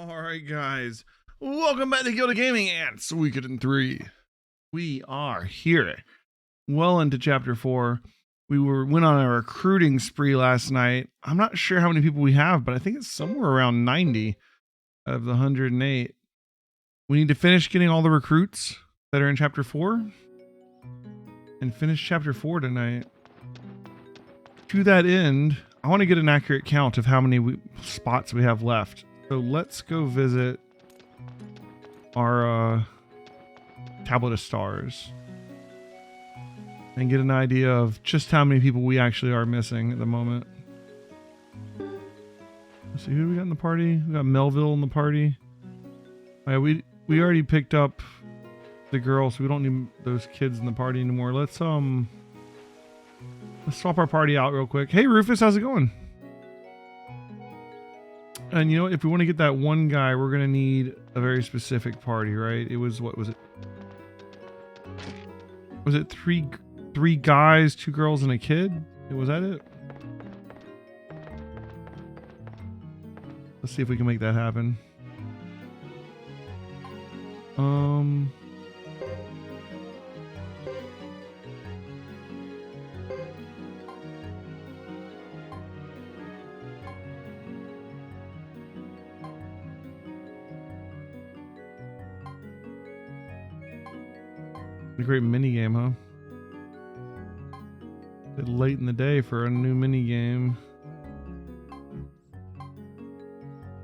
Alright guys, welcome back to Gilded Gaming and Suikoden 3. We are here, well into chapter 4. We went on a recruiting spree last night. I'm not sure how many people we have, but I think it's somewhere around 90 out of the 108. We need to finish getting all the recruits that are in chapter 4 and finish chapter 4 tonight. To that end, I want to get an accurate count of how many spots we have left. So let's go visit our Tablet of Stars and get an idea of just how many people we actually are missing at the moment. Let's see, who do we got in the party? We got Melville in the party. Oh, yeah, we already picked up the girls, so we don't need those kids in the party anymore. Let's swap our party out real quick. Hey Rufus, how's it going? And you know what? If we want to get that one guy, we're going to need a very specific party, right? It was, what was it? Was it three guys, 2 girls, and a kid? Was that it? Let's see if we can make that happen. A great mini game, huh? Bit late in the day for a new mini game.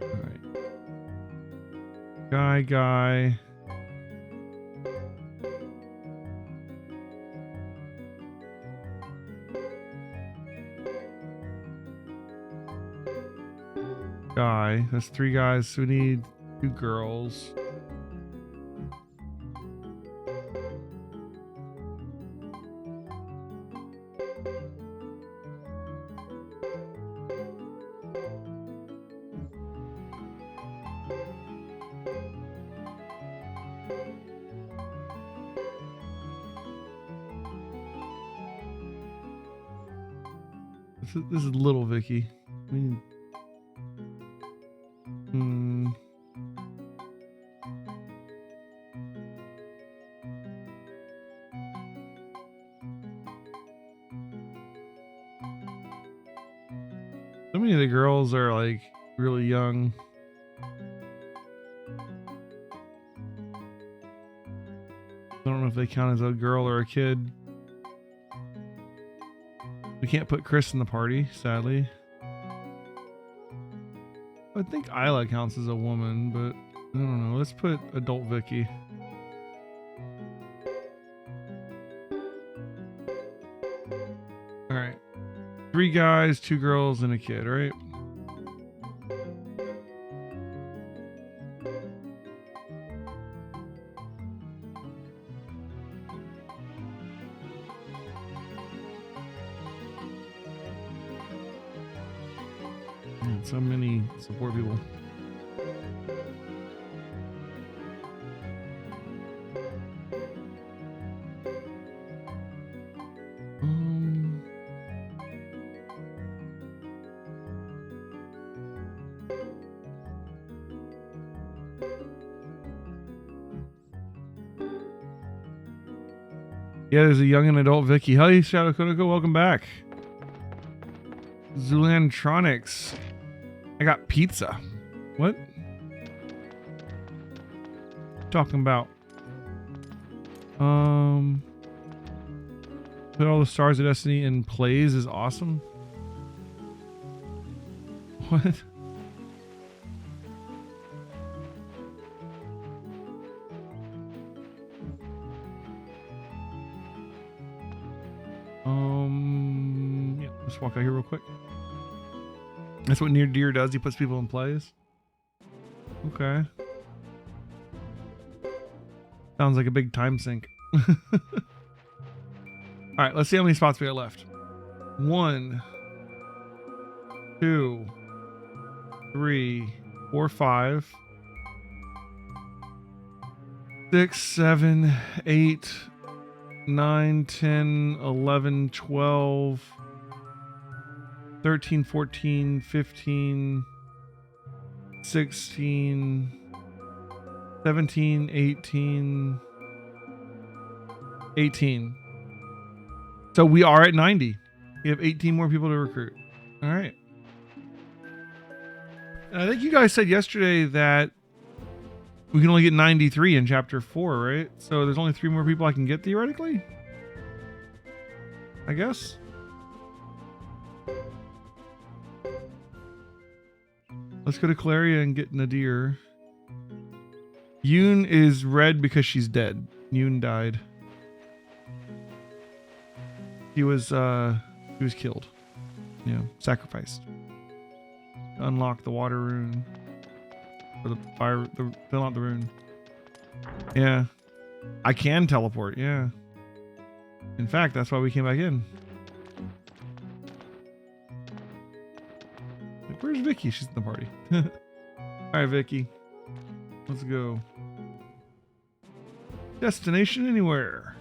All right, guy. That's 3 guys. So we need 2 girls. This is little Vicky. I mean, so many of the girls are like really young. I don't know if they count as a girl or a kid. We can't put Chris in the party, sadly. I think Isla counts as a woman, but I don't know. Let's put adult Vicky. Alright. 3 guys, 2 girls, and a kid, right? So many support people. Yeah, there's a young and adult Vicky. Hi, Shadow Kodako, welcome back. Zulantronics. I got pizza. What? Talking about? Put all the stars of Destiny in plays is awesome. What? Yeah, let's walk out here real quick. That's what Near Deer does. He puts people in plays. Okay. Sounds like a big time sink. Alright, let's see how many spots we got left. 1, 2, 3, 4, 5, 6, 7, 8, 9, 10, 11, 12, 13, 14, 15, 16, 17, 18, 18. So we are at 90. We have 18 more people to recruit. All right. And I think you guys said yesterday that we can only get 93 in chapter 4, right? So there's only 3 more people I can get theoretically, I guess. Let's go to Claria and get Nadir. Yoon is red because she's dead. Yoon died. He was killed. You know, sacrificed. Unlock the water rune. Or the fire, fill out the rune. Yeah. I can teleport, yeah. In fact, that's why we came back in. Like, where's Vicky? She's in the party. Alright, Vicky. Let's go. Destination anywhere.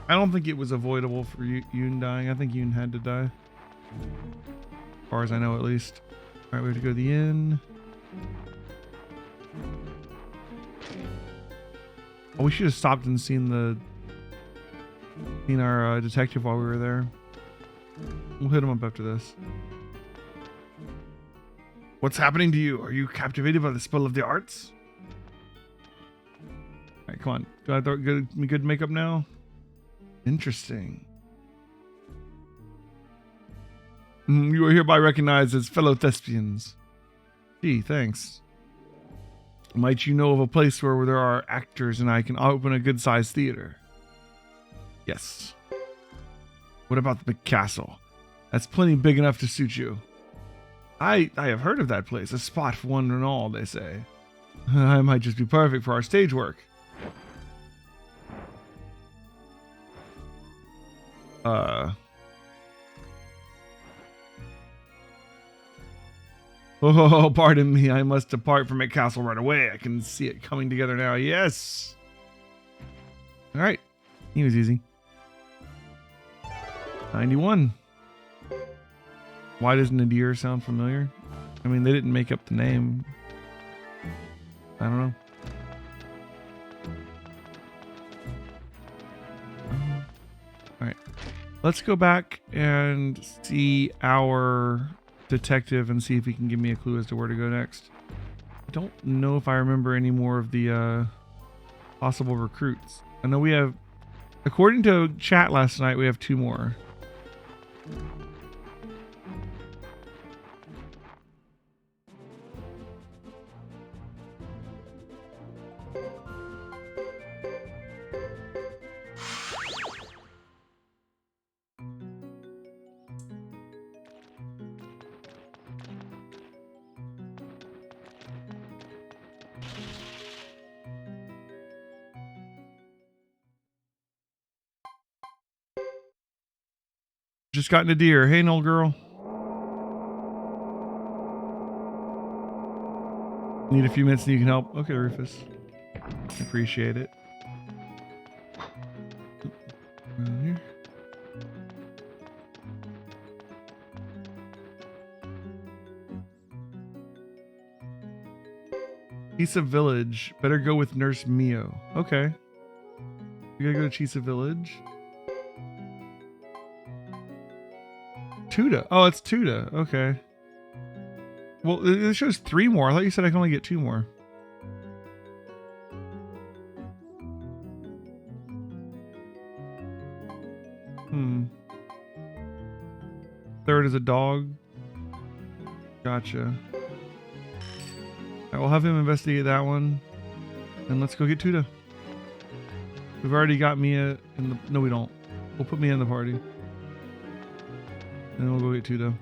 I don't think it was avoidable for Yoon dying. I think Yoon had to die. As far as I know, at least. Alright, we have to go to the inn. Oh, we should have stopped and seen our detective while we were there. We'll hit him up after this. What's happening to you? Are you captivated by the spell of the arts? Alright, come on. Do I throw good makeup now? Interesting. You are hereby recognized as fellow thespians. Gee, thanks. Might you know of a place where there are actors and I can open a good-sized theater? Yes. What about the castle? That's plenty big enough to suit you. I have heard of that place. A spot for one and all, they say. I might just be perfect for our stage work. Oh, pardon me. I must depart from my castle right away. I can see it coming together now. Yes. All right. He was easy. 91. Why does Nadir sound familiar? I mean, they didn't make up the name. I don't know. All right. Let's go back and see our detective and see if he can give me a clue as to where to go next. I don't know if I remember any more of the possible recruits. I know we have, according to chat last night, we have 2 more. Just got Nadir. Hey, old girl. Need a few minutes and you can help. Okay, Rufus. Appreciate it. Around here. Chisa Village. Better go with Nurse Mio. Okay. We gotta go to Chisa Village. Tuda. Oh, it's Tuda. Okay. Well, it shows 3 more. I thought you said I can only get 2 more. Third is a dog. Gotcha. I will have him investigate that one. And let's go get Tuda. We've already got Mia in the... No, we don't. We'll put Mia in the party. And then we'll go get Tuda.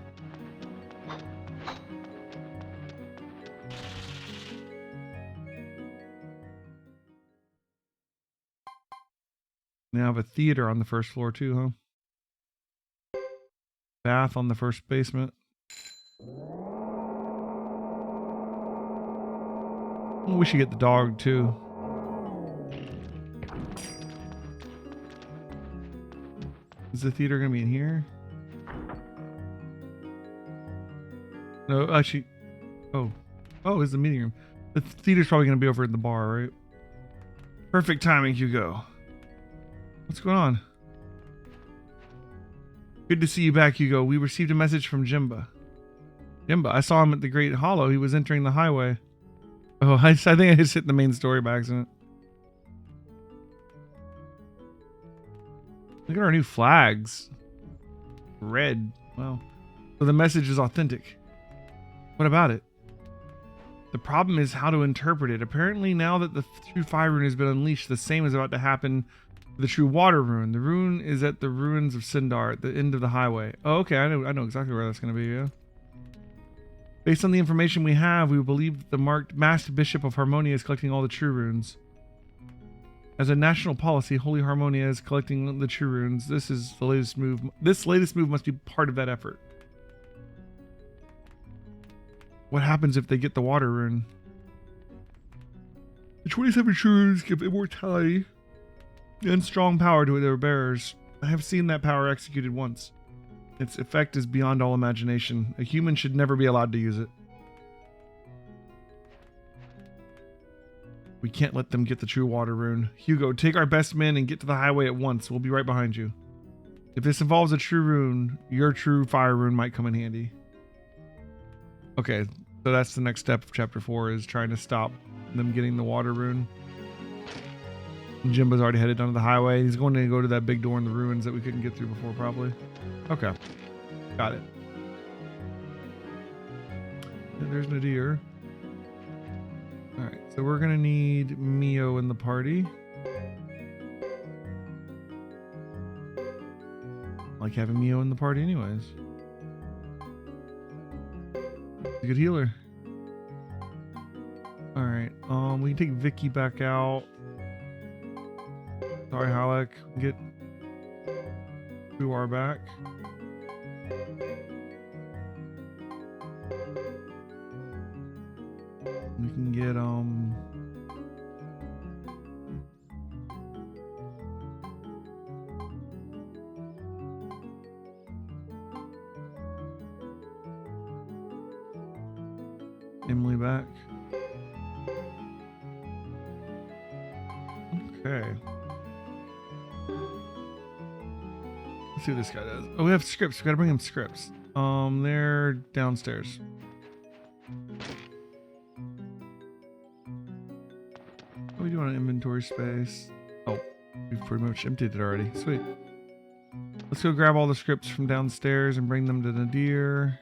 Now I have a theater on the first floor too, huh? Bath on the first basement. We should get the dog too. Is the theater gonna be in here? No, actually. Oh, it's the meeting room. The theater's probably gonna be over in the bar, right? Perfect timing, Hugo. What's going on? Good to see you back, Hugo. We received a message from Jimba. Jimba, I saw him at the Great Hollow. He was entering the highway. Oh, I think I just hit the main story by accident. Look at our new flags. Red. Wow. So the message is authentic. What about it? The problem is how to interpret it. Apparently now that the true fire rune has been unleashed, the same is about to happen to the true water rune. The rune is at the ruins of Cinder at the end of the highway. Oh, okay. I know exactly where that's going to be, yeah. Based on the information we have, we believe that the masked Bishop of Harmonia is collecting all the true runes. As a national policy, Holy Harmonia is collecting the true runes. This is the latest move. This latest move must be part of that effort. What happens if they get the water rune? The 27 true runes give immortality and strong power to their bearers. I have seen that power executed once. Its effect is beyond all imagination. A human should never be allowed to use it. We can't let them get the true water rune. Hugo, take our best men and get to the highway at once. We'll be right behind you. If this involves a true rune, your true fire rune might come in handy. Okay, so that's the next step of chapter 4, is trying to stop them getting the water rune. And Jimba's already headed down to the highway. He's going to go to that big door in the ruins that we couldn't get through before, probably. Okay, got it. And there's Nadir. Alright, so we're going to need Mio in the party. I like having Mio in the party anyways. He's a good healer. Alright, we can take Vicky back out. Sorry, Halleck. Get Buar back. We can get Emily back. Okay. Let's see what this guy does. Oh, we have scripts. We gotta bring him scripts. They're downstairs. What are we doing on inventory space? Oh, we've pretty much emptied it already. Sweet. Let's go grab all the scripts from downstairs and bring them to Nadir.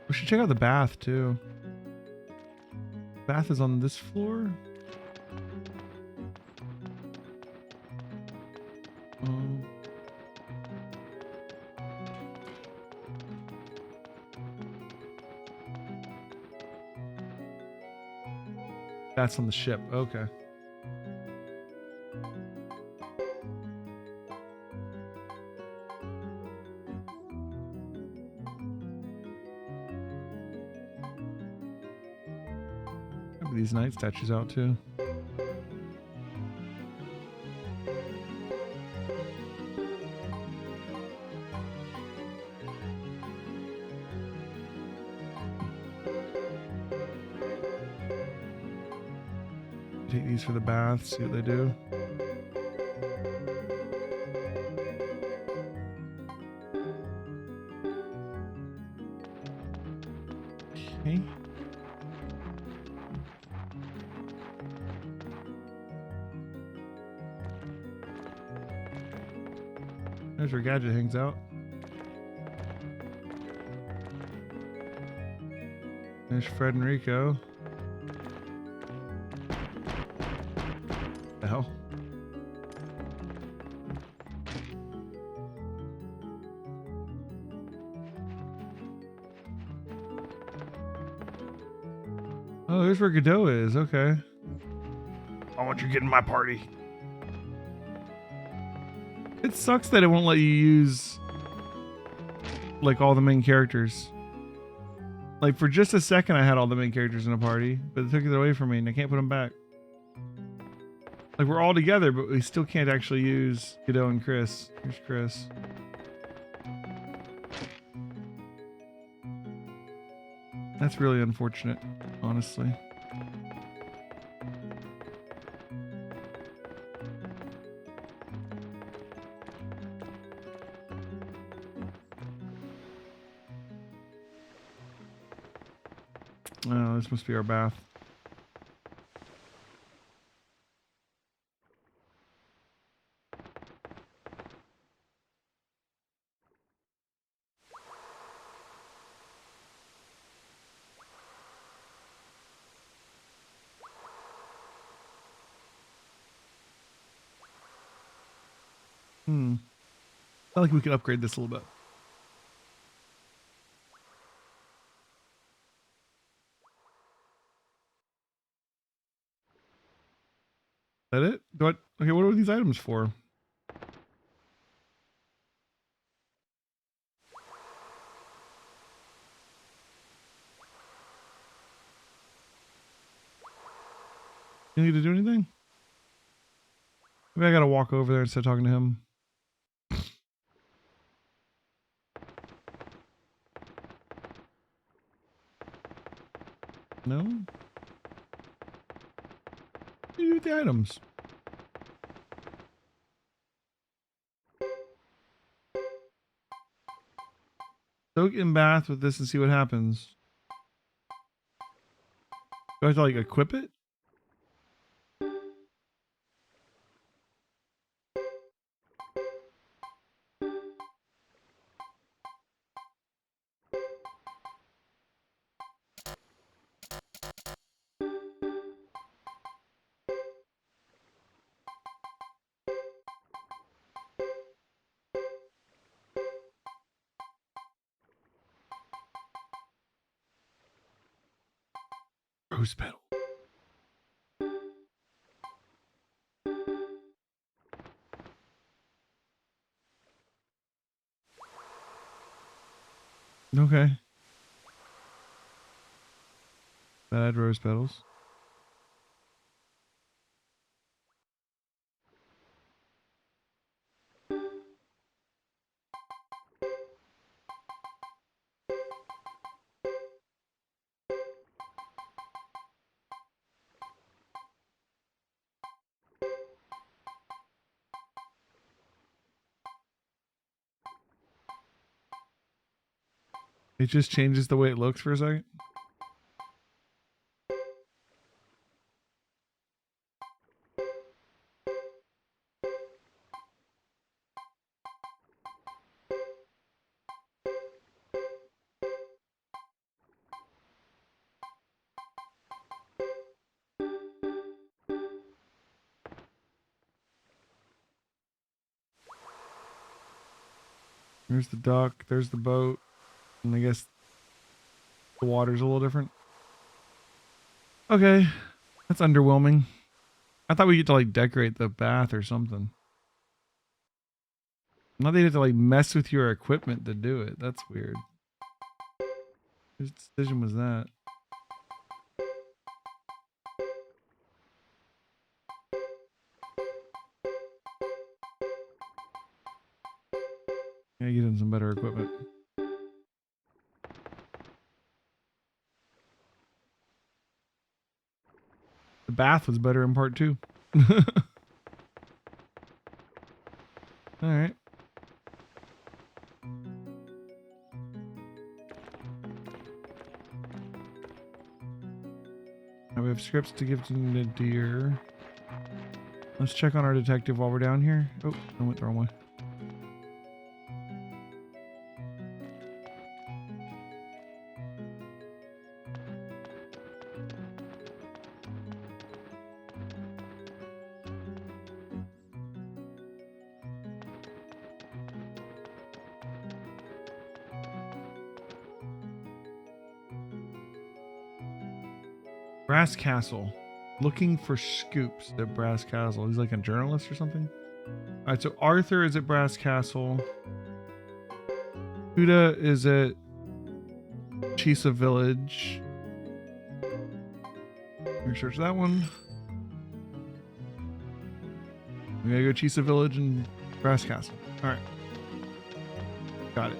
We should check out the bath too. Bath is on this floor. That's on the ship. Okay. Have these night statues out too. Take these for the bath, see what they do. Okay. There's where Gadget hangs out. There's Fred and Rico. The hell? Oh, there's where Godot is. Okay. I want you to get in my party. It sucks that it won't let you use like all the main characters. Like for just a second, I had all the main characters in a party, but it took it away from me, and I can't put them back. Like we're all together, but we still can't actually use Godot and Chris. Here's Chris. That's really unfortunate, honestly. Oh, this must be our bath. I feel like we could upgrade this a little bit. Is that it? What? Okay, what are these items for? You need to do anything? Maybe I gotta walk over there instead of talking to him. No? What do you do with the items? Soak in bath with this and see what happens. Do I have to like equip it? Rose petal. Okay. Bad rose petals. It just changes the way it looks for a second. There's the dock, there's the boat, and I guess the water's a little different. Okay, that's underwhelming. I thought we get to like decorate the bath or something. Not that you have to like mess with your equipment to do it. That's weird. Whose decision was that? Gotta get him some better equipment. The bath was better in part 2. Alright. Now we have scripts to give to the deer. Let's check on our detective while we're down here. Oh, I went the wrong way. Brass Castle. Looking for scoops at Brass Castle. He's like a journalist or something. Alright, so Arthur is at Brass Castle. Huda is at Chisa Village. Research that one. We gotta go Chisa Village and Brass Castle. Alright. Got it.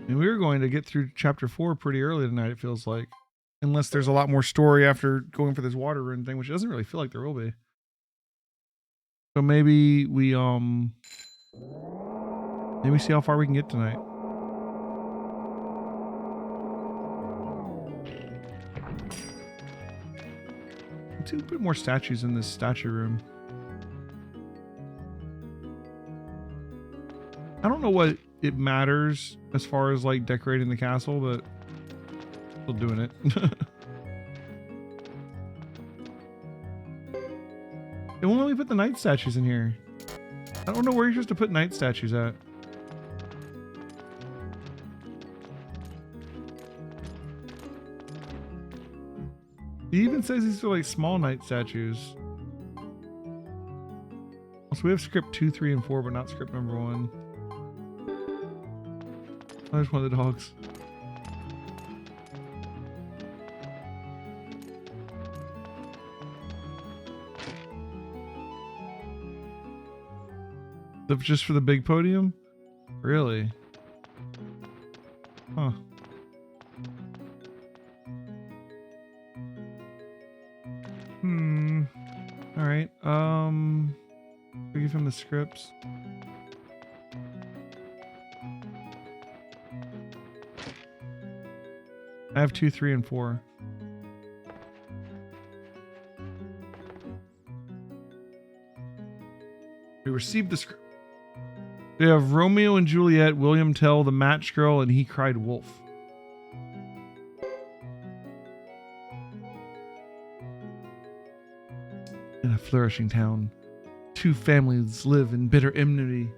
And we were going to get through chapter 4 pretty early tonight, it feels like. Unless there's a lot more story after going for this water run thing, which doesn't really feel like there will be. So maybe we see how far we can get tonight. Let's see, put more statues in this statue room. I don't know what it matters as far as like decorating the castle, but still doing it. It won't let me put the knight statues in here. I don't know where you're supposed to put knight statues at. He even says these are like small knight statues. So we have script 2, 3, and 4, but not script number 1. Oh, there's one of the dogs. Just for the big podium? Really? Huh. Alright, we give him the scripts. I have 2, 3, and 4. We received the script. We have Romeo and Juliet, William Tell, the match girl, and he cried wolf. In a flourishing town, 2 families live in bitter enmity.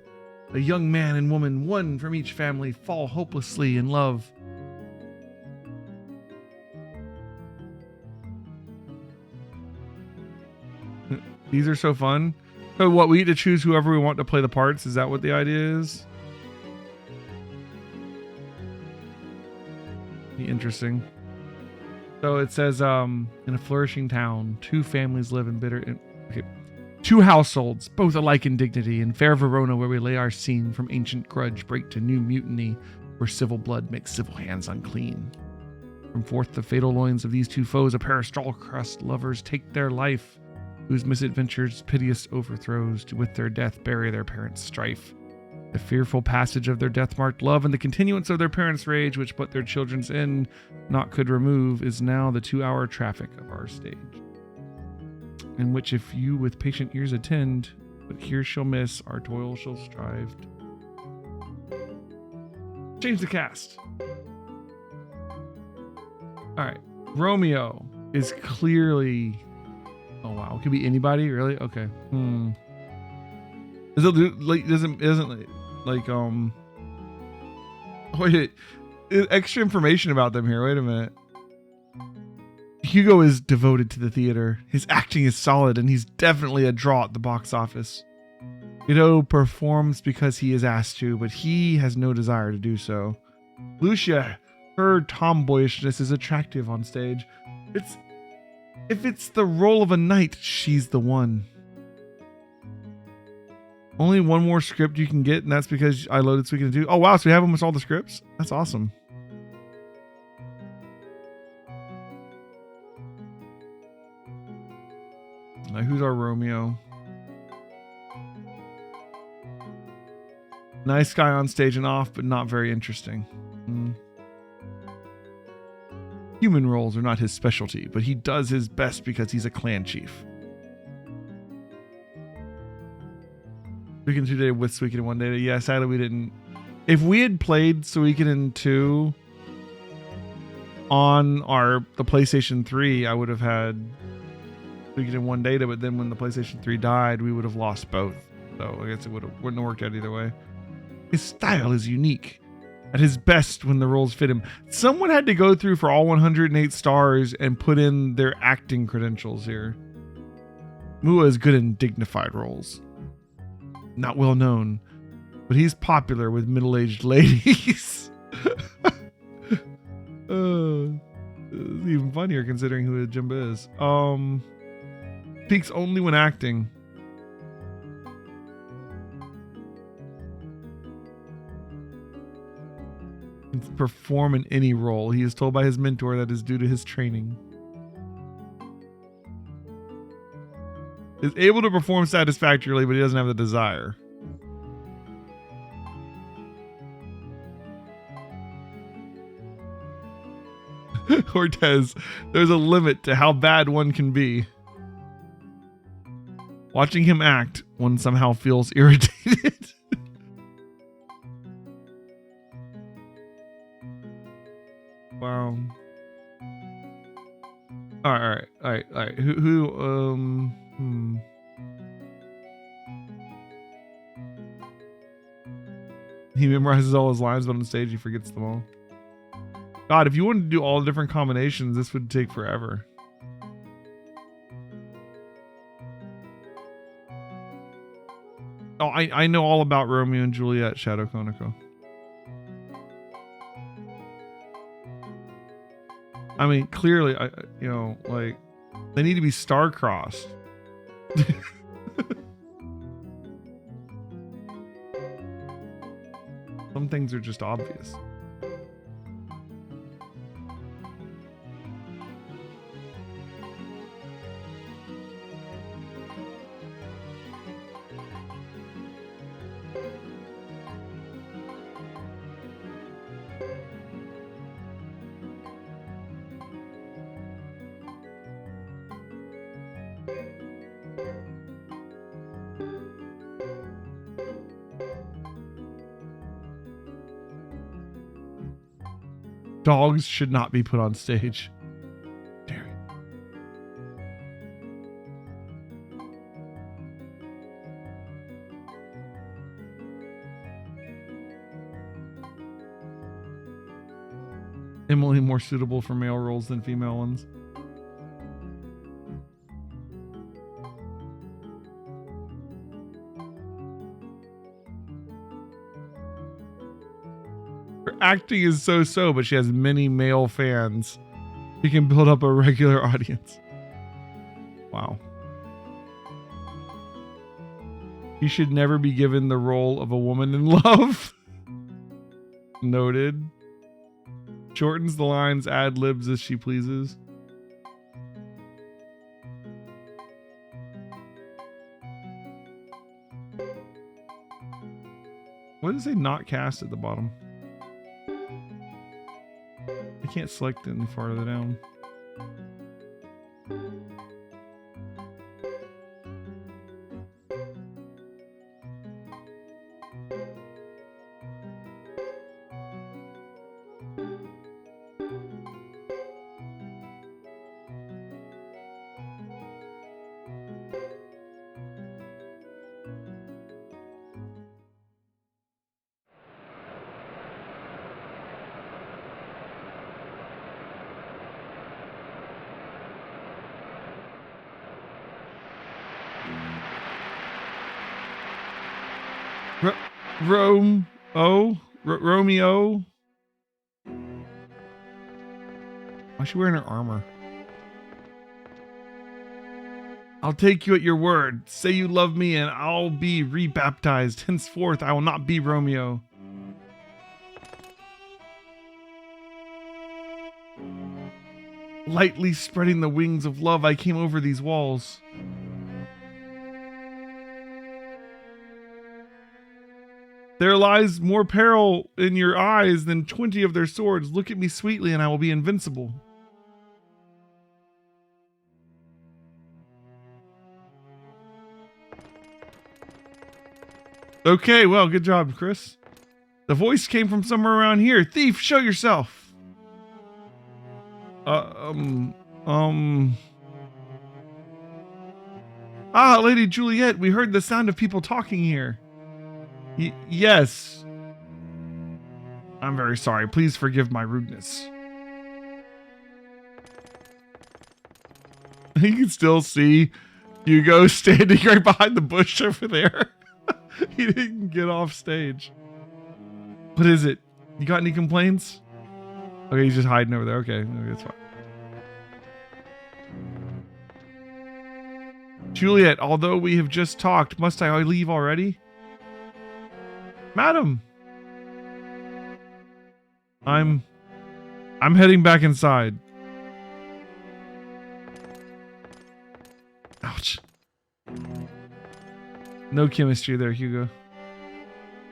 A young man and woman, one from each family, fall hopelessly in love. These are so fun. So what, we get to choose whoever we want to play the parts? Is that what the idea is? Interesting. So it says, in a flourishing town, 2 families live in bitter... Okay. 2 households, both alike in dignity, in fair Verona where we lay our scene, from ancient grudge break to new mutiny, where civil blood makes civil hands unclean. From forth the fatal loins of these 2 foes, a pair of straw-crossed lovers take their life, whose misadventures, piteous overthrows, to with their death bury their parents' strife. The fearful passage of their death-marked love and the continuance of their parents' rage, which but their children's end not could remove, is now the 2-hour traffic of our stage. In which if you with patient ears attend, but here shall miss, our toil shall strive. Change the cast. Alright. Romeo is clearly... Oh wow, it could be anybody, really? Okay. Does it do, like, isn't like wait, extra information about them here. Wait a minute. Hugo is devoted to the theater. His acting is solid, and he's definitely a draw at the box office. Guido performs because he is asked to, but he has no desire to do so. Lucia, her tomboyishness is attractive on stage. If it's the role of a knight, she's the one. Only one more script you can get, and that's because I loaded Suikoden 2. Oh wow, so we have almost all the scripts? That's awesome. Now, who's our Romeo? Nice guy on stage and off, but not very interesting. Human roles are not his specialty, but he does his best because he's a clan chief. Suikoden 2 data with Suikoden 1 data. Yeah, sadly we didn't. If we had played Suikoden 2 on the PlayStation 3, I would have had Suikoden 1 data, but then when the PlayStation 3 died, we would have lost both. So I guess it wouldn't have worked out either way. His style is unique. At his best when the roles fit him. Someone had to go through for all 108 stars and put in their acting credentials here. Mua is good in dignified roles. Not well known, but he's popular with middle-aged ladies. It's even funnier considering who Jimba is. Peaks only when acting. Can perform in any role. He is told by his mentor that is due to his training. Is able to perform satisfactorily, but he doesn't have the desire. Cortez, there's a limit to how bad one can be. Watching him act, one somehow feels irritated. Wow. All right. He memorizes all his lines, but on stage he forgets them all. God, if you wanted to do all the different combinations, this would take forever. Oh, I know all about Romeo and Juliet, Shadow Konako. I mean, clearly, like, they need to be star-crossed. Some things are just obvious. Dogs should not be put on stage. Dare Emily more suitable for male roles than female ones. Acting is so-so, but she has many male fans. She can build up a regular audience. Wow. You should never be given the role of a woman in love. Noted. Shortens the lines, ad-libs as she pleases. What does it say not cast at the bottom? I can't select it any farther down. Romeo. Why is she wearing her armor? I'll take you at your word. Say you love me and I'll be rebaptized. Henceforth, I will not be Romeo. Lightly spreading the wings of love, I came over these walls. There lies more peril in your eyes than 20 of their swords. Look at me sweetly and I will be invincible. Okay, well, good job, Chris. The voice came from somewhere around here. Thief, show yourself. Ah, Lady Juliet, we heard the sound of people talking here. Yes. I'm very sorry. Please forgive my rudeness. You can still see Hugo standing right behind the bush over there. He didn't get off stage. What is it? You got any complaints? Okay, he's just hiding over there. Okay, that's fine. Juliet, although we have just talked, must I leave already? Madam. I'm heading back inside. Ouch. No chemistry there, Hugo.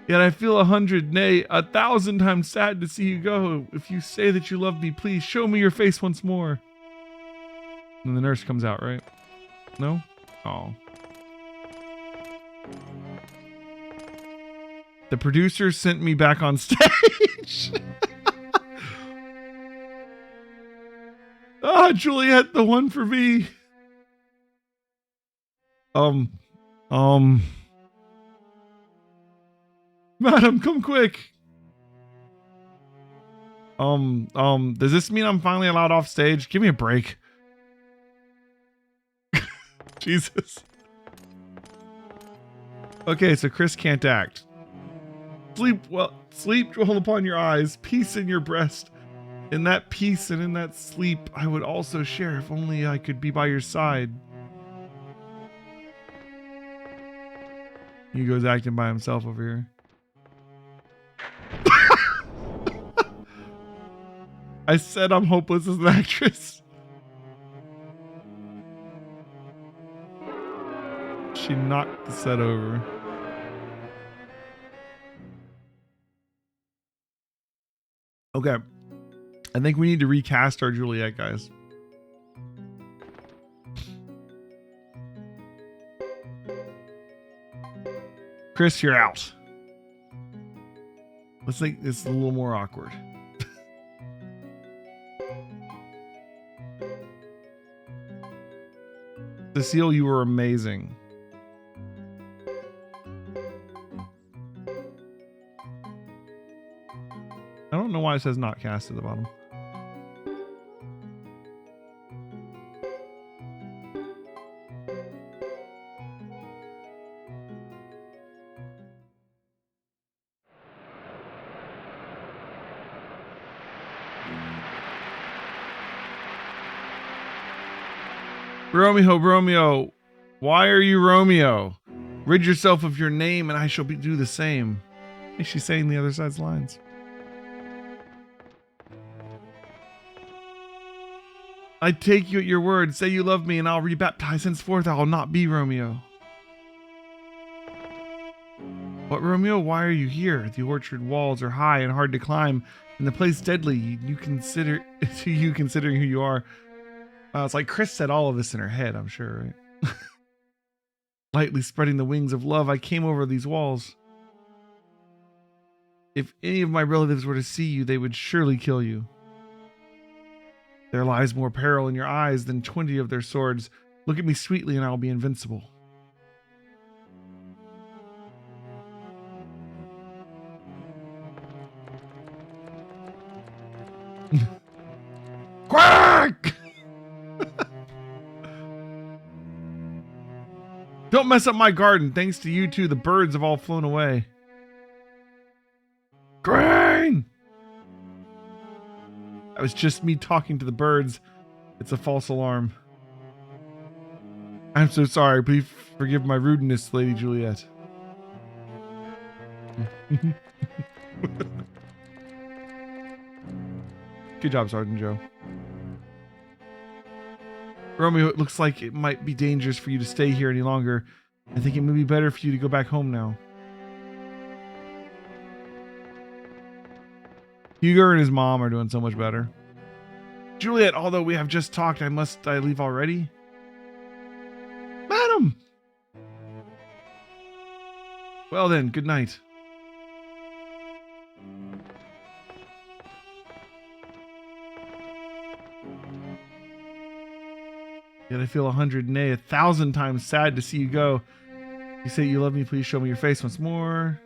Yet I feel 100, nay, 1,000 times sad to see you go. If you say that you love me, please show me your face once more. And the nurse comes out, right? No? Oh. The producer sent me back on stage. Ah, Juliet, the one for me. Madam, come quick. Does this mean I'm finally allowed off stage? Give me a break. Jesus. Okay, so Chris can't act. Sleep dwell upon your eyes, peace in your breast. In that peace and in that sleep, I would also share if only I could be by your side. Hugo's acting by himself over here. I said I'm hopeless as an actress. She knocked the set over. Okay. I think we need to recast our Juliet, guys. Chris, you're out. Let's make this a little more awkward. Cecile, you were amazing. I don't know why it says not cast at the bottom. Romeo, why are you Romeo? Rid yourself of your name and I shall do the same. Hey, she's saying the other side's lines. I take you at your word. Say you love me and I'll rebaptize. Henceforth I will not be Romeo. What, Romeo? Why are you here? The orchard walls are high and hard to climb, and the place deadly. You considering who you are. It's like Chris said all of this in her head, I'm sure, right? Lightly spreading the wings of love, I came over these walls. If any of my relatives were to see you, they would surely kill you. There lies more peril in your eyes than 20 of their swords. Look at me sweetly and I will be invincible. Quack! Don't mess up my garden. Thanks to you two, the birds have all flown away. Grain! That was just me talking to the birds. It's a false alarm. I'm so sorry. Please forgive my rudeness, Lady Juliet. Good job, Sergeant Joe. Romeo, it looks like it might be dangerous for you to stay here any longer. I think it may be better for you to go back home now. Hugo and his mom are doing so much better. Juliet, although we have just talked, must I leave already? Madam! Well then, good night. Yet I feel 100, nay, 1,000 times sad to see you go. You say you love me, please show me your face once more.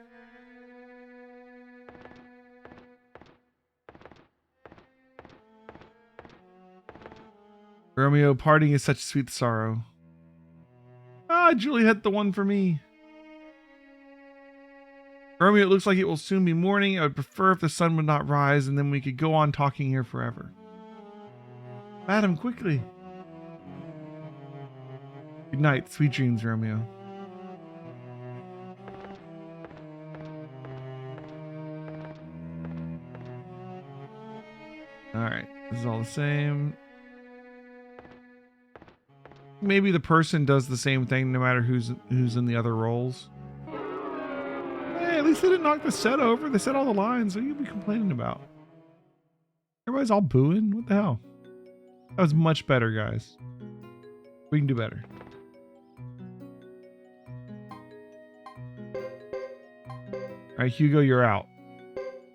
Romeo, parting is such sweet sorrow. Ah, Juliet, the one for me. Romeo, it looks like it will soon be morning. I would prefer if the sun would not rise, and then we could go on talking here forever. Madam, quickly. Good night. Sweet dreams, Romeo. Alright, this is all the same. Maybe the person does the same thing no matter who's in the other roles. Hey, at least they didn't knock the set over. They said all the lines. What are you be complaining about? Everybody's all booing. What the hell? That was much better, guys. We can do better. Alright, Hugo, you're out.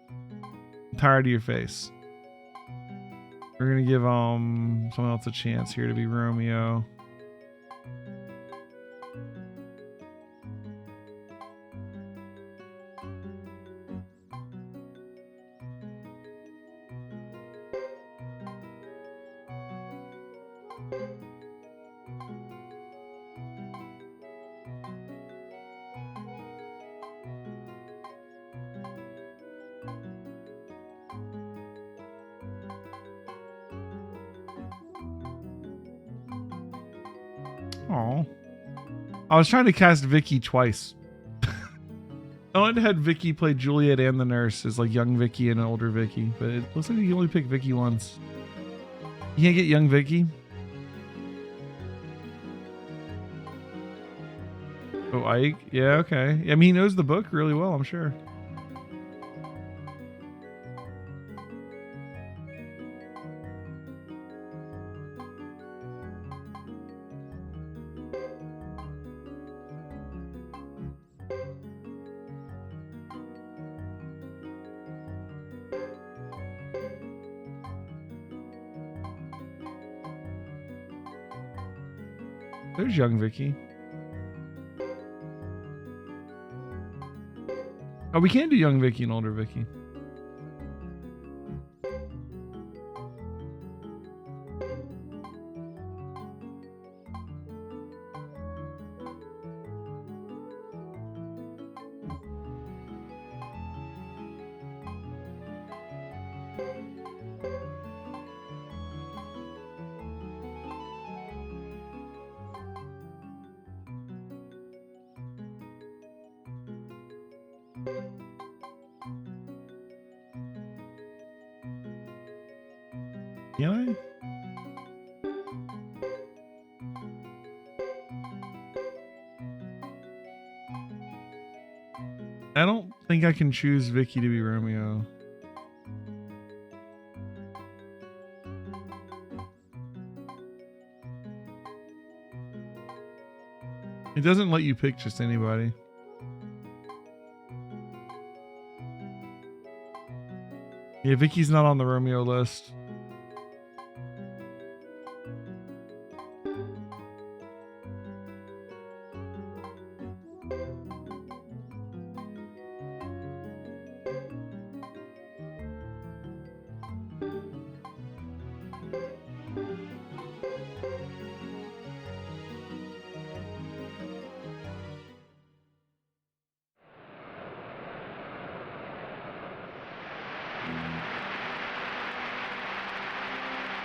I'm tired of your face. We're gonna give someone else a chance here to be Romeo. Oh, I was trying to cast Vicky twice. I wanted to have Vicky play Juliet and the nurse as like young Vicky and older Vicky, but it looks like you only pick Vicky once. You can't get young Vicky. Oh, Ike? Yeah, okay. I mean, he knows the book really well, I'm sure. There's young Vicky. Oh, we can do young Vicky and older Vicky. Can I don't think I can choose Vicky to be Romeo. It doesn't let you pick just anybody. Yeah, Vicky's not on the Romeo list.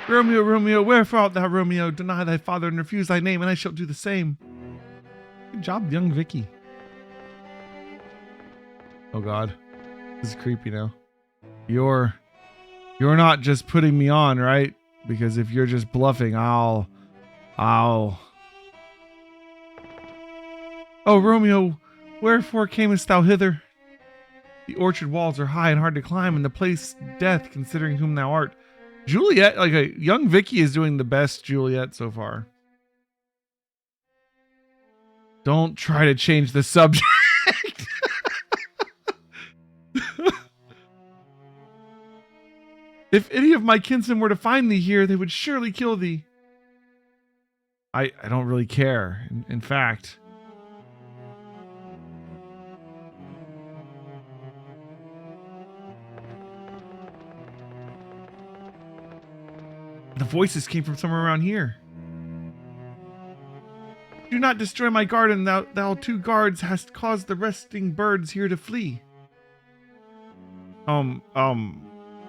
Romeo, Romeo, wherefore art thou, Romeo? Deny thy father and refuse thy name, and I shall do the same. Good job, young Vicky. Oh God, this is creepy now. You're not just putting me on, right? Because if you're just bluffing, I'll. Oh, Romeo, wherefore camest thou hither? The orchard walls are high and hard to climb, and the place death, considering whom thou art. Juliet, like a young Vicky is doing the best Juliet so far. Don't try to change the subject. If any of my kinsmen were to find thee here, they would surely kill thee. I don't really care. In fact, the voices came from somewhere around here. Do not destroy my garden, thou two guards hast caused the resting birds here to flee.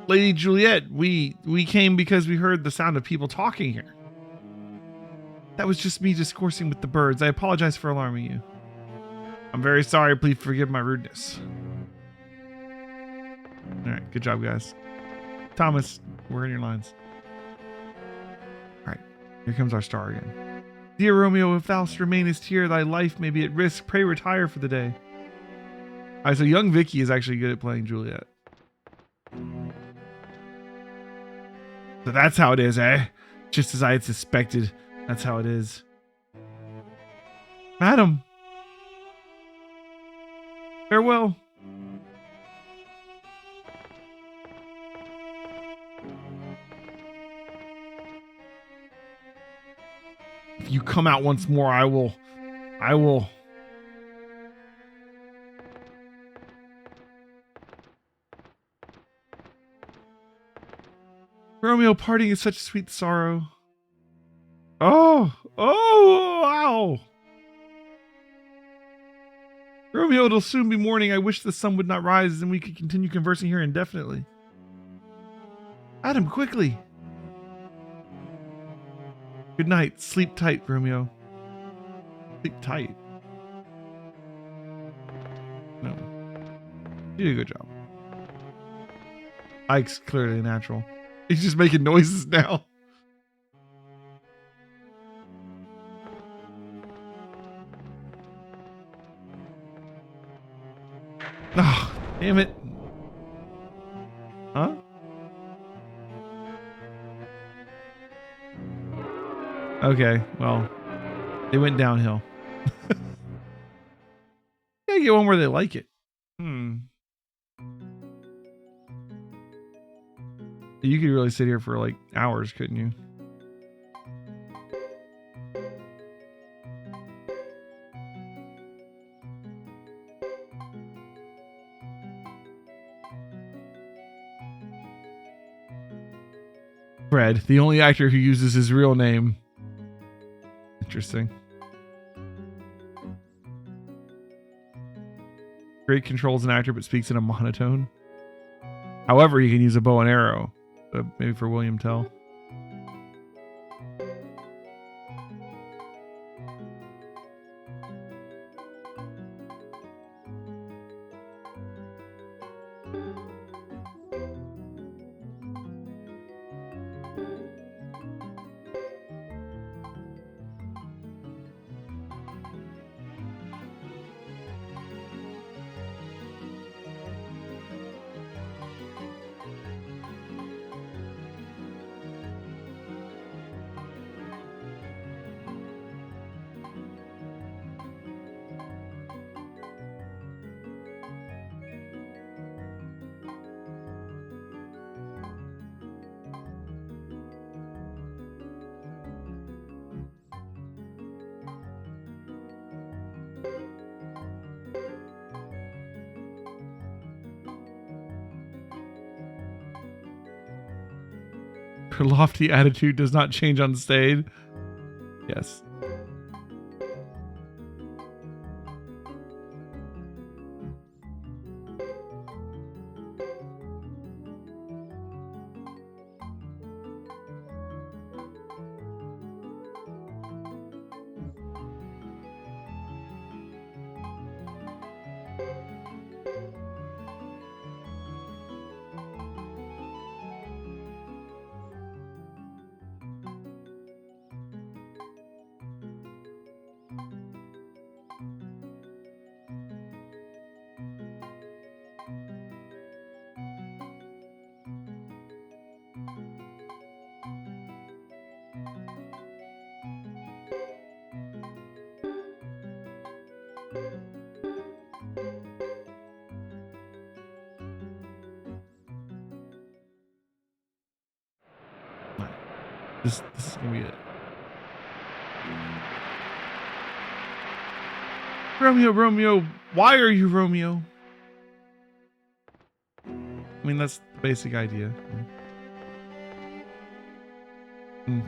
Lady Juliet, we came because we heard the sound of people talking here. That was just me discoursing with the birds. I apologize for alarming you. I'm very sorry. Please forgive my rudeness. All right, good job, guys. Thomas, we're in your lines. All right, here comes our star again. Dear Romeo, if thou remainest here, thy life may be at risk. Pray retire for the day. All right, so young Vicky is actually good at playing Juliet. So that's how it is, eh? Just as I had suspected, that's how it is. Madam. Farewell. If you come out once more, I will. Romeo, parting is such sweet sorrow. Oh, wow. Romeo, it'll soon be morning. I wish the sun would not rise and we could continue conversing here indefinitely. Adam, quickly. Good night. Sleep tight, Romeo. Sleep tight. No. You did a good job. Ike's clearly natural. He's just making noises now. Oh, damn it. Huh? Okay, well, they went downhill. Gotta get one where they like it. You could really sit here for like hours, couldn't you? Fred, the only actor who uses his real name. Interesting. Great control as an actor, but speaks in a monotone. However, he can use a bow and arrow. Maybe for William Tell. Her lofty attitude does not change on stage. Yes. This is gonna be it. Romeo, why are you Romeo? I mean, that's the basic idea.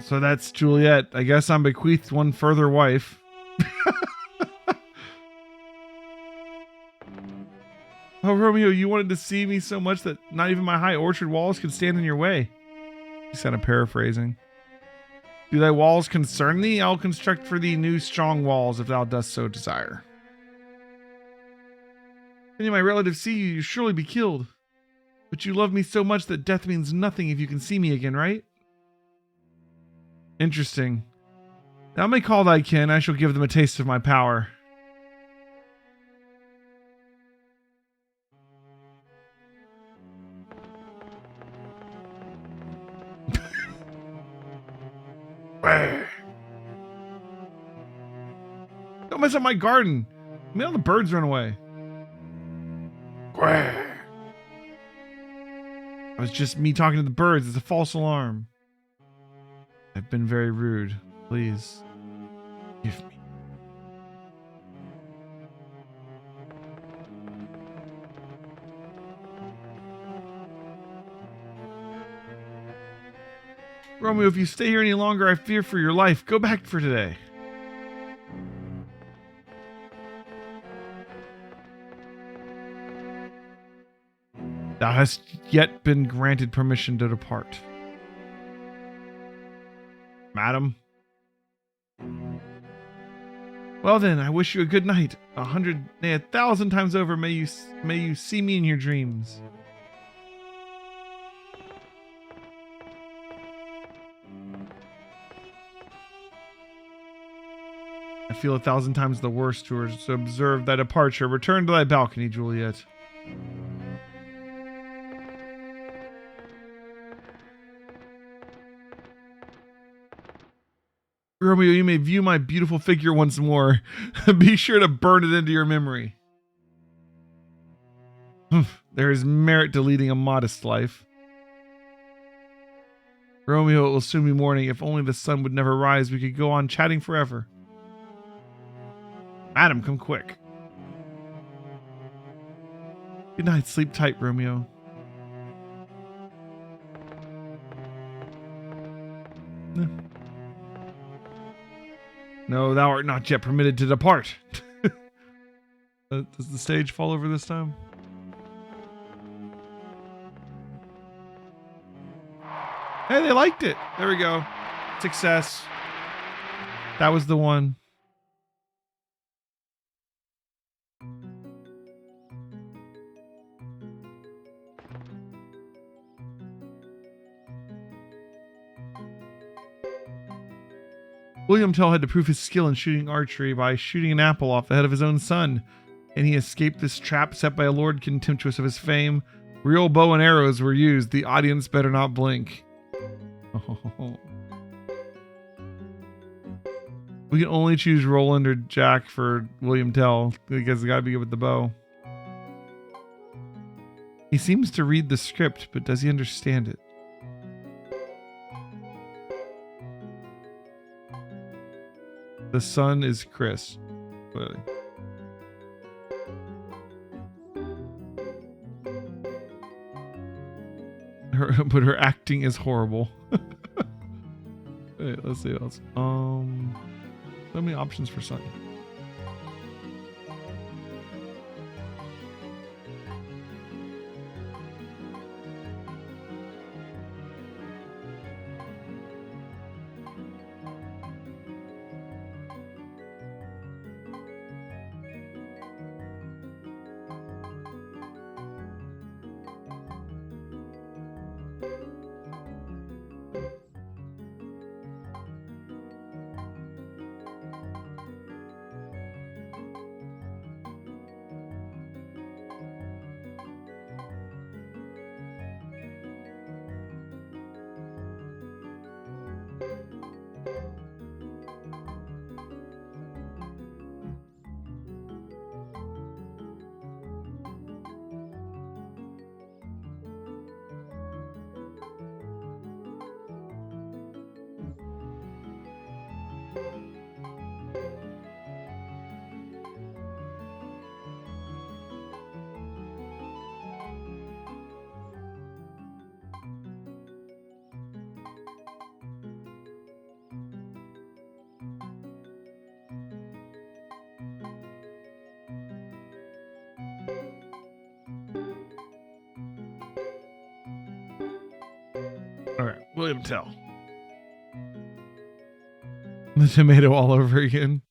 So that's Juliet. I guess I'm bequeathed one further wife. Oh, Romeo, you wanted to see me so much that not even my high orchard walls could stand in your way. He's kind of paraphrasing. Do thy walls concern thee? I'll construct for thee new strong walls if thou dost so desire. If any of my relatives see you, you'll surely be killed. But you love me so much that death means nothing if you can see me again, right? Interesting. Thou may call thy kin, I shall give them a taste of my power. Don't mess up my garden. May all the birds run away. It was just me talking to the birds. It's a false alarm. I've been very rude. Please, give me. Romeo, if you stay here any longer, I fear for your life. Go back for today. Thou hast yet been granted permission to depart. Madam. Well then, I wish you a good night. 100, nay, 1,000 times over, may you see me in your dreams. I feel 1,000 times the worse to observe thy departure. Return to thy balcony, Juliet. Romeo, you may view my beautiful figure once more. Be sure to burn it into your memory. There is merit to leading a modest life. Romeo, it will soon be morning. If only the sun would never rise, we could go on chatting forever. Madam, come quick. Good night. Sleep tight, Romeo. No, thou art not yet permitted to depart. Does the stage fall over this time? Hey, they liked it. There we go. Success. That was the one. William Tell had to prove his skill in shooting archery by shooting an apple off the head of his own son, and he escaped this trap set by a lord contemptuous of his fame. Real bow and arrows were used. The audience better not blink. Oh. We can only choose Roland or Jack for William Tell because it's got to be good with the bow. He seems to read the script, but does he understand it? The son is Chris. Clearly. But her acting is horrible. Wait, let's see what else. So many options for son. Okay, William Tell. The tomato all over again.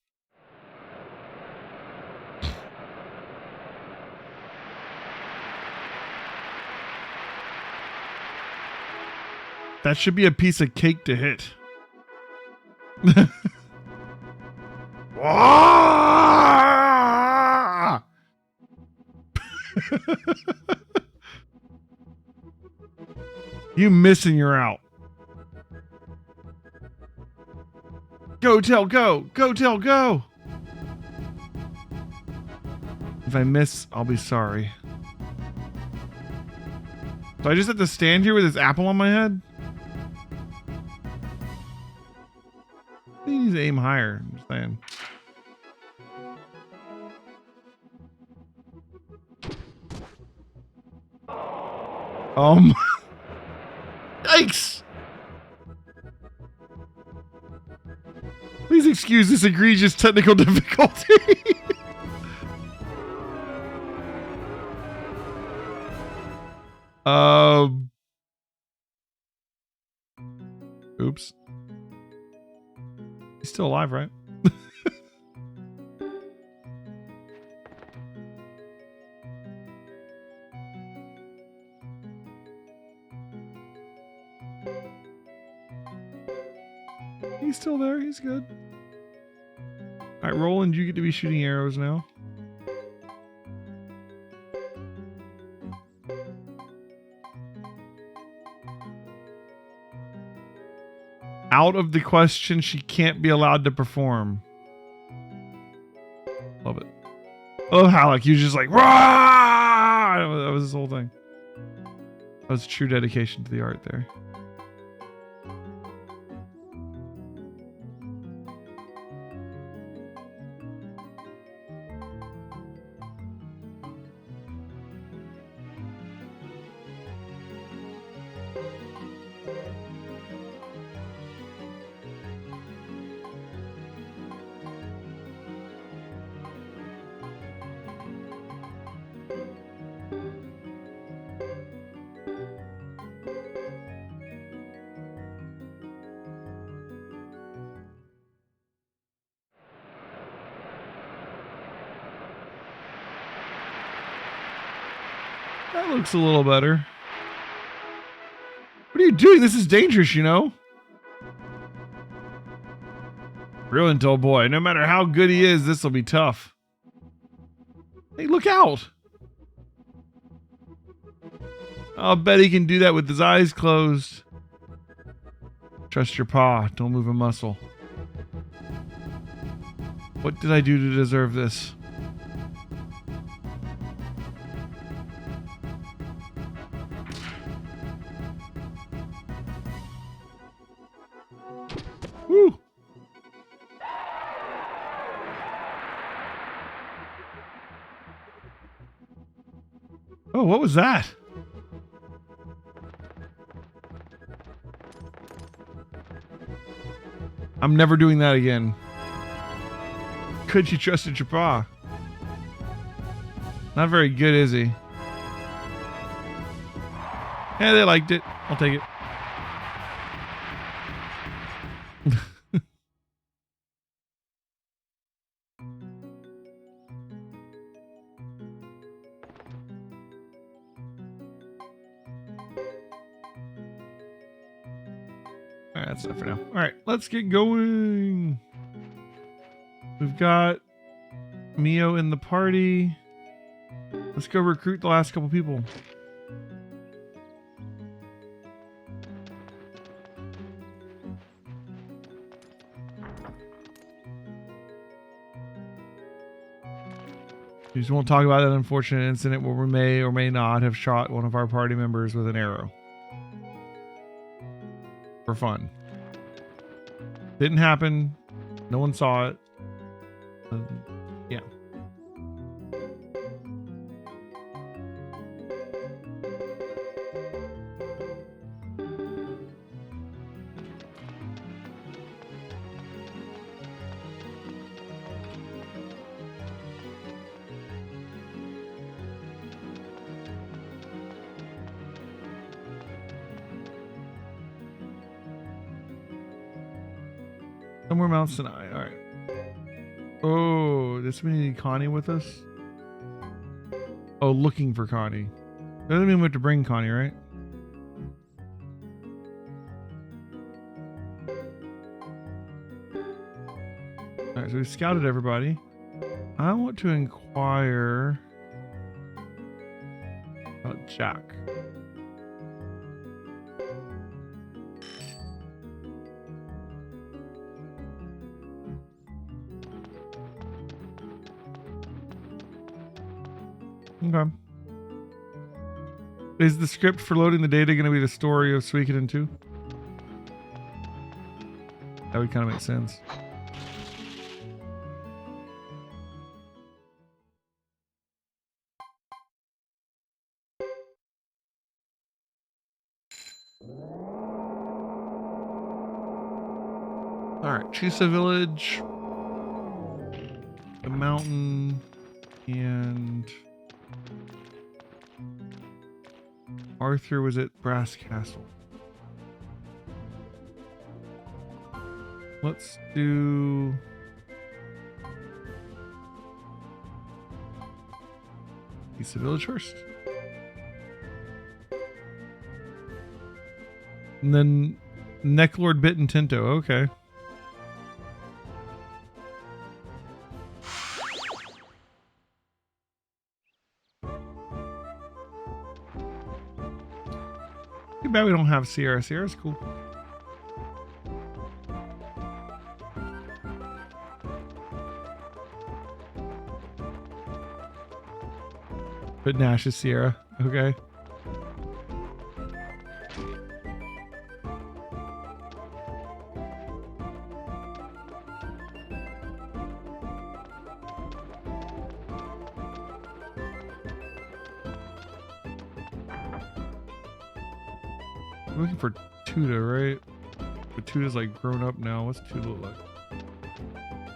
That should be a piece of cake to hit. You miss and you're out. Go, Tell, go! Go, Tell, go! If I miss, I'll be sorry. So I just have to stand here with this apple on my head? Please aim higher, I'm saying. Yikes! Please excuse this egregious technical difficulty. Oops. He's still alive, right? He's still there. He's good. All right, Roland, you get to be shooting arrows now. Out of the question, she can't be allowed to perform. Love it. Oh, Halleck, you just like, rah! That was this whole thing. That was true dedication to the art there. That looks a little better. What are you doing? This is dangerous, you know? Brilliant old boy. No matter how good he is, this will be tough. Hey, look out! I'll bet he can do that with his eyes closed. Trust your paw. Don't move a muscle. What did I do to deserve this? Woo! Oh, what was that? I'm never doing that again. Could you trust your paw? Not very good, is he? Yeah, they liked it. I'll take it. Alright, that's enough for now. Alright, let's get going. We've got Mio in the party. Let's go recruit the last couple people. We just won't talk about that unfortunate incident where we may or may not have shot one of our party members with an arrow. For fun. Didn't happen. No one saw it. Yeah. No more Mount Sinai. All right. Oh, does we need Connie with us? Oh, looking for Connie. Doesn't mean we have to bring Connie, right? All right, so we've scouted everybody. I want to inquire about Jack. Okay. Is the script for loading the data going to be the story of Suikoden 2? That would kind of make sense. Alright, Chisa Village, the mountain, and Arthur was at Brass Castle. Let's do Chisa Village first. And then Necklord Bit and Tinto, okay. Too bad we don't have Sierra. Sierra's cool. But Nash is Sierra. Okay. I'm looking for Tuda, right? But Tuda's like grown up now. What's Tuda look like?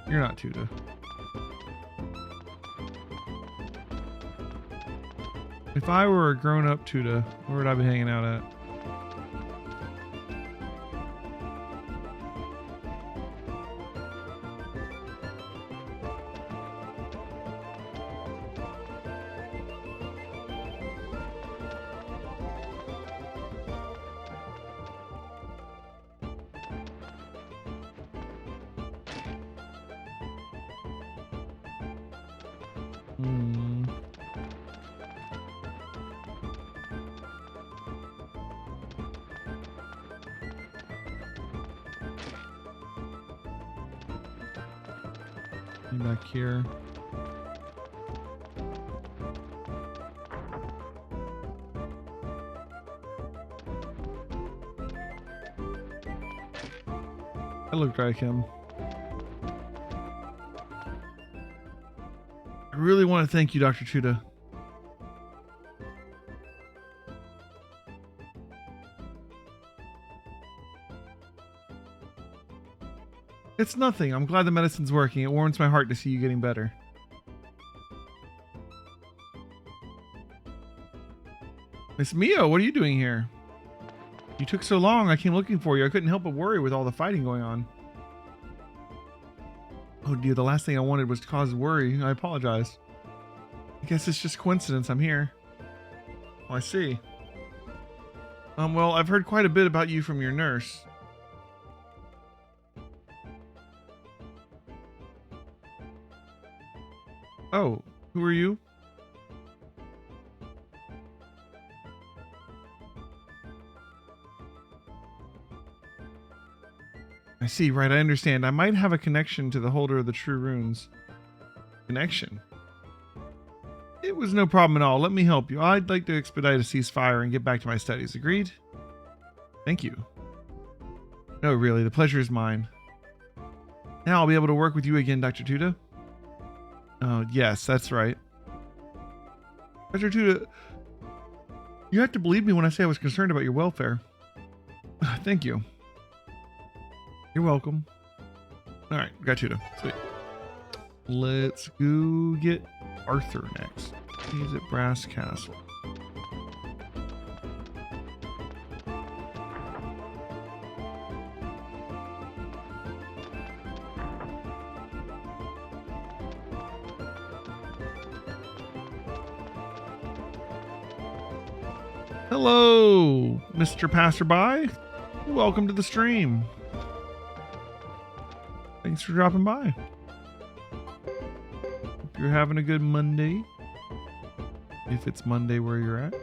You're not Tuda. If I were a grown-up Tuda, where would I be hanging out at? Back here. I looked like him. I really want to thank you, Dr. Tuda. It's nothing. I'm glad the medicine's working. It warms my heart to see you getting better. Miss Mio, what are you doing here? You took so long. I came looking for you. I couldn't help but worry with all the fighting going on. Oh dear, the last thing I wanted was to cause worry. I apologize. I guess it's just coincidence I'm here. Oh, I see. Well, I've heard quite a bit about you from your nurse. Oh, who are you? I see, right, I understand. I might have a connection to the holder of the true runes. Connection? It was no problem at all. Let me help you. I'd like to expedite a ceasefire and get back to my studies. Agreed? Thank you. No, really, the pleasure is mine. Now I'll be able to work with you again, Dr. Tuda. Oh, yes, that's right. Dr. Tuda, you have to believe me when I say I was concerned about your welfare. Thank you. You're welcome. All right, got Tuda. Sweet. Let's go get Arthur next. He's at Brass Castle. Hello, Mr. Passerby. Welcome to the stream. Thanks for dropping by. Hope you're having a good Monday. If it's Monday where you're at.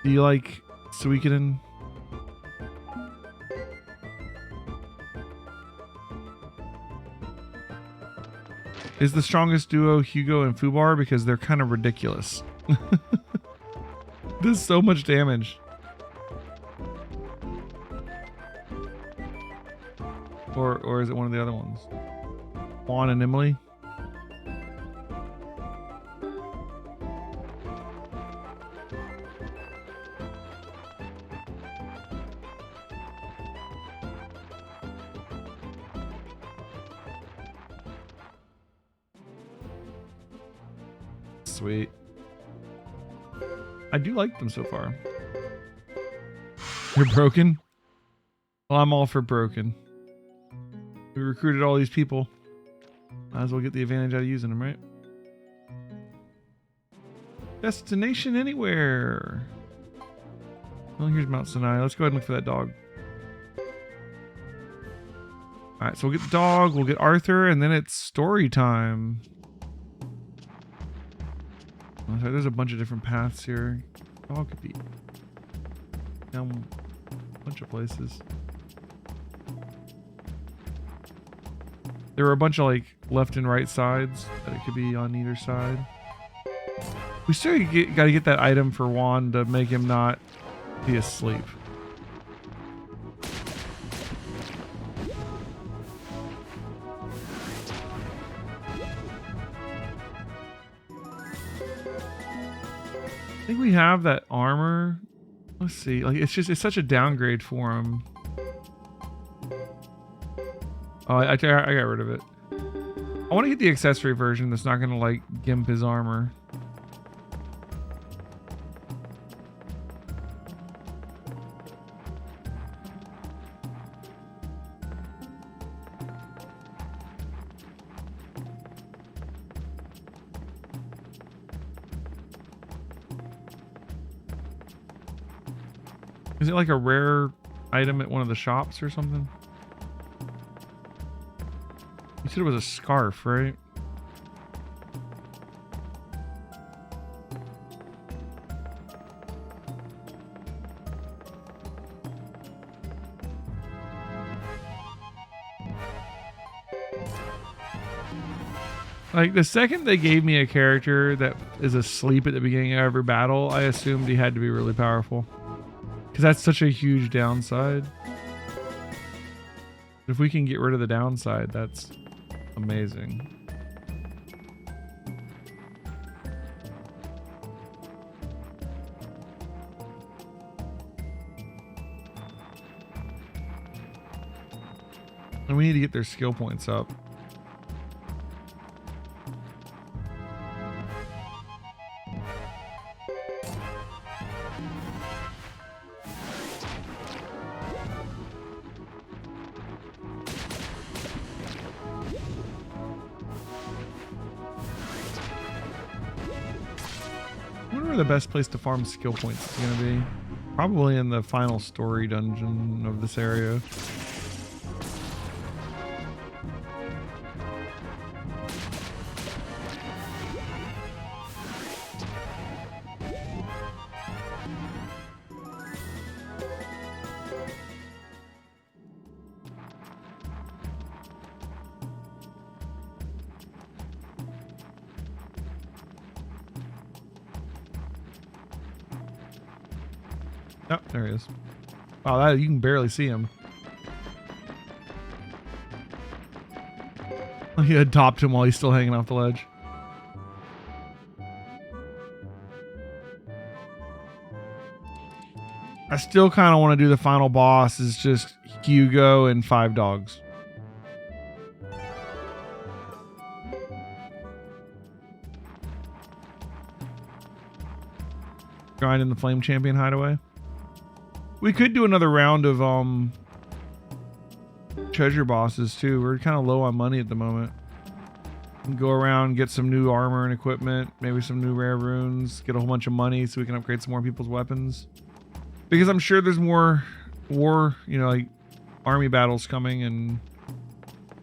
Do you like Suikoden? Is the strongest duo Hugo and Fubar because they're kind of ridiculous. Does so much damage. Or is it one of the other ones? Juan and Emily? Sweet. I do like them so far. You're broken? Well, I'm all for broken. We recruited all these people. Might as well get the advantage out of using them, right? Destination anywhere. Well, here's Mount Sinai. Let's go ahead and look for that dog. Alright, so we'll get the dog, we'll get Arthur, and then it's story time. Oh, sorry, there's a bunch of different paths here. Dog could be down a bunch of places. There were a bunch of like left and right sides that it could be on either side. We still gotta get that item for Juan to make him not be asleep. I think we have that armor. Let's see. Like it's such a downgrade for him. Oh, I got rid of it. I want to get the accessory version that's not going to like gimp his armor. Is it like a rare item at one of the shops or something? You said it was a scarf, right? Like, the second they gave me a character that is asleep at the beginning of every battle, I assumed he had to be really powerful. Because that's such a huge downside. If we can get rid of the downside, that's amazing. And we need to get their skill points up. The best place to farm skill points is going to be probably in the final story dungeon of this area. Oh, there he is. Wow, you can barely see him. He had topped him while he's still hanging off the ledge. I still kind of want to do the final boss is just Hugo and 5 dogs. Grind in the Flame Champion hideaway. We could do another round of treasure bosses too. We're kind of low on money at the moment. Go around, get some new armor and equipment, maybe some new rare runes, get a whole bunch of money so we can upgrade some more people's weapons. Because I'm sure there's more war, you know, like army battles coming, and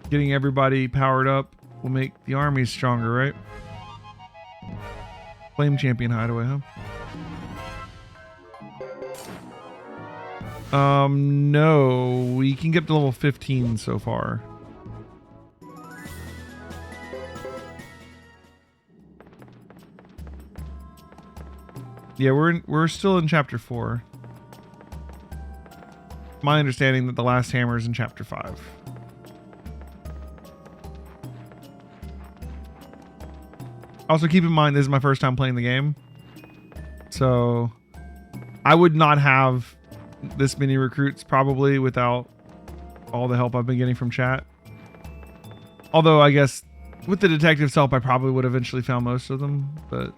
getting everybody powered up will make the armies stronger, right? Flame Champion Hideaway, huh? No, we can get to level 15 so far. Yeah, we're still in chapter 4. My understanding that the last hammer is in chapter 5. Also, keep in mind, this is my first time playing the game. So, I would not have this many recruits probably without all the help I've been getting from chat. Although, I guess, with the detective's help, I probably would have eventually found most of them. But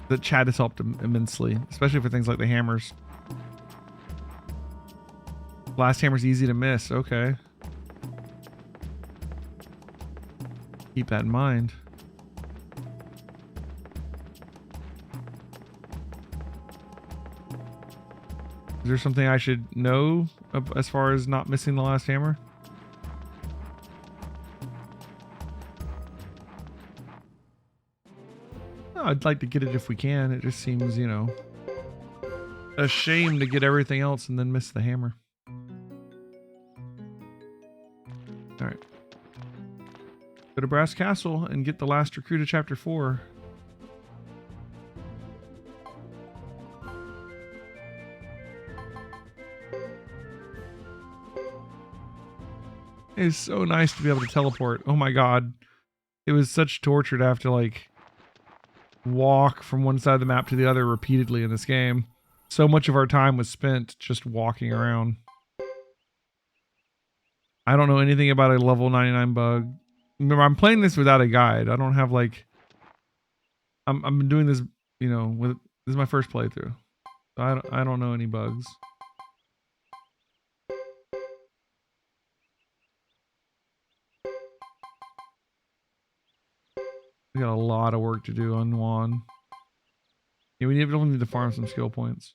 the chat has helped immensely, especially for things like the hammers. Last hammer's easy to miss. Okay. Keep that in mind. Is there something I should know as far as not missing the last hammer? Oh, I'd like to get it if we can. It just seems, you know, a shame to get everything else and then miss the hammer. All right. Go to Brass Castle and get the last recruit of chapter 4. It's so nice to be able to teleport. Oh my god. It was such torture to have to like walk from one side of the map to the other repeatedly in this game. So much of our time was spent just walking around. I don't know anything about a level 99 bug. Remember, I'm playing this without a guide. I don't have like... I'm doing this, you know, with... This is my first playthrough. I don't know any bugs. We got a lot of work to do on Juan. Yeah, we definitely need to farm some skill points.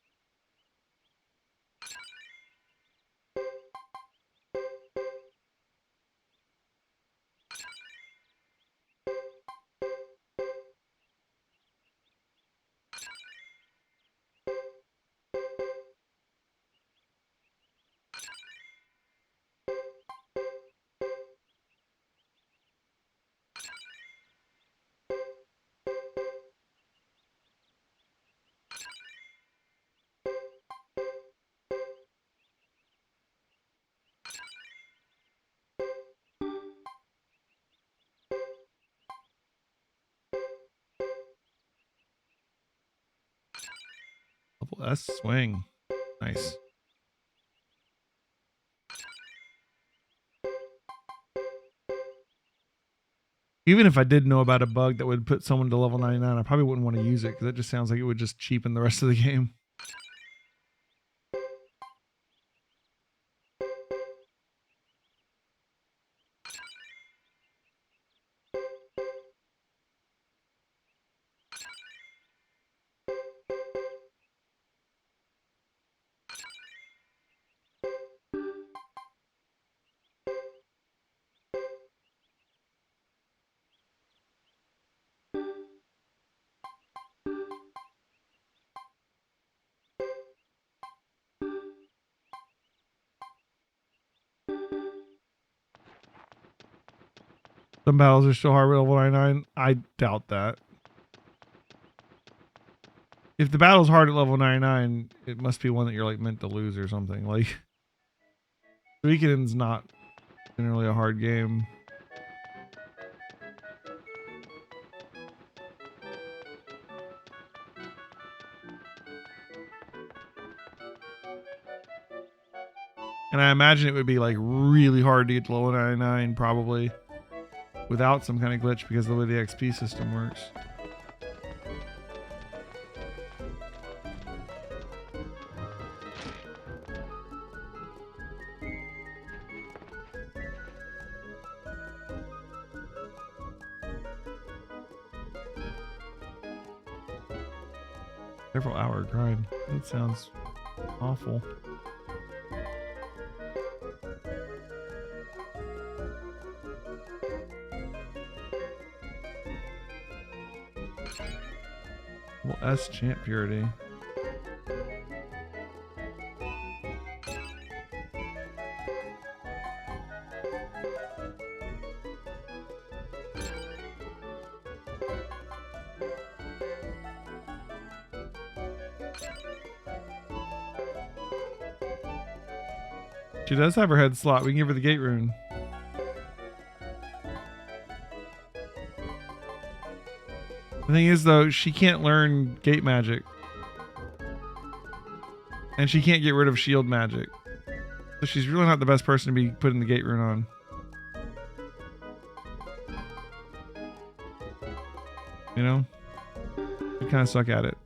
Level S swing. Nice. Even if I did know about a bug that would put someone to level 99, I probably wouldn't want to use it because that just sounds like it would just cheapen the rest of the game. Some battles are still hard with level 99. I doubt that. If the battle's hard at level 99, it must be one that you're like meant to lose or something. Like, Suikoden's not generally a hard game. And I imagine it would be like really hard to get to level 99 probably without some kind of glitch because of the way the XP system works. Several hour grind. That sounds awful. Well, S champ purity. She does have her head slot. We can give her the gate rune. The thing is, though, she can't learn gate magic. And she can't get rid of shield magic. So she's really not the best person to be putting the gate rune on. You know? We kind of suck at it.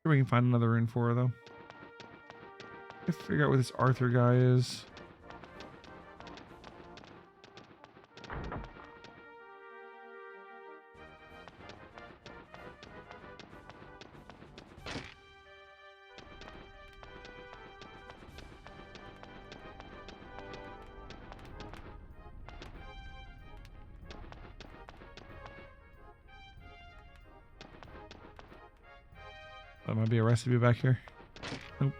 We can find another rune for her, though. I figure out what this Arthur guy is. That might be a recipe back here. Nope.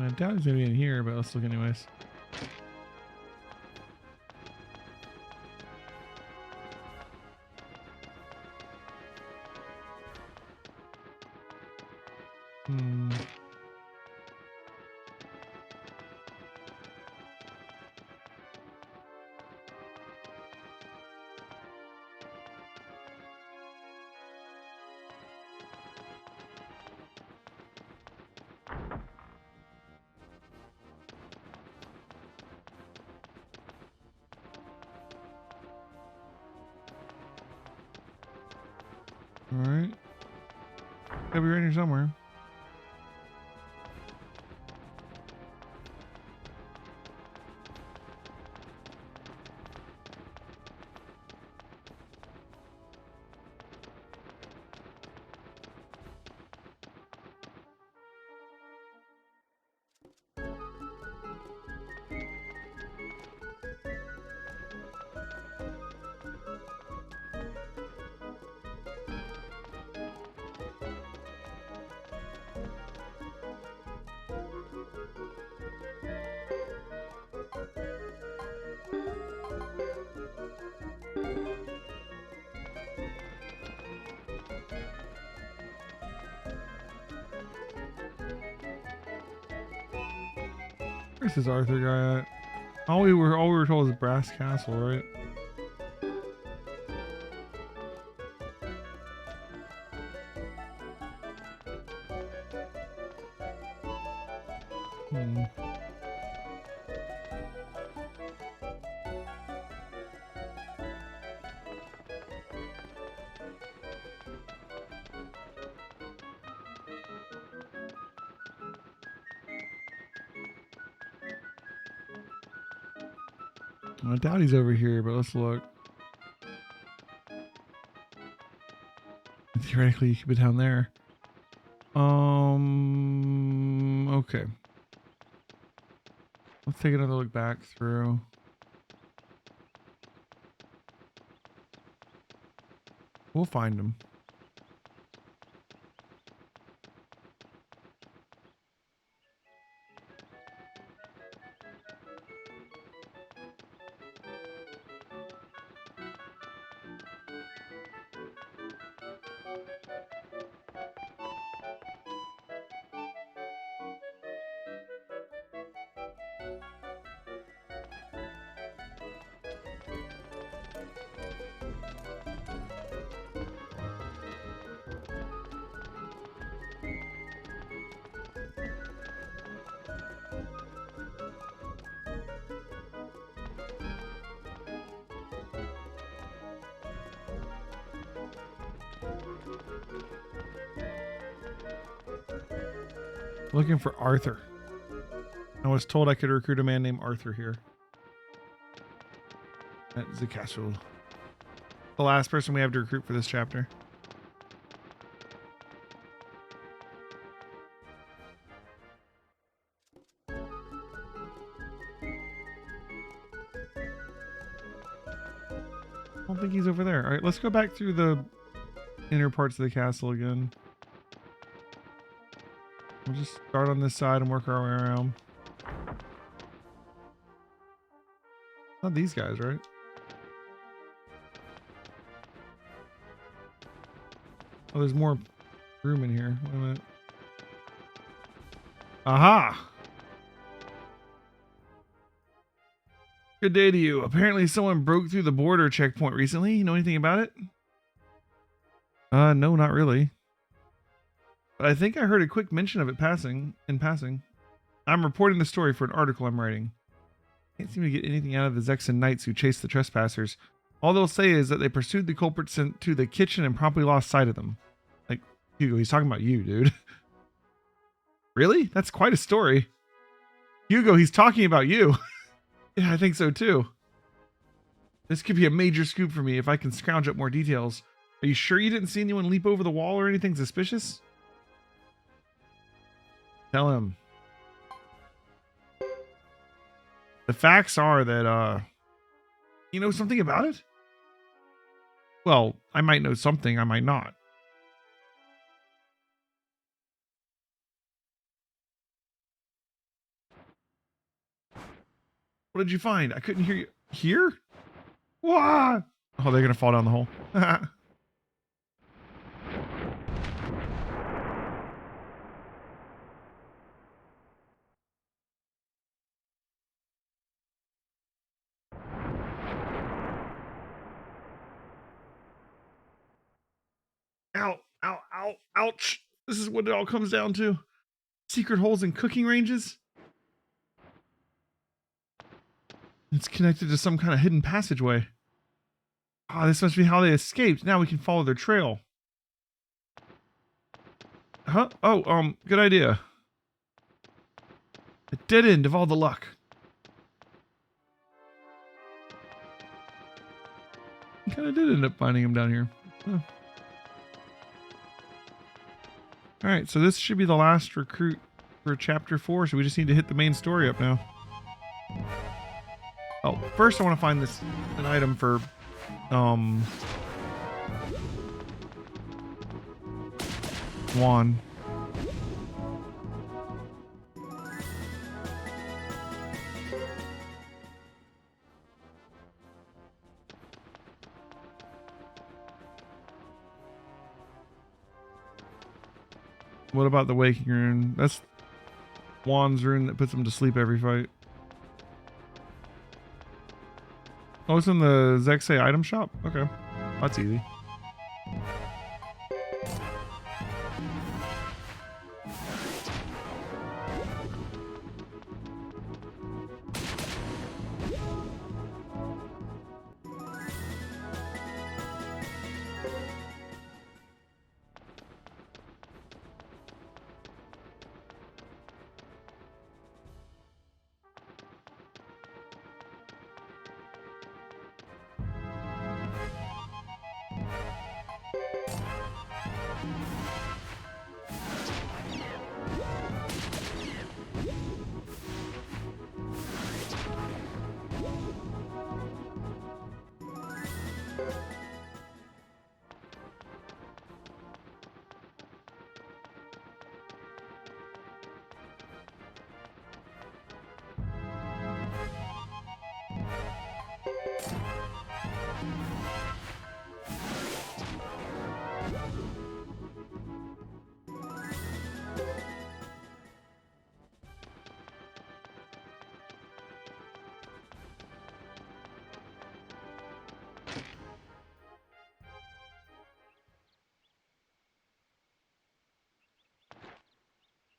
I doubt he's gonna be in here, but let's look anyways. Alright. Gotta be right here somewhere. Where's this Arthur guy at? All we were told was Brass Castle, right? I doubt he's over here, but let's look. Theoretically, he could be down there. Okay. Let's take another look back through. We'll find him. Looking for Arthur. I was told I could recruit a man named Arthur here. That's the castle. The last person we have to recruit for this chapter. I don't think he's over there. All right, let's go back through the inner parts of the castle again. We'll just start on this side and work our way around. Not these guys, right? Oh, there's more room in here. Wait a minute. Aha! Good day to you. Apparently someone broke through the border checkpoint recently. You know anything about it? No, not really. But I think I heard a quick mention of it in passing. I'm reporting the story for an article I'm writing. Can't seem to get anything out of the Zexan knights who chased the trespassers. All they'll say is that they pursued the culprits to the kitchen and promptly lost sight of them. Like, Hugo, he's talking about you, dude. Really? That's quite a story. Hugo, he's talking about you. Yeah, I think so too. This could be a major scoop for me if I can scrounge up more details. Are you sure you didn't see anyone leap over the wall or anything suspicious? Tell him. The facts are that, you know something about it? Well, I might know something, I might not. What did you find? I couldn't hear you. Here? Wah! Oh, they're gonna fall down the hole. Ow, ow, ow, ouch. This is what it all comes down to. Secret holes in cooking ranges? It's connected to some kind of hidden passageway. Ah, this must be how they escaped. Now we can follow their trail. Huh? Oh, good idea. A dead end of all the luck. I kind of did end up finding him down here. Huh. Alright, so this should be the last recruit for chapter 4, so we just need to hit the main story up now. Oh, first I want to find an item for, Juan. What about the waking rune? That's Juan's rune that puts him to sleep every fight. Oh, it's in the Zexay item shop? Okay. That's easy.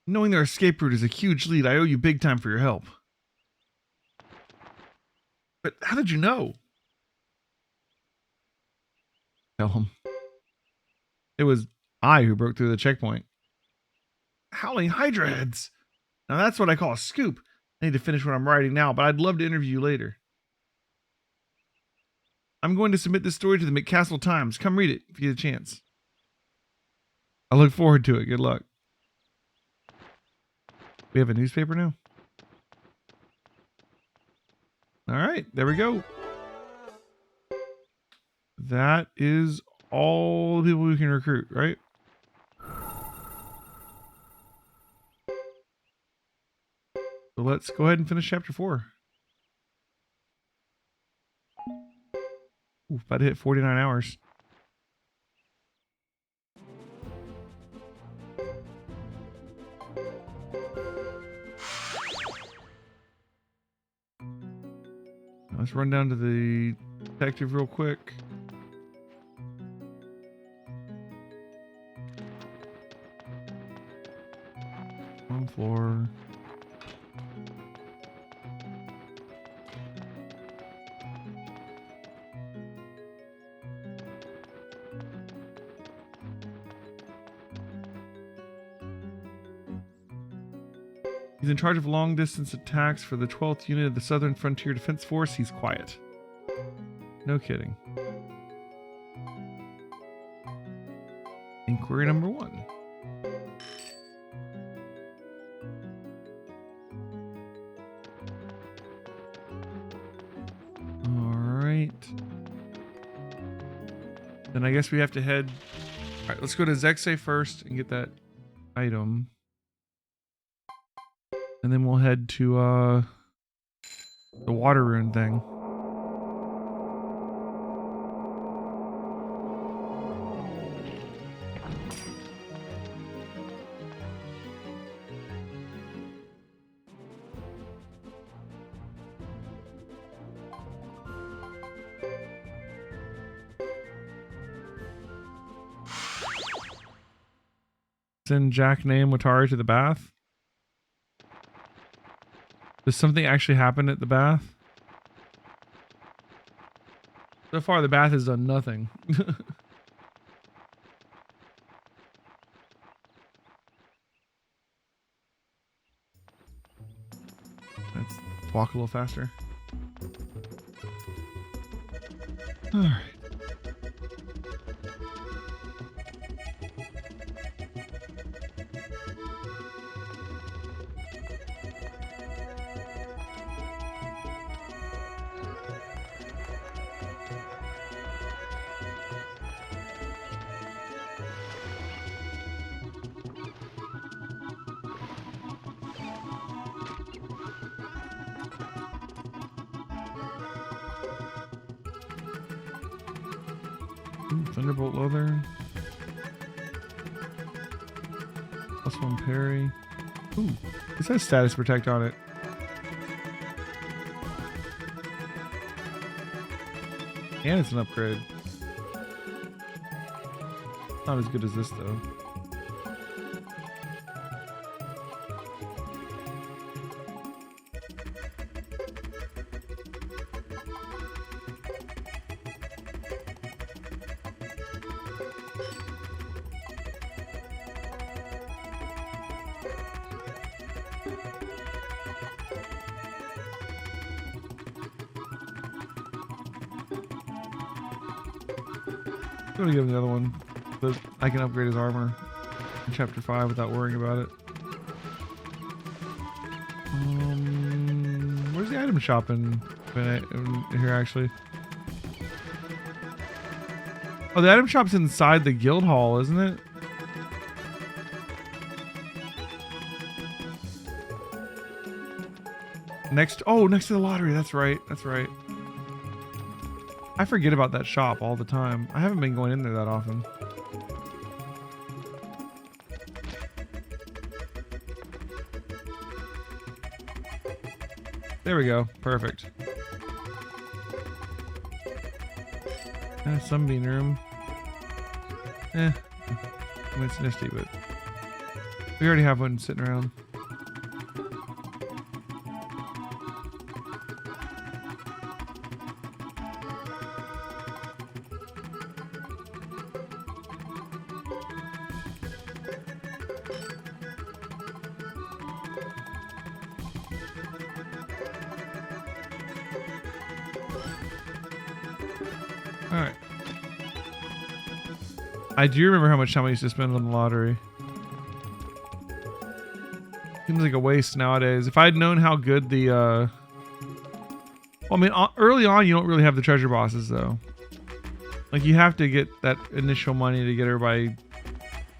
Knowing their escape route is a huge lead. I owe you big time for your help. But how did you know? Tell him. It was I who broke through the checkpoint. Howling Hydra heads. Now that's what I call a scoop. I need to finish what I'm writing now, but I'd love to interview you later. I'm going to submit this story to the McCastle Times. Come read it if you get a chance. I look forward to it. Good luck. We have a newspaper now? All right, there we go. That is all the people we can recruit, right? So let's go ahead and finish chapter 4. Ooh, about to hit 49 hours. Let's run down to the detective real quick. One floor. He's in charge of long-distance attacks for the 12th Unit of the Southern Frontier Defense Force. He's quiet. No kidding. Inquiry number 1. Alright. Then I guess we have to head... Alright, let's go to Zexay first and get that item. And then we'll head to the water rune thing. Send Jack, Name, Watari to the bath. Does something actually happen at the bath? So far, the bath has done nothing. Let's walk a little faster. All right. Ooh, Thunderbolt leather. +1 parry. Ooh, this has status protect on it. And it's an upgrade. Not as good as this though. I'm gonna give him the other one, but I can upgrade his armor in chapter 5 without worrying about it. Where's the item shop in here actually? Oh, the item shop's inside the guild hall, isn't it? Next to the lottery. That's right. That's right. I forget about that shop all the time. I haven't been going in there that often. There we go. Perfect. Sunbeam room. I mean, it's nifty, but we already have one sitting around. All right. I do remember how much time I used to spend on the lottery. Seems like a waste nowadays. If I had known how good the, well, I mean, early on, you don't really have the treasure bosses though. Like you have to get that initial money to get everybody,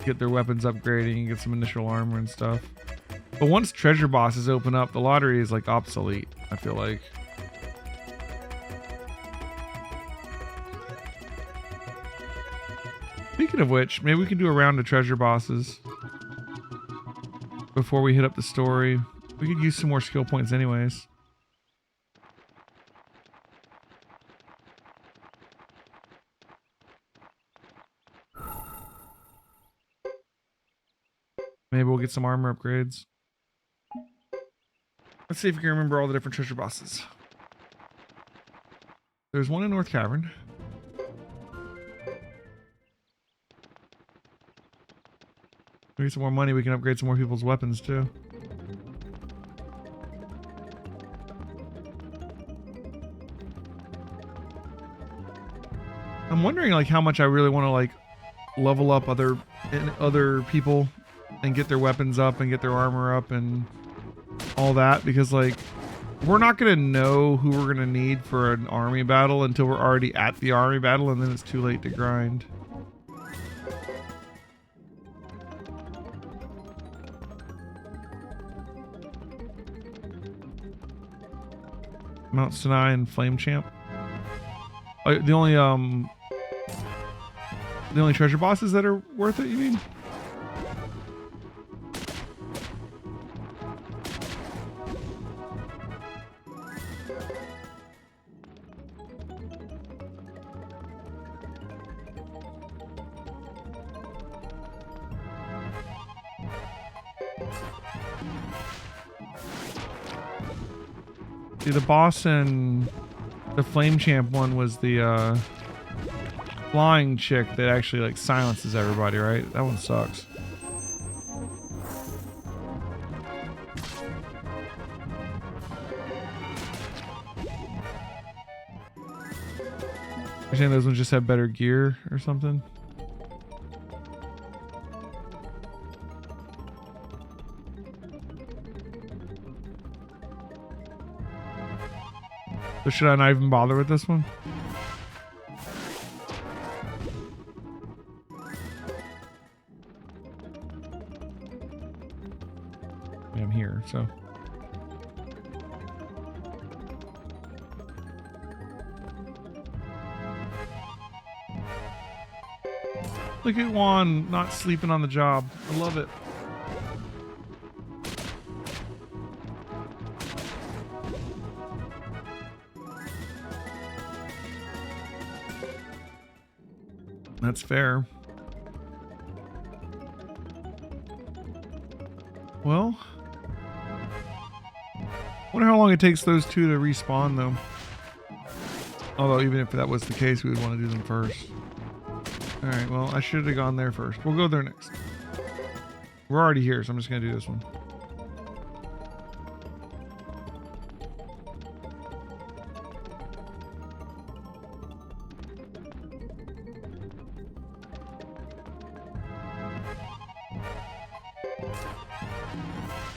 get their weapons upgrading and get some initial armor and stuff. But once treasure bosses open up, the lottery is like obsolete, I feel like. Speaking of which, maybe we can do a round of treasure bosses before we hit up the story. We could use some more skill points anyways. Maybe we'll get some armor upgrades. Let's see if we can remember all the different treasure bosses. There's one in North Cavern. We get some more money, we can upgrade some more people's weapons too. I'm wondering like how much I really want to like level up other people and get their weapons up and get their armor up and all that, because like we're not gonna know who we're gonna need for an army battle until we're already at the army battle, and then it's too late to grind. Mount Sinai and Flame Champ. The only treasure bosses that are worth it, you mean? See, the boss in the Flame Champ one was the flying chick that actually like silences everybody, right? That one sucks. You're saying those ones just have better gear or something? So should I not even bother with this one? I'm here, so. Look at Juan not sleeping on the job. I love it. That's fair. Well, wonder how long it takes those two to respawn though. Although even if that was the case, we would want to do them first. Alright, well, I should have gone there first. We'll go there next. We're already here, so I'm just going to do this one.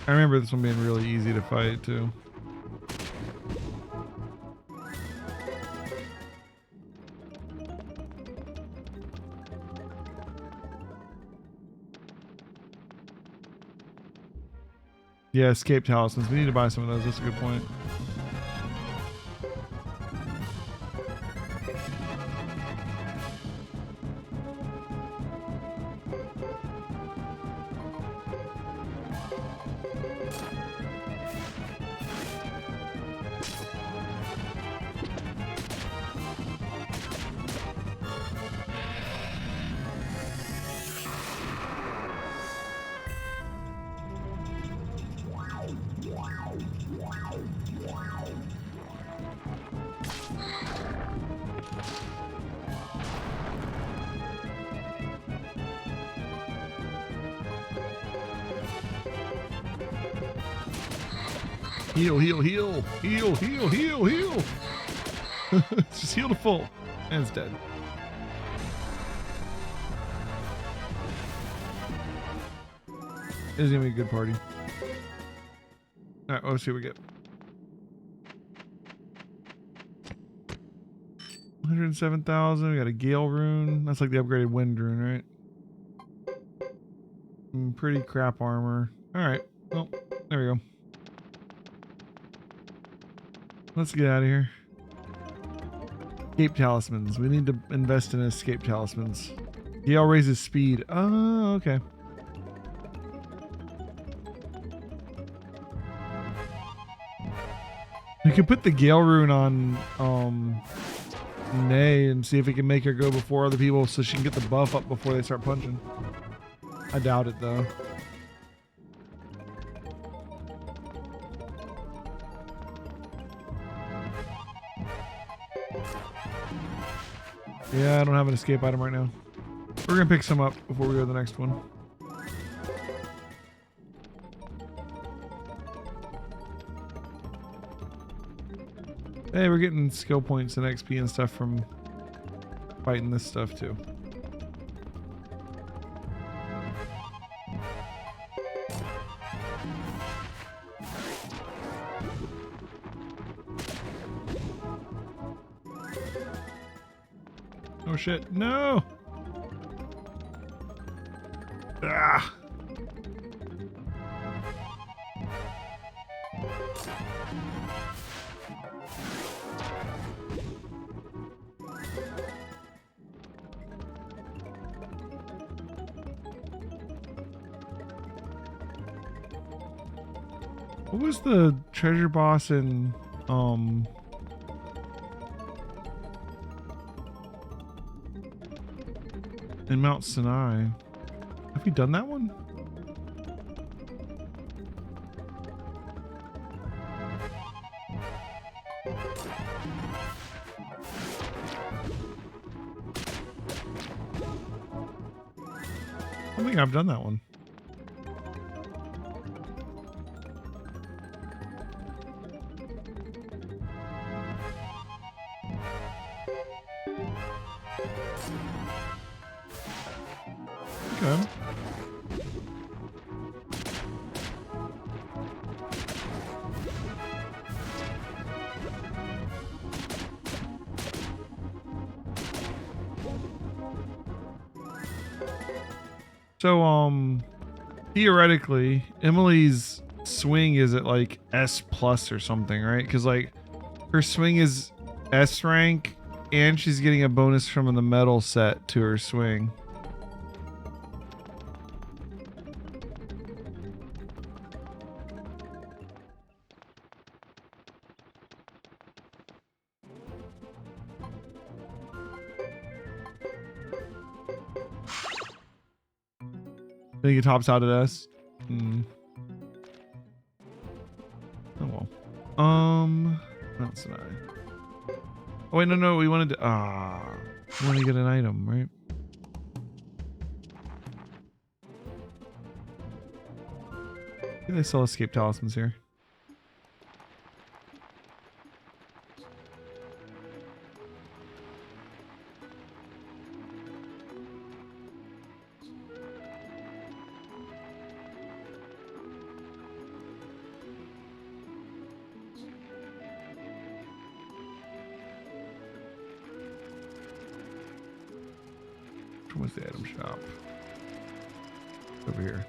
I remember this one being really easy to fight too. Yeah, escape talismans. We need to buy some of those. That's a good point. Heal, heal, heal, heal, heal, heal, heal. Just heal to full. And it's dead. This is gonna be a good party. Alright, let's see what we get. 107,000. We got a Gale rune. That's like the upgraded wind rune, right? Pretty crap armor. Alright. Well, there we go. Let's get out of here. Escape talismans. We need to invest in escape talismans. Gale raises speed. Oh, okay. We could put the Gale rune on Nay and see if we can make her go before other people so she can get the buff up before they start punching. I doubt it though. Yeah, I don't have an escape item right now. We're gonna pick some up before we go to the next one. Hey, we're getting skill points and XP and stuff from fighting this stuff too. Oh shit, no! Ah! What was the treasure boss in Mount Sinai? Have we done that one? I don't think I've done that one. Okay. So, theoretically, Emily's swing is at like S plus or something, right? Because like her swing is S rank and she's getting a bonus from the metal set to her swing. I think it tops out at S. Oh well. That's an I. Oh wait, no, we wanted to. We wanted to get an item, right? I think they sell escape talismans here. What's the item shop? Over here.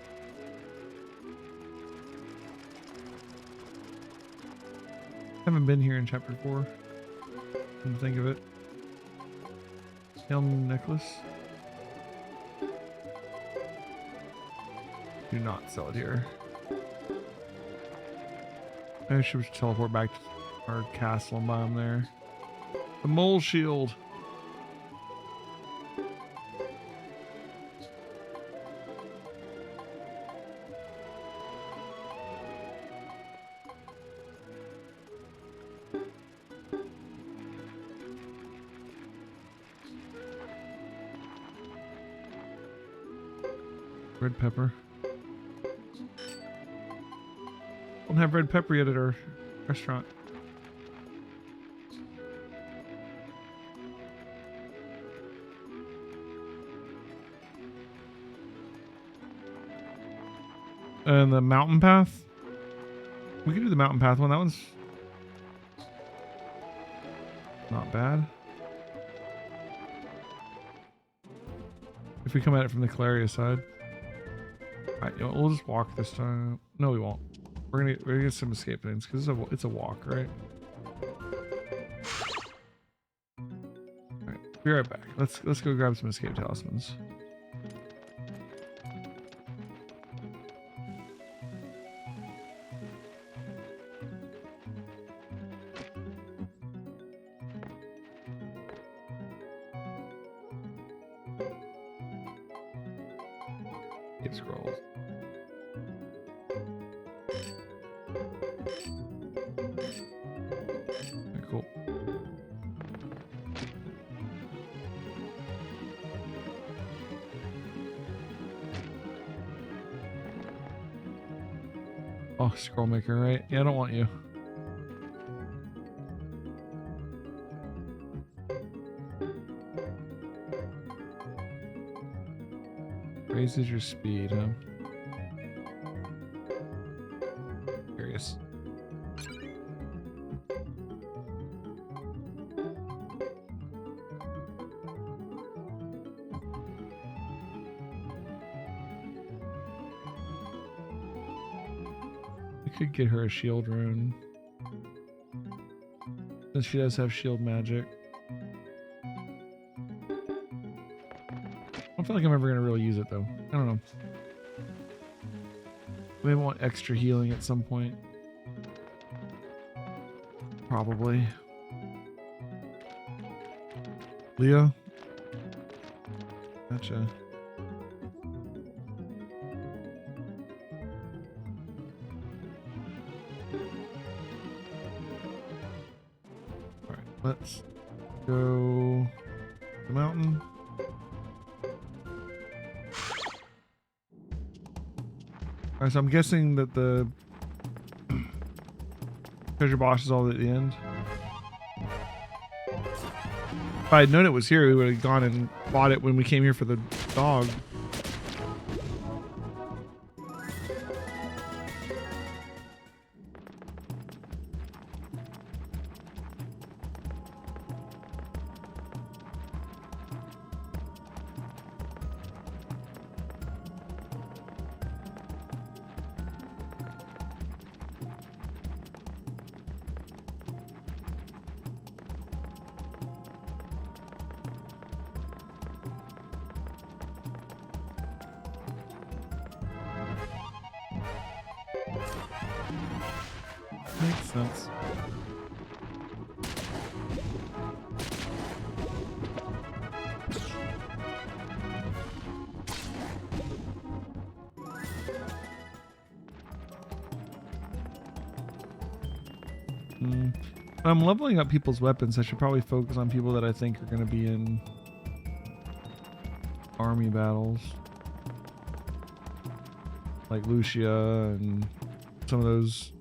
Haven't been here in chapter 4. Didn't think of it. Helm necklace. Do not sell it here. I should teleport back to our castle and buy them there. The mole shield. Red pepper. Don't have red pepper yet at our restaurant. And the mountain path. We can do the mountain path one. That one's not bad. If we come at it from the Calaria side. Alright, you know, we'll just walk this time. No, we won't. We're gonna get some escape things because it's a walk, right? Alright, be right back. Let's go grab some escape talismans. Scrolls. Okay, cool. Oh, scroll maker, right? Yeah, I don't want you. Raises your speed, huh? Curious. I could get her a shield rune. Since she does have shield magic. I don't feel like I'm ever going to really use it though. I don't know. We want extra healing at some point. Probably. Leo? Gotcha. Alright, let's go to the mountain. Alright, so I'm guessing that the treasure box is all at the end. If I had known it was here, we would have gone and bought it when we came here for the dog. Makes sense. I'm leveling up people's weapons. I should probably focus on people that I think are going to be in army battles. Like Lucia and some of those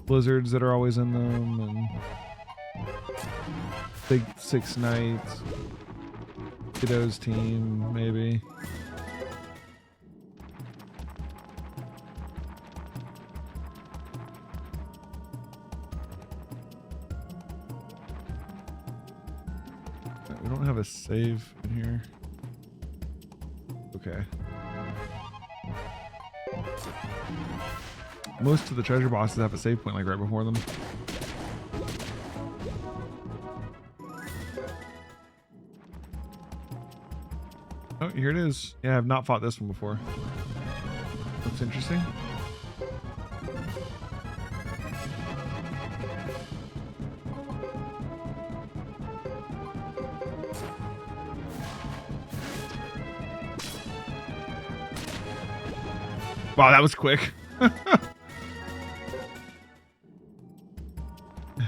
blizzards that are always in them, and Big Six Knights, Kiddo's team, maybe. We don't have a save in here. Okay. Most of the treasure bosses have a save point like right before them. Oh, here it is. Yeah, I've not fought this one before. Looks interesting. Wow, that was quick.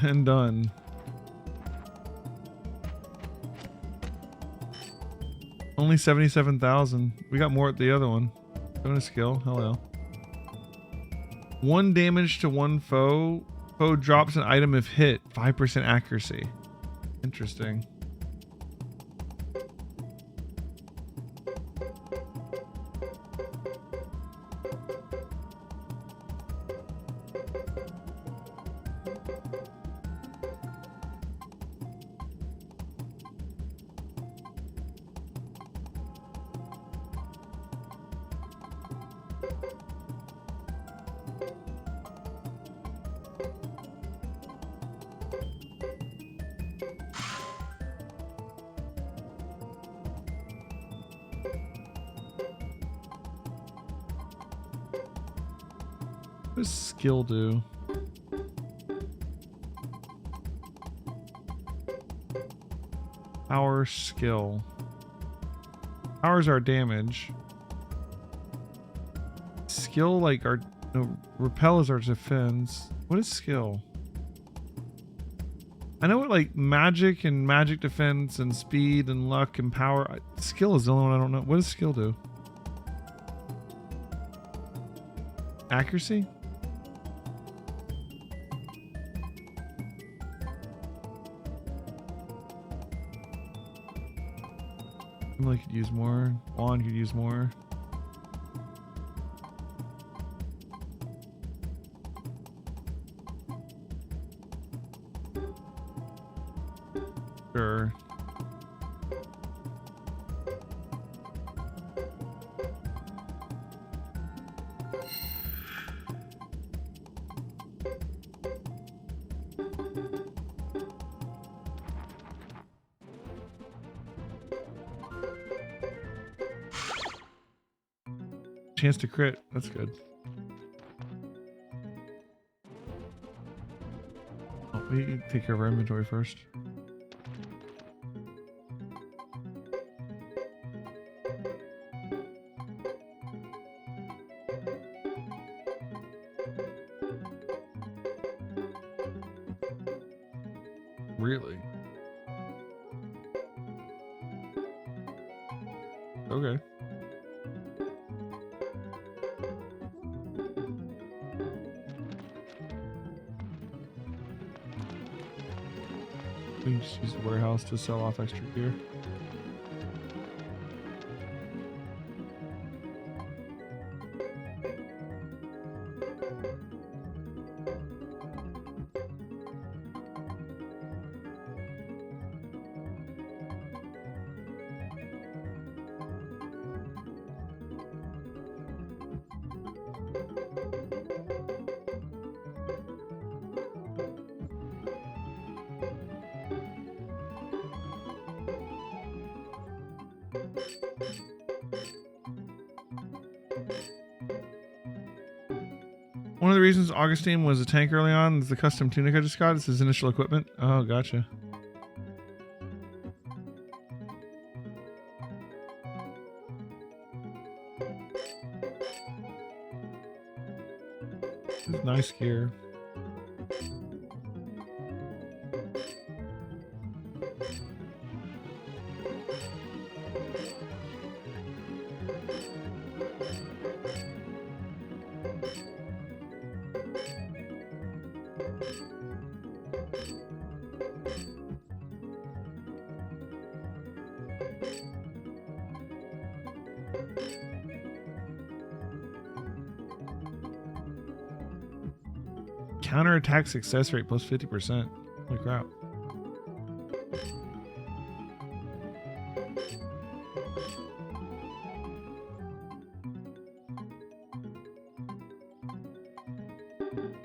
And done. Only 77,000. We got more at the other one. Bonus skill. Hello. 1 damage to 1 foe. Foe drops an item if hit. 5% accuracy. Interesting. What does skill do? Power skill. Power's our damage. Skill, like our no, repel is our defense. What is skill? I know what like magic and magic defense and speed and luck and power. Skill is the only one I don't know. What does skill do? Accuracy? Emily could use more. Juan could use more. Sure. Chance to crit. That's good. Oh, we take care of our inventory first. Really? Okay. We can just use the warehouse to sell off extra gear. One of the reasons Augustine was a tank early on is the custom tunic I just got. It's his initial equipment. Oh, gotcha. Nice gear. Counterattack success rate plus 50%. Holy crap.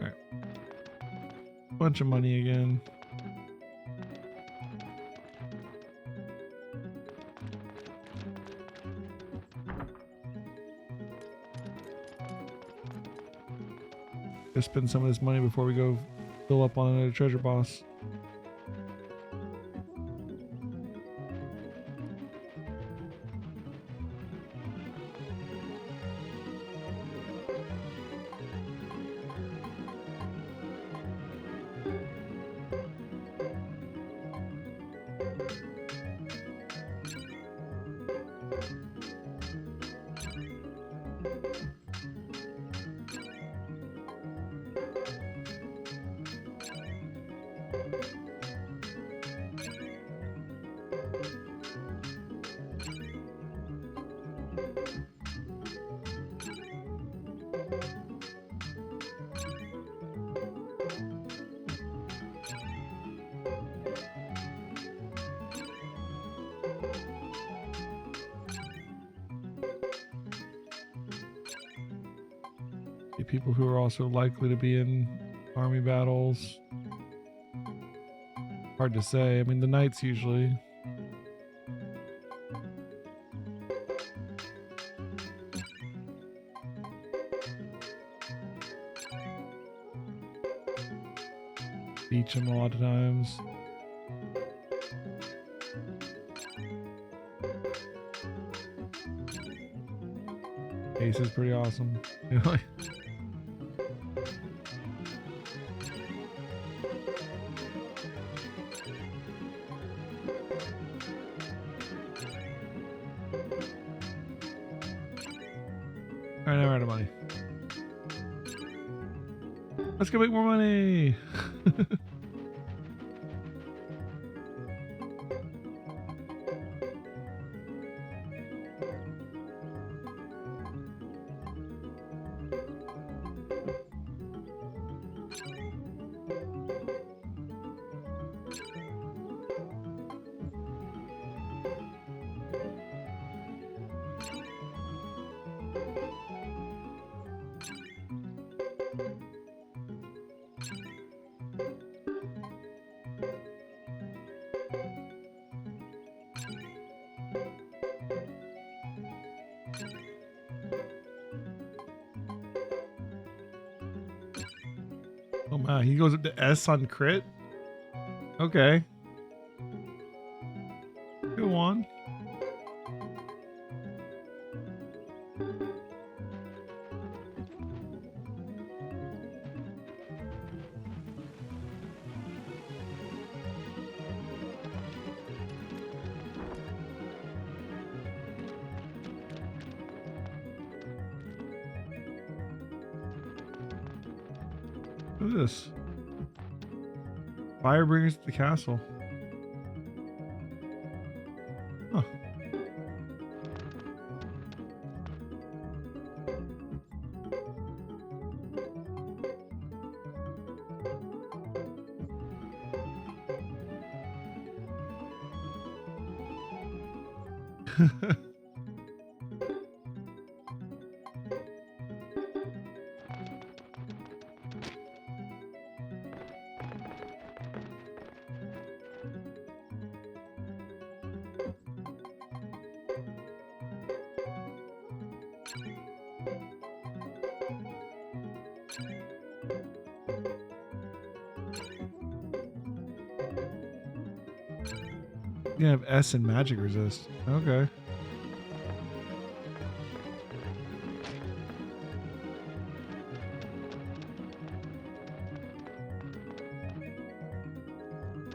Alright. Bunch of money again. Spend some of this money before we go fill up on another treasure boss. People who are also likely to be in army battles. Hard to say. I mean, the knights usually. teach him a lot of times. Ace is pretty awesome. Alright, now we're out of money. Let's go make more money. Oh my, he goes up to S on crit? Okay. Go on. What is this? Fire brings to the castle. Huh. You have S and magic resist. Okay.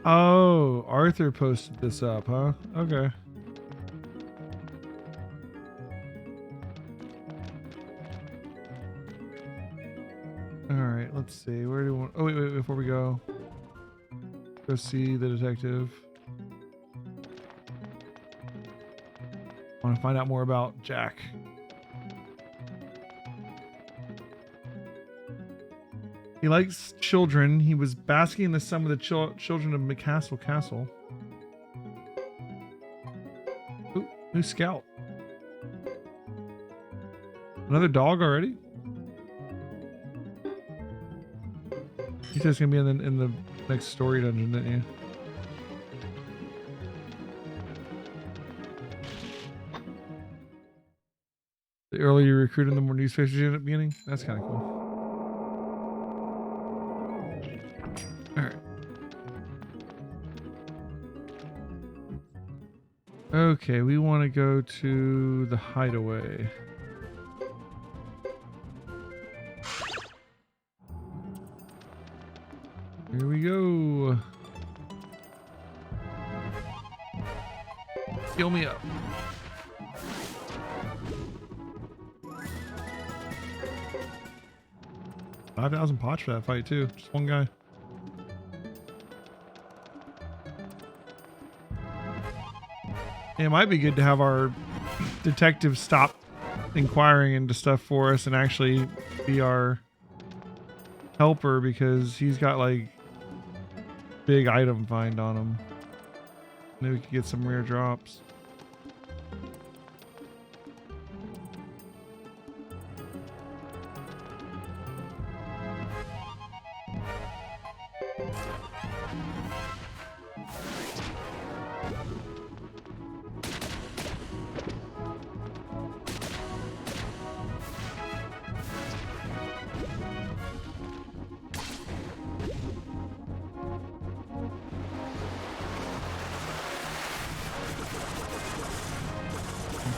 Oh, Arthur posted this up, huh? Okay. All right, let's see. Where do we want? Oh, wait, before we go see the detective. I want to find out more about Jack. He likes children. He was basking in the sun with the children of McCastle Castle. Ooh, new scout. Another dog already? You said it's gonna be in the next story dungeon, didn't you? The earlier you recruited, the more newspapers you end up getting. That's kind of cool. Alright. Okay, we want to go to the hideaway. Here we go. Heal me up. $5,000 pots for that fight too. Just one guy. It might be good to have our detective stop inquiring into stuff for us and actually be our helper, because he's got like big item find on him. Maybe we could get some rare drops.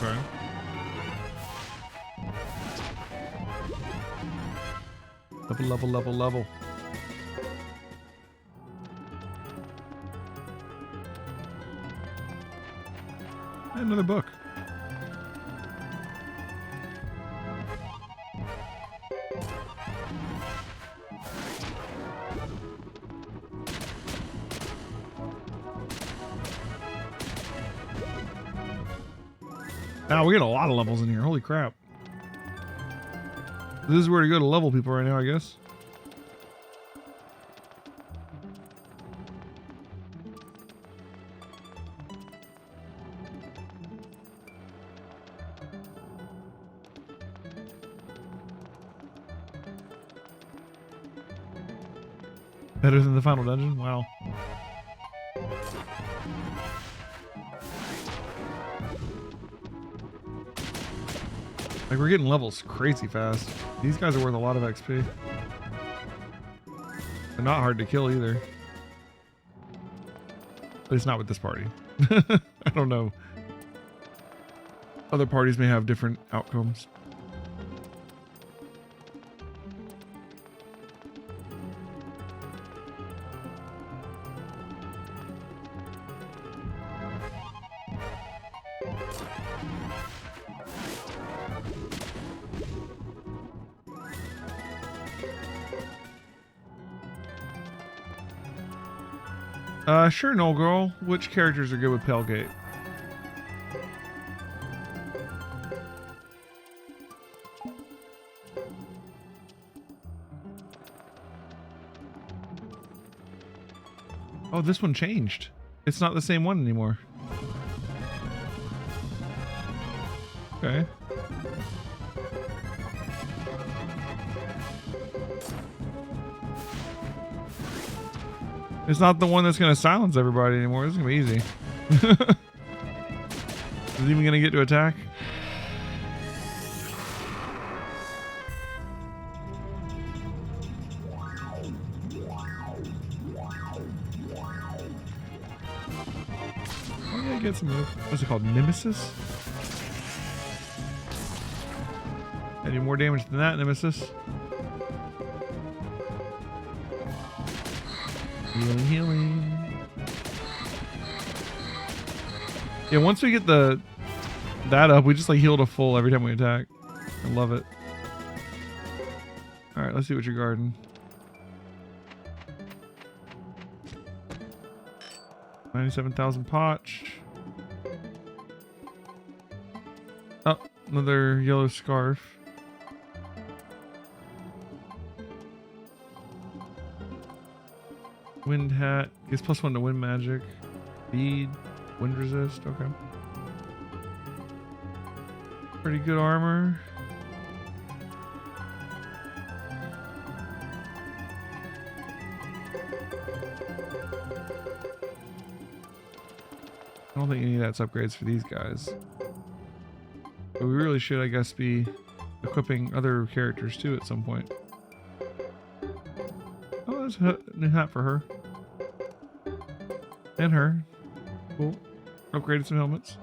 Okay. Level. Another book. Now we got a lot of levels in here. Holy crap. This is where to go to level people right now, I guess. Better than the final dungeon? Wow. Like, we're getting levels crazy fast. These guys are worth a lot of XP. They're not hard to kill either. At least not with this party. I don't know. Other parties may have different outcomes. Sure, no girl. Which characters are good with Palegate? Oh, this one changed. It's not the same one anymore. Okay. It's not the one that's going to silence everybody anymore. This is going to be easy. Is it even going to get to attack? Oh yeah, get some move. What's it called? Nemesis? I do more damage than that, Nemesis. Healing. Yeah, once we get that up, we just like heal to full every time we attack. I love it. Alright, let's see what you're guarding. 97,000 potch. Oh, another yellow scarf. Wind hat. Gives +1 to wind magic. Bead. Wind resist. Okay. Pretty good armor. I don't think any of that's upgrades for these guys. But we really should, I guess, be equipping other characters too at some point. Oh, there's a new hat for her. And her. Cool. Upgraded some helmets.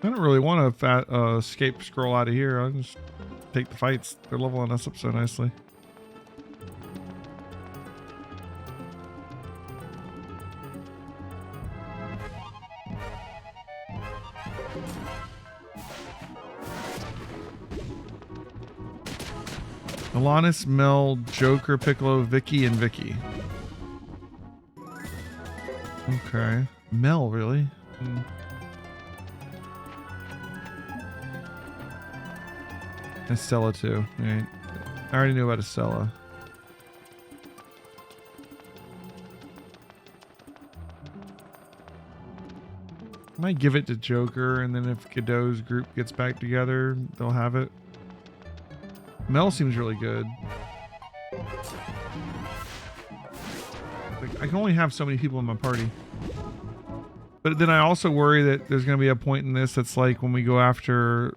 I don't really want to escape scroll out of here. I'll just take the fights. They're leveling us up so nicely. Alanis, Mel, Joker, Piccolo, Vicky, and Vicky. Okay. Mel, really? Estella, too. Right. I already knew about Estella. I might give it to Joker, and then if Godot's group gets back together, they'll have it. Mel seems really good. Like, I can only have so many people in my party. But then I also worry that there's going to be a point in this that's like when we go after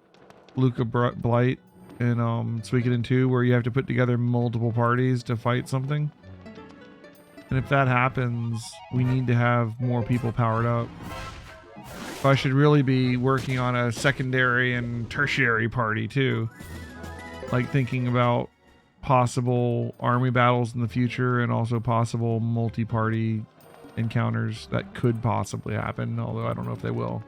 Luca Blight in Suikoden 2 where you have to put together multiple parties to fight something. And if that happens, we need to have more people powered up. So I should really be working on a secondary and tertiary party too. Like thinking about possible army battles in the future and also possible multi-party encounters that could possibly happen, although I don't know if they will.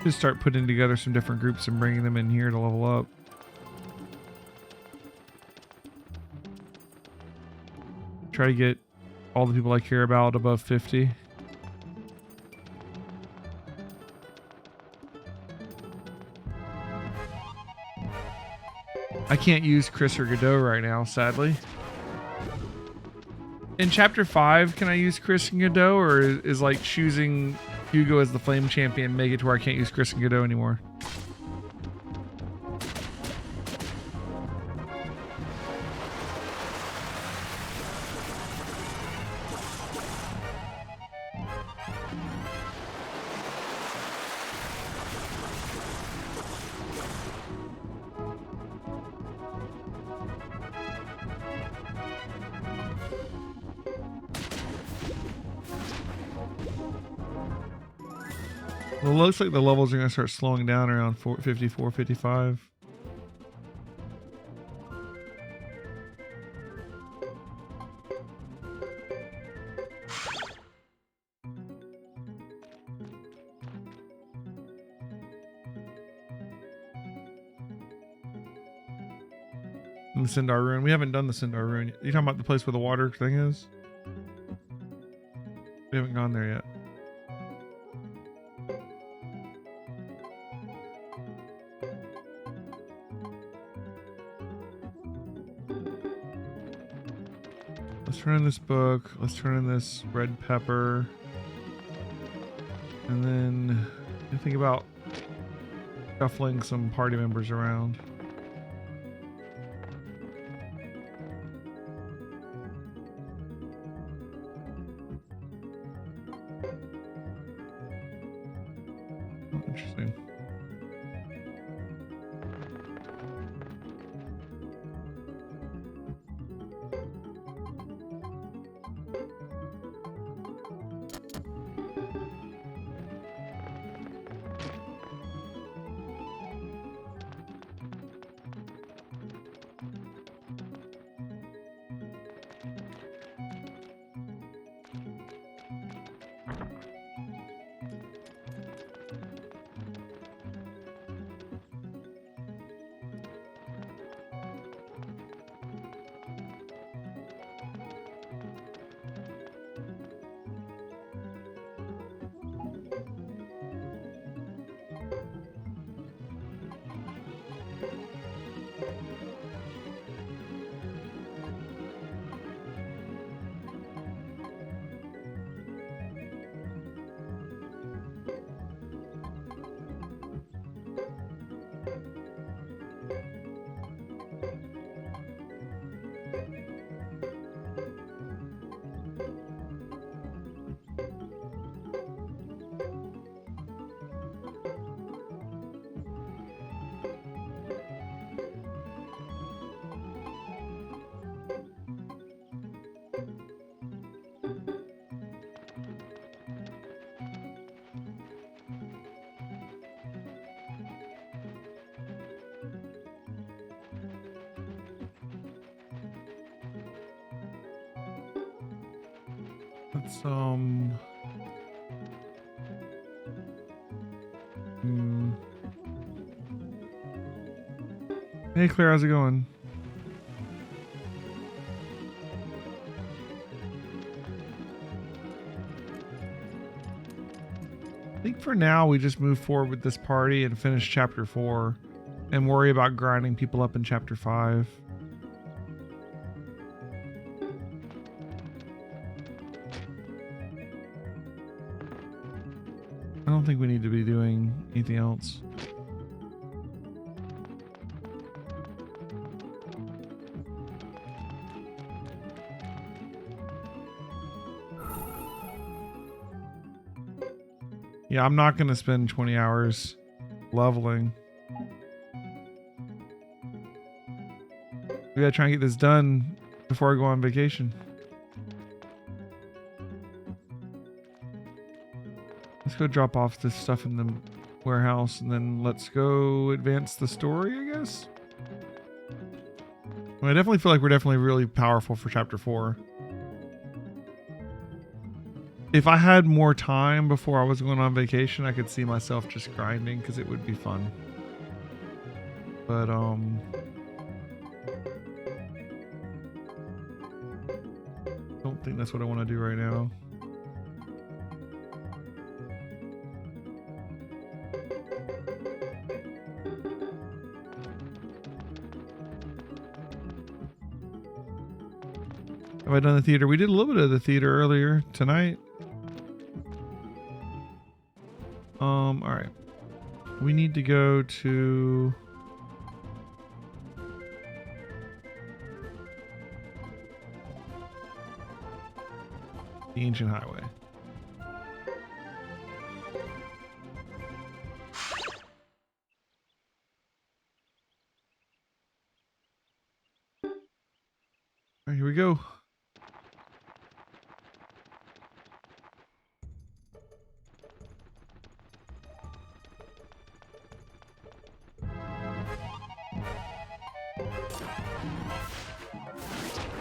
Just start putting together some different groups and bringing them in here to level up. Try to get all the people I care about above 50. I can't use Chris or Godot right now, sadly. In Chapter 5, can I use Chris and Godot, or is like choosing Hugo as the Flame Champion make it to where I can't use Chris and Godot anymore? Well, it looks like the levels are going to start slowing down around 54, 55. And the Cinder Ruin. We haven't done the Cinder Ruin. You talking about the place where the water thing is? We haven't gone there yet. Let's turn in this book. Let's turn in this red pepper. And then I think about shuffling some party members around. Oh, interesting. Let's Hey Claire, how's it going? I think for now we just move forward with this party and finish chapter 4 and worry about grinding people up in chapter 5. I don't think we need to be doing anything else. Yeah, I'm not going to spend 20 hours leveling. We gotta try and get this done before I go on vacation. Let's go drop off this stuff in the warehouse and then let's go advance the story, I guess. I definitely feel like we're definitely really powerful for chapter 4. If I had more time before I was going on vacation, I could see myself just grinding because it would be fun. But don't think that's what I want to do right now. Have I done the theater? We did a little bit of the theater earlier tonight. All right. We need to go to the ancient highway. All right, here we go.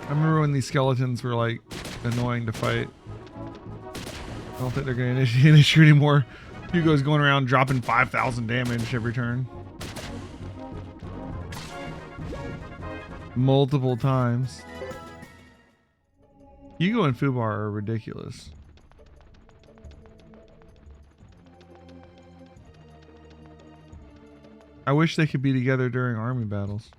I remember when these skeletons were like annoying to fight. I don't think they're going to initiate an issue anymore. Hugo's going around dropping 5,000 damage every turn. Multiple times. Hugo and Fubar are ridiculous. I wish they could be together during army battles.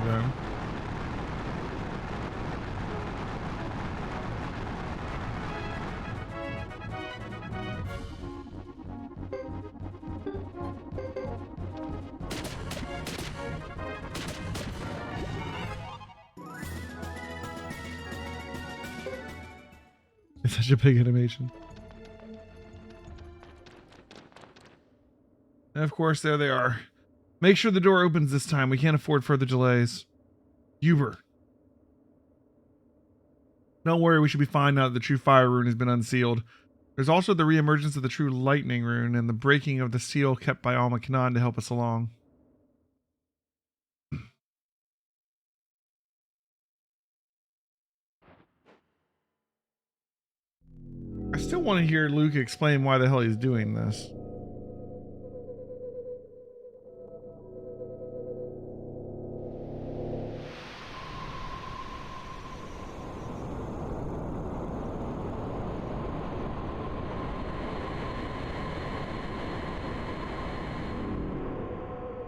Okay. It's such a big animation. And of course, there they are. Make sure the door opens this time. We can't afford further delays. Uber. Don't worry, we should be fine now that the true fire rune has been unsealed. There's also the reemergence of the true lightning rune and the breaking of the seal kept by Alma Kanan to help us along. I still want to hear Luke explain why the hell he's doing this.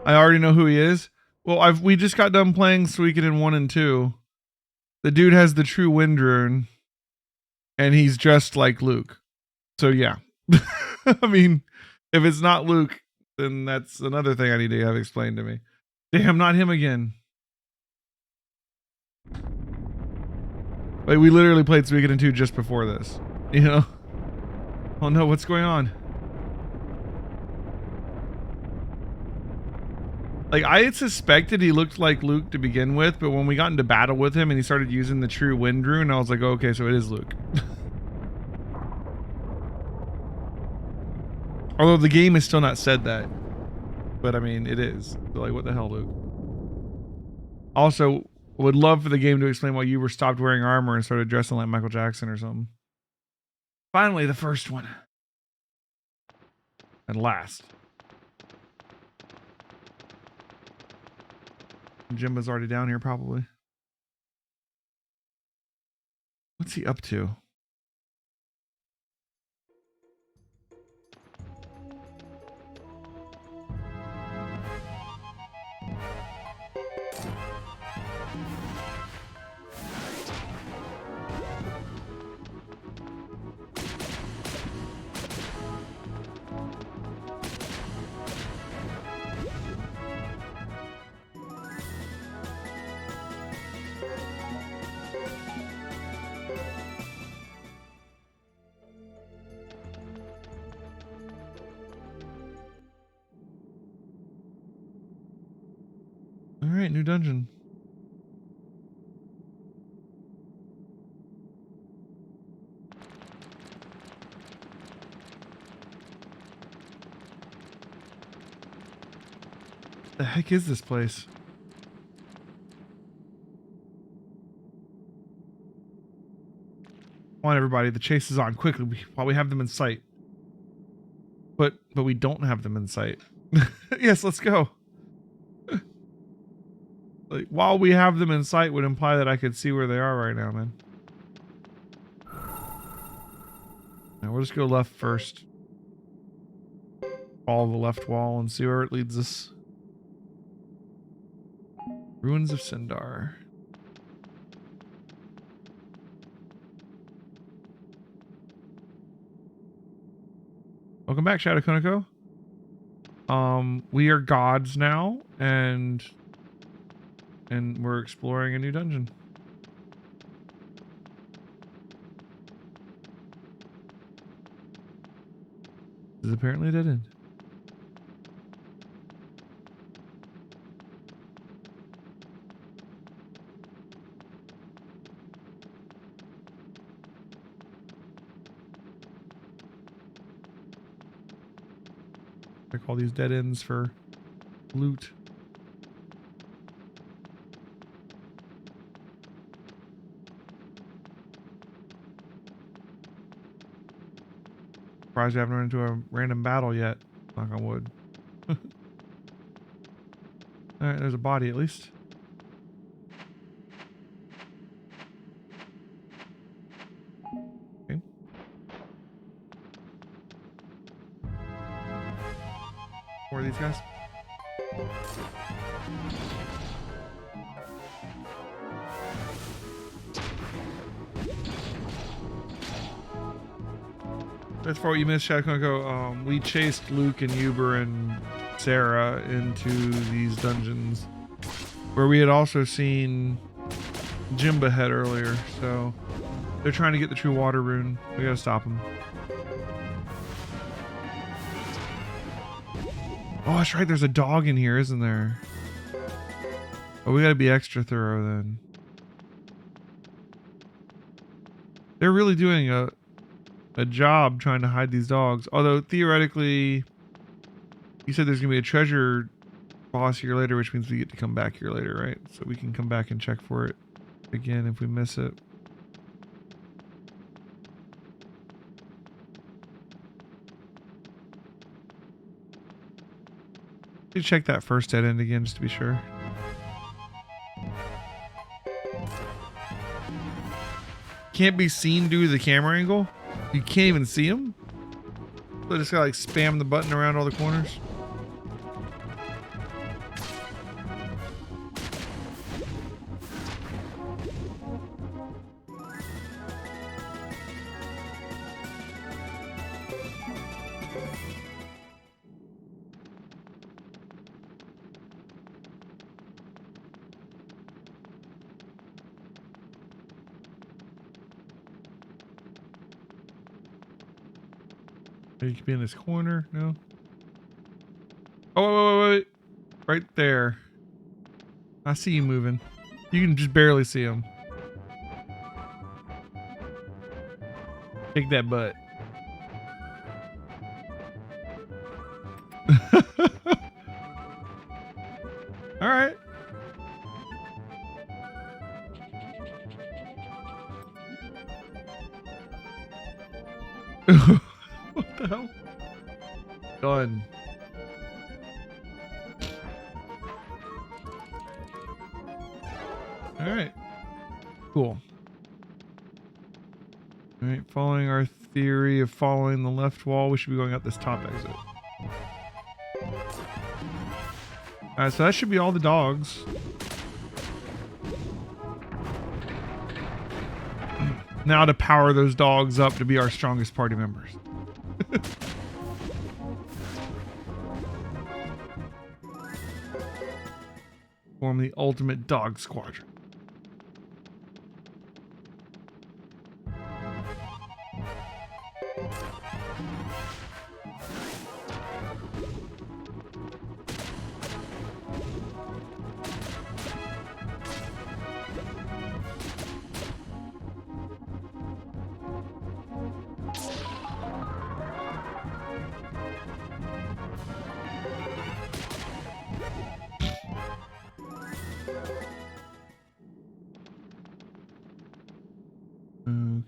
I already know who he is. Well, we just got done playing Suikoden 1 and 2. The dude has the true wind rune, and he's dressed like Luke. So yeah. I mean, if it's not Luke, then that's another thing I need to have explained to me. Damn, not him again. Like, we literally played Suikoden 2 just before this. You know? Oh no, what's going on? Like, I had suspected he looked like Luke to begin with, but when we got into battle with him and he started using the true wind rune, I was like, oh, okay, so it is Luke. Although the game has still not said that. But I mean, it is. So like, what the hell, Luke? Also, would love for the game to explain why you were stopped wearing armor and started dressing like Michael Jackson or something. Finally, the first one. And last. Jimba's already down here, probably. What's he up to? right, new dungeon. The heck is this place? Come on, everybody, the chase is on quickly while we have them in sight. But we don't have them in sight. Yes, let's go. Like, while we have them in sight would imply that I could see where they are right now, man. Now we'll just go left first. Follow the left wall and see where it leads us. Ruins of Cinder. Welcome back, Shadow Konoko. We are gods now, and we're exploring a new dungeon. This is apparently a dead end. I call these dead ends for loot. Surprised I haven't run into a random battle yet. Knock on wood. Alright, there's a body at least. Okay. More of these guys. That's for what you missed, Shadow Konoko. We chased Luke and Uber and Sarah into these dungeons where we had also seen Jimba head earlier, so they're trying to get the true water rune. We gotta stop them. Oh, that's right, there's a dog in here, isn't there? Oh, we gotta be extra thorough then. They're really doing a job trying to hide these dogs. Although theoretically, you said there's gonna be a treasure boss here later, which means we get to come back here later, right? So we can come back and check for it again if we miss it. You check that first dead end again just to be sure. Can't be seen due to the camera angle. You can't even see him. So I just gotta like spam the button around all the corners. You could be in this corner. No. Oh, wait. Right there. I see you moving. You can just barely see him. Take that butt. All right. What the hell? Done. All right. Cool. All right. Following our theory of following the left wall, we should be going out this top exit. All right. So that should be all the dogs. Now to power those dogs up to be our strongest party members. Form the ultimate dog squadron.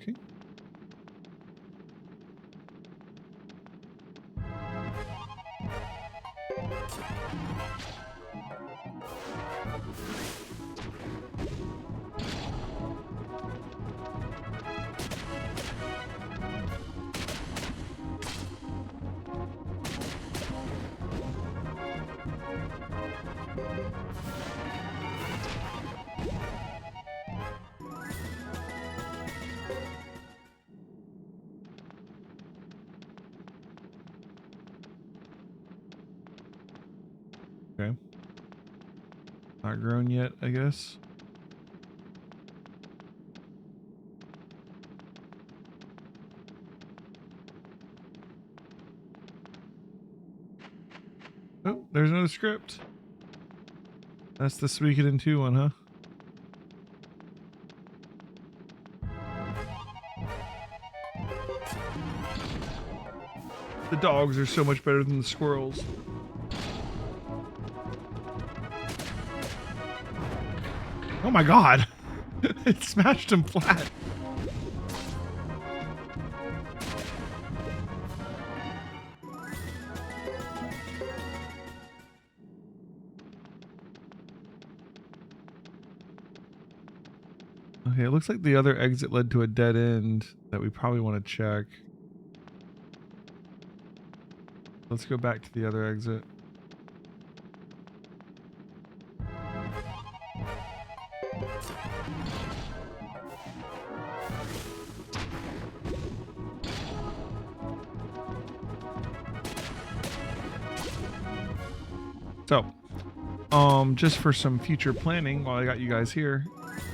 Okay. Okay. Not grown yet, I guess. Oh, there's another script. That's the Suikoden 2 one, huh? The dogs are so much better than the squirrels. Oh my god! It smashed him flat. Okay, it looks like the other exit led to a dead end that we probably want to check. Let's go back to the other exit. So, just for some future planning while I got you guys here,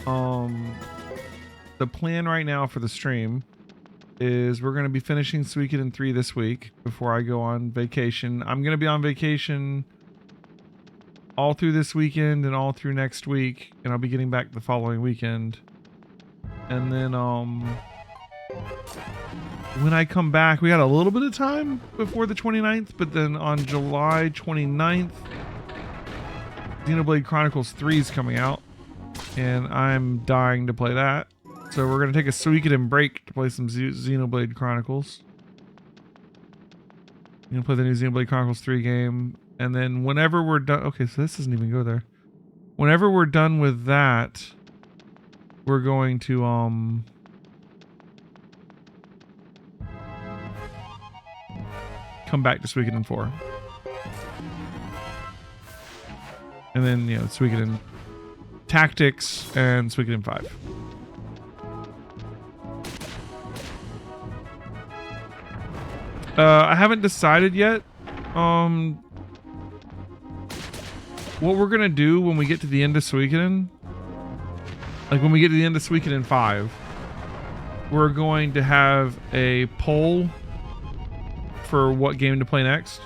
the plan right now for the stream is we're going to be finishing Suikoden 3 this week before I go on vacation. I'm going to be on vacation all through this weekend and all through next week, and I'll be getting back the following weekend. And then, when I come back, we got a little bit of time before the 29th, but then on July 29th, Xenoblade Chronicles 3 is coming out, and I'm dying to play that. So we're going to take a Suikoden break to play some Xenoblade Chronicles. I'm going to play the new Xenoblade Chronicles 3 game, and then whenever we're done... Okay, so this doesn't even go there. Whenever we're done with that, we're going to, come back to Suikoden 4. And then, you know, Suikoden Tactics and Suikoden 5. I haven't decided yet what we're gonna do when we get to the end of Suikoden. Like when we get to the end of Suikoden 5, we're going to have a poll for what game to play next.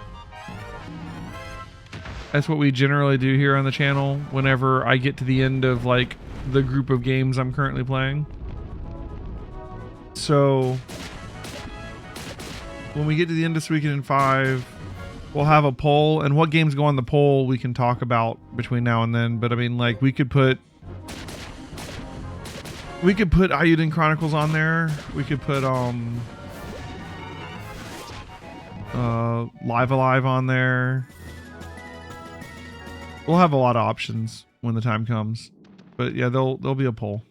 That's what we generally do here on the channel whenever I get to the end of like the group of games I'm currently playing. So when we get to the end of Suikoden 5, we'll have a poll, and what games go on the poll we can talk about between now and then. But I mean, like, we could put Ayuden Chronicles on there. We could put Live Alive on there. We'll have a lot of options when the time comes. But yeah, there'll be a poll.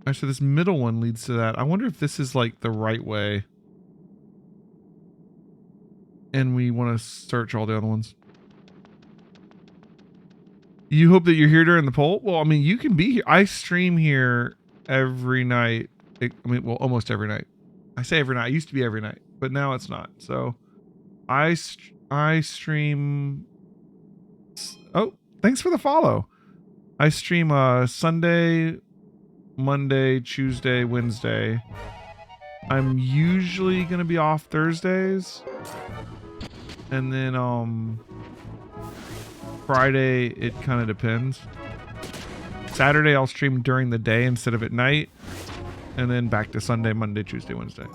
Actually, this middle one leads to that. I wonder if this is like the right way. And we want to search all the other ones. You hope that you're here during the poll? Well, I mean, you can be here. I stream here every night. Well, almost every night. I say every night. It used to be every night, but now it's not. So I stream. Oh, thanks for the follow. I stream Sunday, Monday, Tuesday, Wednesday. I'm usually going to be off Thursdays. And then Friday, it kind of depends. Saturday, I'll stream during the day instead of at night. And then back to Sunday, Monday, Tuesday, Wednesday.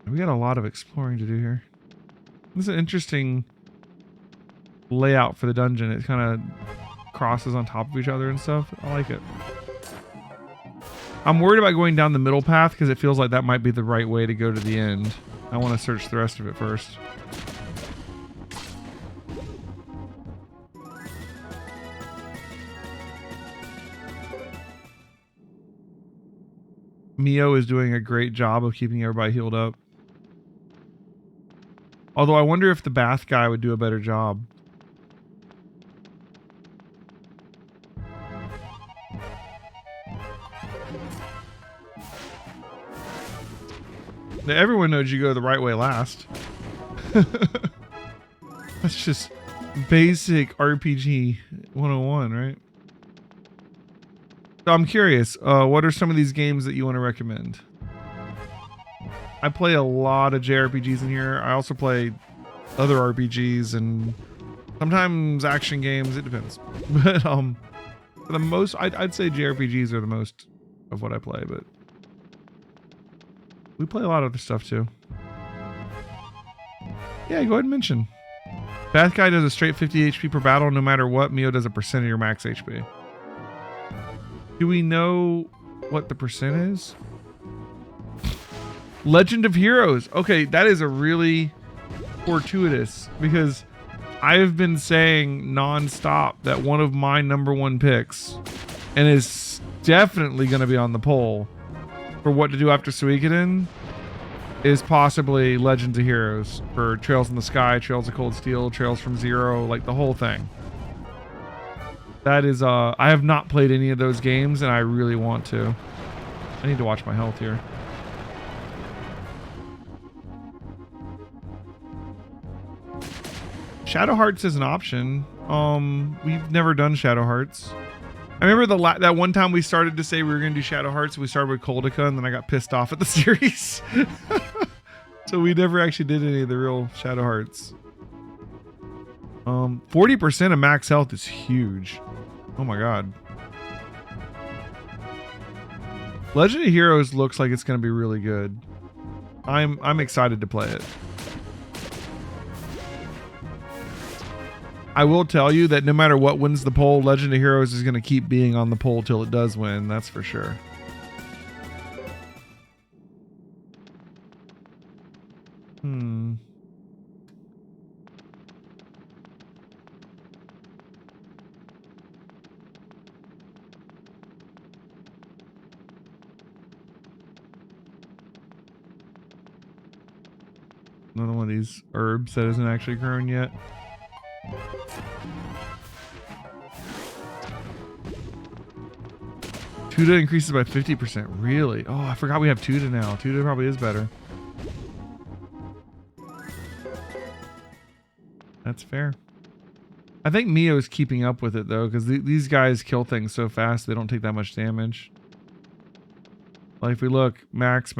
We got a lot of exploring to do here. This is an interesting layout for the dungeon. It kind of crosses on top of each other and stuff. I like it. I'm worried about going down the middle path because it feels like that might be the right way to go to the end. I want to search the rest of it first. Mio is doing a great job of keeping everybody healed up. Although I wonder if the bath guy would do a better job. Now, everyone knows you go the right way last. That's just basic RPG 101, right? So I'm curious, what are some of these games that you want to recommend? I play a lot of JRPGs in here. I also play other RPGs and sometimes action games. It depends. But for the most, I'd say JRPGs are the most of what I play. But we play a lot of other stuff too. Yeah, go ahead and mention. Bath Guy does a straight 50 HP per battle no matter what. Mio does a percent of your max HP. Do we know what the percent is? Legend of Heroes. Okay, that is a really fortuitous because I've been saying non-stop that one of my #1 picks and is definitely going to be on the poll for what to do after Suikoden is possibly Legends of Heroes for Trails in the Sky, Trails of Cold Steel, Trails from Zero, like the whole thing. That is, I have not played any of those games and I really want to. I need to watch my health here. Shadow Hearts is an option. We've never done Shadow Hearts. I remember that one time we started to say we were going to do Shadow Hearts. We started with Koldica and then I got pissed off at the series. So we never actually did any of the real Shadow Hearts. 40% of max health is huge. Oh my god. Legend of Heroes looks like it's going to be really good. I'm excited to play it. I will tell you that no matter what wins the poll, Legend of Heroes is going to keep being on the poll till it does win. That's for sure. Another one of these herbs that isn't actually grown yet. Tuda increases by 50%. Really? Oh, I forgot we have Tuda now. Tuda probably is better. That's fair. I think Mio's keeping up with it though, because these guys kill things so fast they don't take that much damage. Like if we look, max.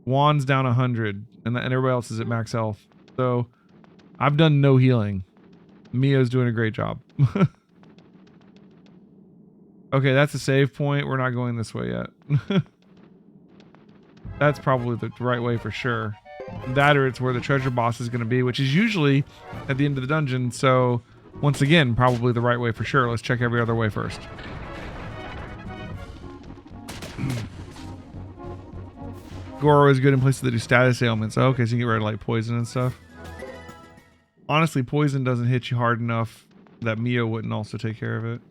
Juan's down 100, and everybody else is at max health. So I've done no healing. Mio's doing a great job. Okay, that's a save point. We're not going this way yet. That's probably the right way for sure. That or it's where the treasure boss is going to be, which is usually at the end of the dungeon. So once again, probably the right way for sure. Let's check every other way first. Goro is good in places that do status ailments. Oh, okay, so you can get rid of like poison and stuff. Honestly, poison doesn't hit you hard enough that Mio wouldn't also take care of it.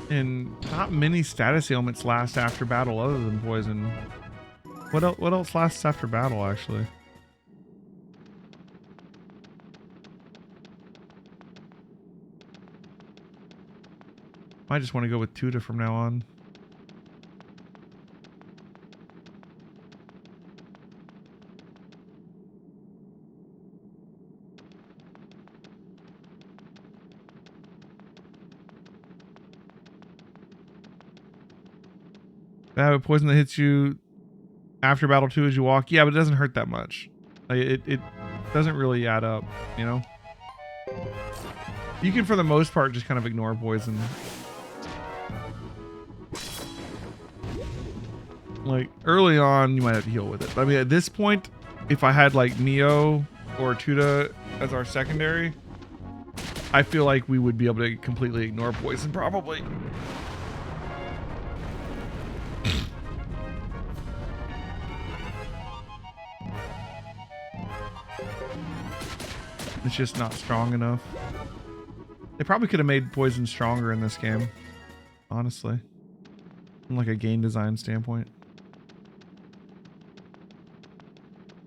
And not many status ailments last after battle other than poison. What else lasts after battle, actually? I just want to go with Tuda from now on. I have a poison that hits you after battle 2 as you walk. Yeah, but it doesn't hurt that much. Like, it doesn't really add up, you know? You can, for the most part, just kind of ignore poison. Like early on, you might have to heal with it. But I mean, at this point, if I had like Neo or Tuda as our secondary, I feel like we would be able to completely ignore poison probably. It's just not strong enough. They probably could have made poison stronger in this game, honestly, from like a game design standpoint.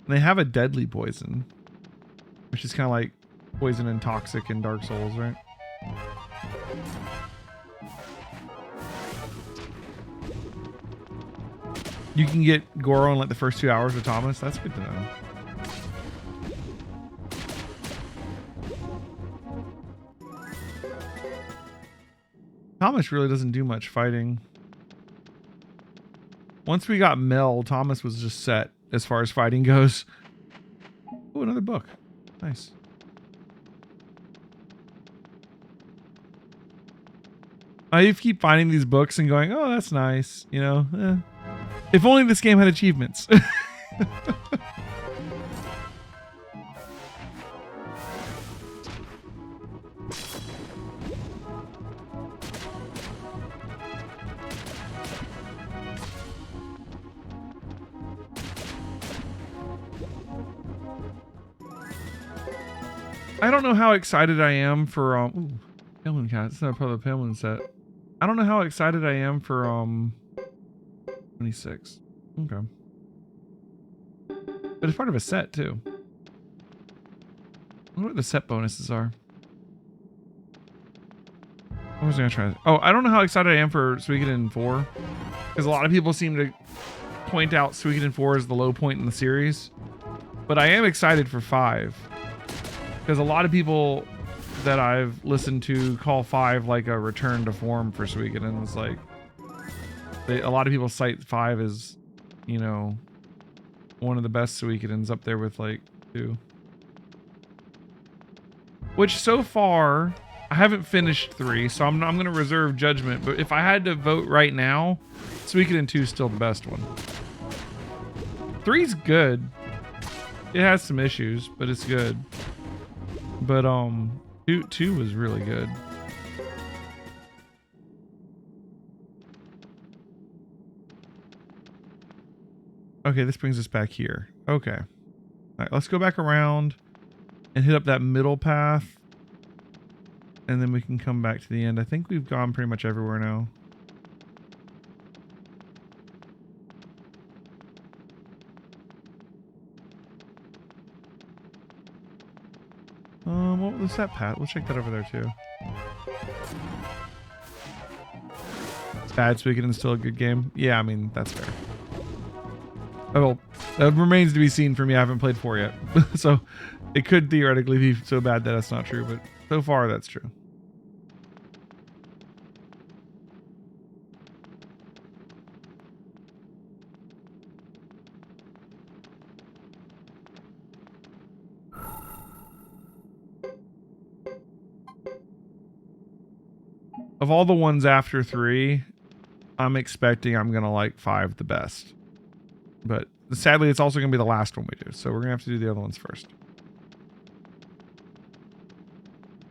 And they have a deadly poison, which is kind of like poison and toxic in Dark Souls, right? You can get Goro in like the first 2 hours with Thomas. That's good to know. Thomas really doesn't do much fighting. Once we got Mel, Thomas was just set as far as fighting goes. Oh, another book. Nice. I keep finding these books and going, oh, that's nice. You know, if only this game had achievements. I don't know how excited I am for Palemoon Cat. It's not part of the Palemoon set. I don't know how excited I am for 26. Okay. But it's part of a set too. I wonder what the set bonuses are. What was I gonna try? Oh, I don't know how excited I am for Suikoden 4. Because a lot of people seem to point out Suikoden 4 as the low point in the series. But I am excited for 5. Because a lot of people that I've listened to call 5 like a return to form for Suikoden. It's like a lot of people cite 5 as, you know, one of the best Suikodens, up there with like 2. Which so far I haven't finished 3, so I'm going to reserve judgment. But if I had to vote right now, Suikoden 2 is still the best one. 3's good. It has some issues, but it's good. But 2 was really good. Okay, this brings us back here. Okay. All right, let's go back around and hit up that middle path. And then we can come back to the end. I think we've gone pretty much everywhere now. What was that path? Let's check that over there too. Bad Suikoden is still a good game. Yeah, I mean, that's fair. Oh, well, that remains to be seen for me. I haven't played 4 yet. So it could theoretically be so bad that that's not true, but so far that's true. Of all the ones after 3, I'm expecting I'm going to like 5 the best. But sadly, it's also going to be the last one we do. So we're going to have to do the other ones first.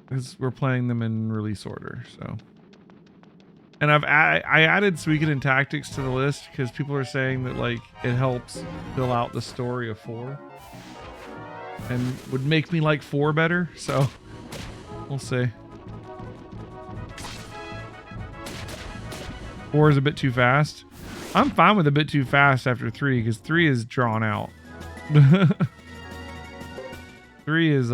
Because we're playing them in release order, so. And I added Suikoden Tactics to the list because people are saying that like it helps fill out the story of 4. And would make me like 4 better, so we'll see. 4 is a bit too fast. I'm fine with a bit too fast after 3 because 3 is drawn out. 3 is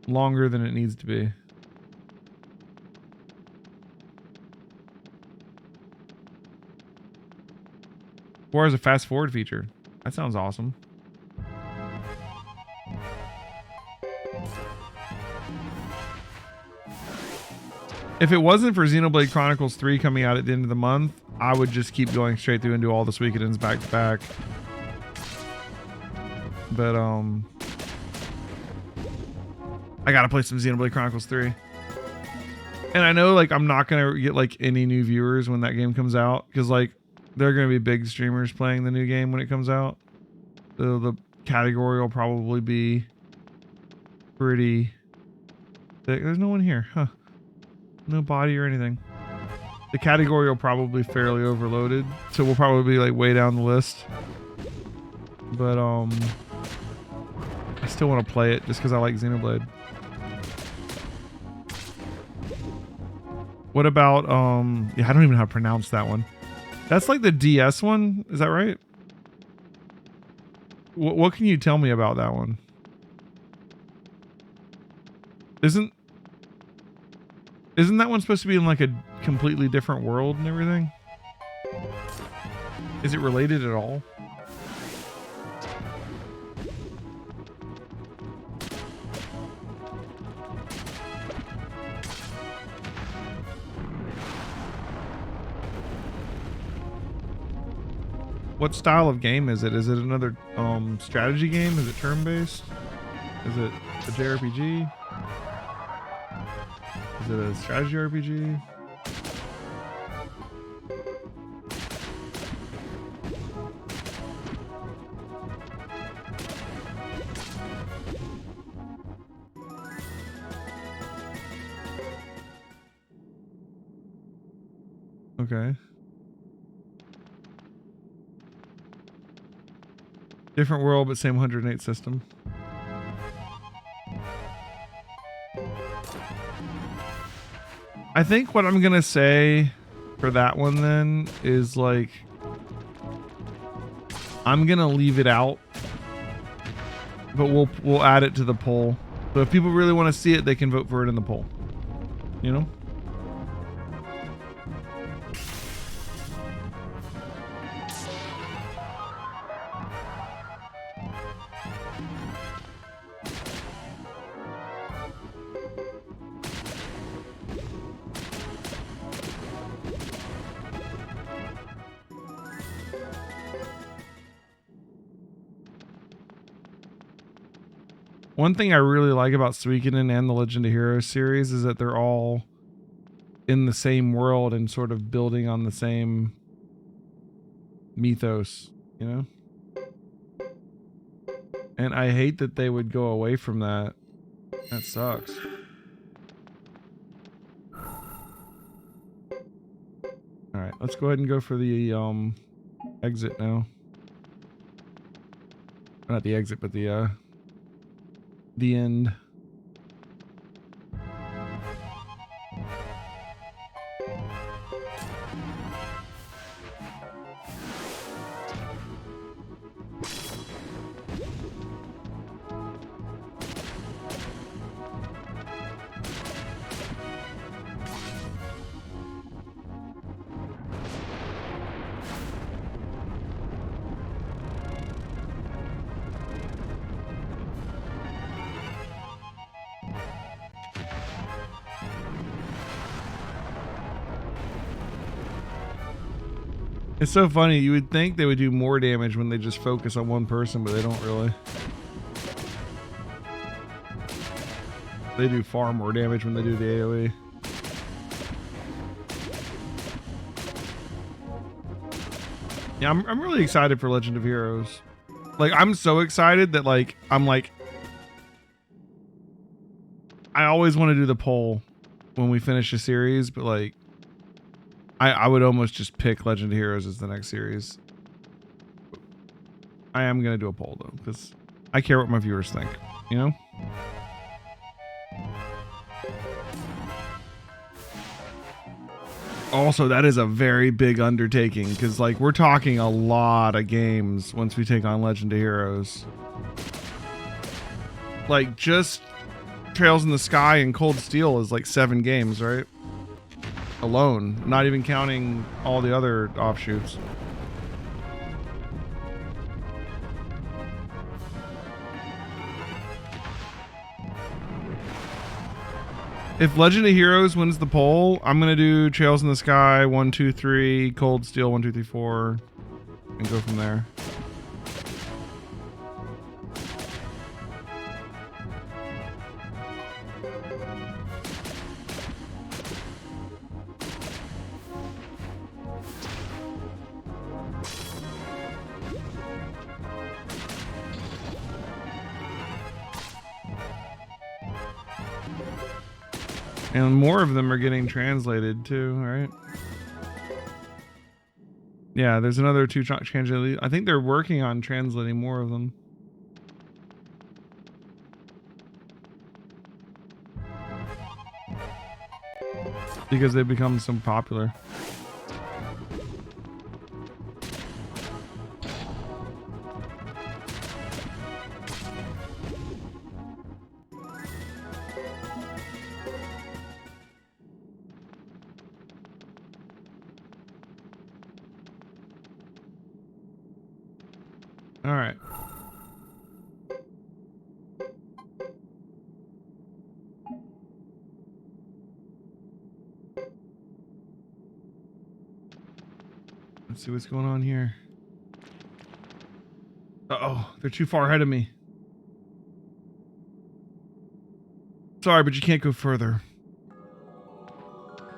longer than it needs to be. 4 has a fast forward feature. That sounds awesome. If it wasn't for Xenoblade Chronicles 3 coming out at the end of the month, I would just keep going straight through and do all the Suikodens back to back. But I gotta play some Xenoblade Chronicles 3. And I know like I'm not gonna get like any new viewers when that game comes out, because like there are going to be big streamers playing the new game when it comes out. So the category will probably be pretty thick. There's no one here, huh? No body or anything. The category will probably be fairly overloaded, so we'll probably be like way down the list. But I still want to play it just because I like Xenoblade. What about yeah, I don't even know how to pronounce that one. That's like the DS one, is that right? What can you tell me about that one? Isn't that one supposed to be in like a completely different world and everything? Is it related at all? What style of game is it? Is it another strategy game? Is it turn-based? Is it a JRPG? Is it a strategy RPG? Okay. Different world, but same 108 system. I think what I'm gonna say for that one then is like, I'm gonna leave it out, but we'll add it to the poll. So if people really want to see it, they can vote for it in the poll. You know? One thing I really like about Suikoden and the Legend of Heroes series is that they're all in the same world and sort of building on the same mythos, you know? And I hate that they would go away from that. That sucks. Alright, let's go ahead and go for the exit now. Not the exit, but the end. It's so funny. You would think they would do more damage when they just focus on one person, but they don't really. They do far more damage when they do the AoE. Yeah, I'm really excited for Legend of Heroes. Like, I'm so excited that I always want to do the poll when we finish a series, but like, I would almost just pick Legend of Heroes as the next series. I am going to do a poll though, because I care what my viewers think, you know? Also, that is a very big undertaking, because like, we're talking a lot of games once we take on Legend of Heroes. Like, just Trails in the Sky and Cold Steel is like 7 games, right? Alone, not even counting all the other offshoots. If Legend of Heroes wins the poll, I'm gonna do Trails in the Sky 1, 2, 3, Cold Steel 1, 2, 3, 4, and go from there. And more of them are getting translated too, right? Yeah, there's another 2 translated. I think they're working on translating more of them. Because they've become so popular. All right. Let's see what's going on here. Uh-oh, they're too far ahead of me. Sorry, but you can't go further.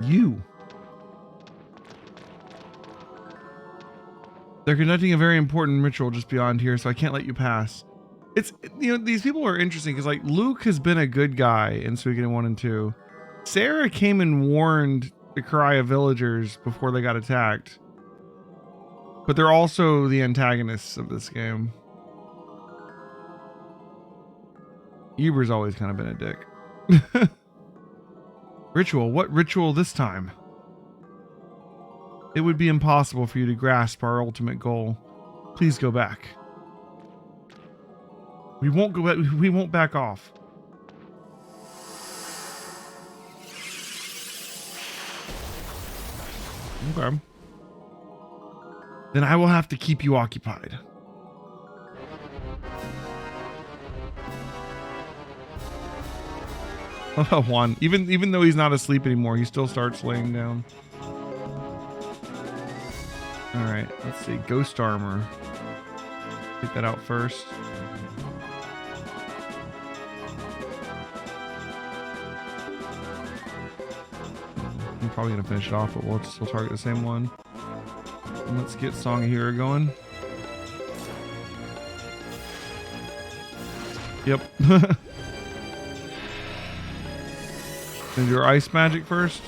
You. They're conducting a very important ritual just beyond here, so I can't let you pass. It's, you know, these people are interesting because, like, Luke has been a good guy in Suikoden 1 and 2. Sarah came and warned the Karaya villagers before they got attacked. But they're also the antagonists of this game. Eber's always kind of been a dick. Ritual? What ritual this time? It would be impossible for you to grasp our ultimate goal. Please go back. We won't go back. We won't back off. Okay. Then I will have to keep you occupied. Oh, Juan. Even though he's not asleep anymore, he still starts laying down. Alright, let's see. Ghost armor. Take that out first. I'm probably going to finish it off, but we'll still target the same one. And let's get Song of Hero going. Yep. Gonna do her ice magic first.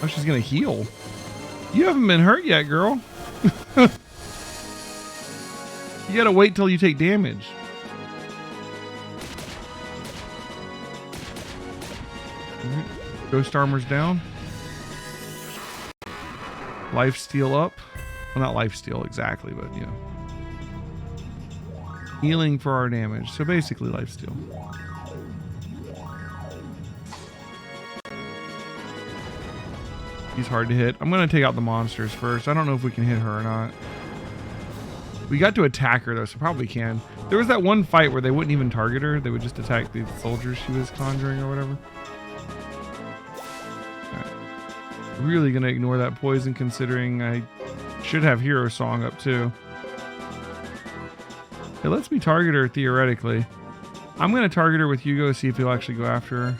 Oh, she's going to heal. You haven't been hurt yet, girl. You gotta wait till you take damage. Right. Ghost armor's down. Life steal up. Well, not life steal exactly, but you know. Healing for our damage. So basically life steal. He's hard to hit. I'm going to take out the monsters first. I don't know if we can hit her or not. We got to attack her though, so probably can. There was that one fight where they wouldn't even target her. They would just attack the soldiers she was conjuring or whatever. Right. Really going to ignore that poison considering I should have Hero Song up too. It lets me target her theoretically. I'm going to target her with Hugo, see if he'll actually go after her.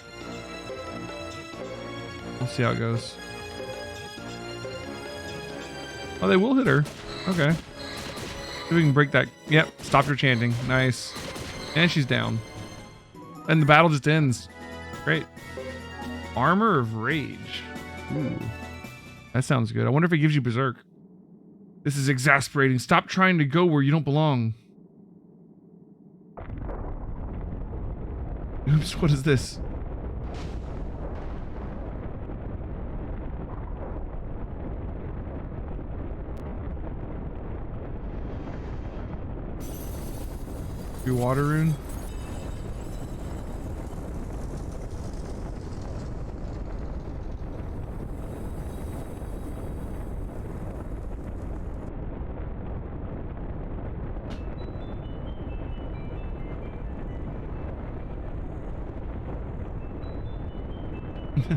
We'll see how it goes. Oh, they will hit her. Okay. See if we can break that. Yep, stopped her chanting. Nice. And she's down. And the battle just ends. Great. Armor of Rage. Ooh. That sounds good. I wonder if it gives you Berserk. This is exasperating. Stop trying to go where you don't belong. Oops, what is this? Your water rune.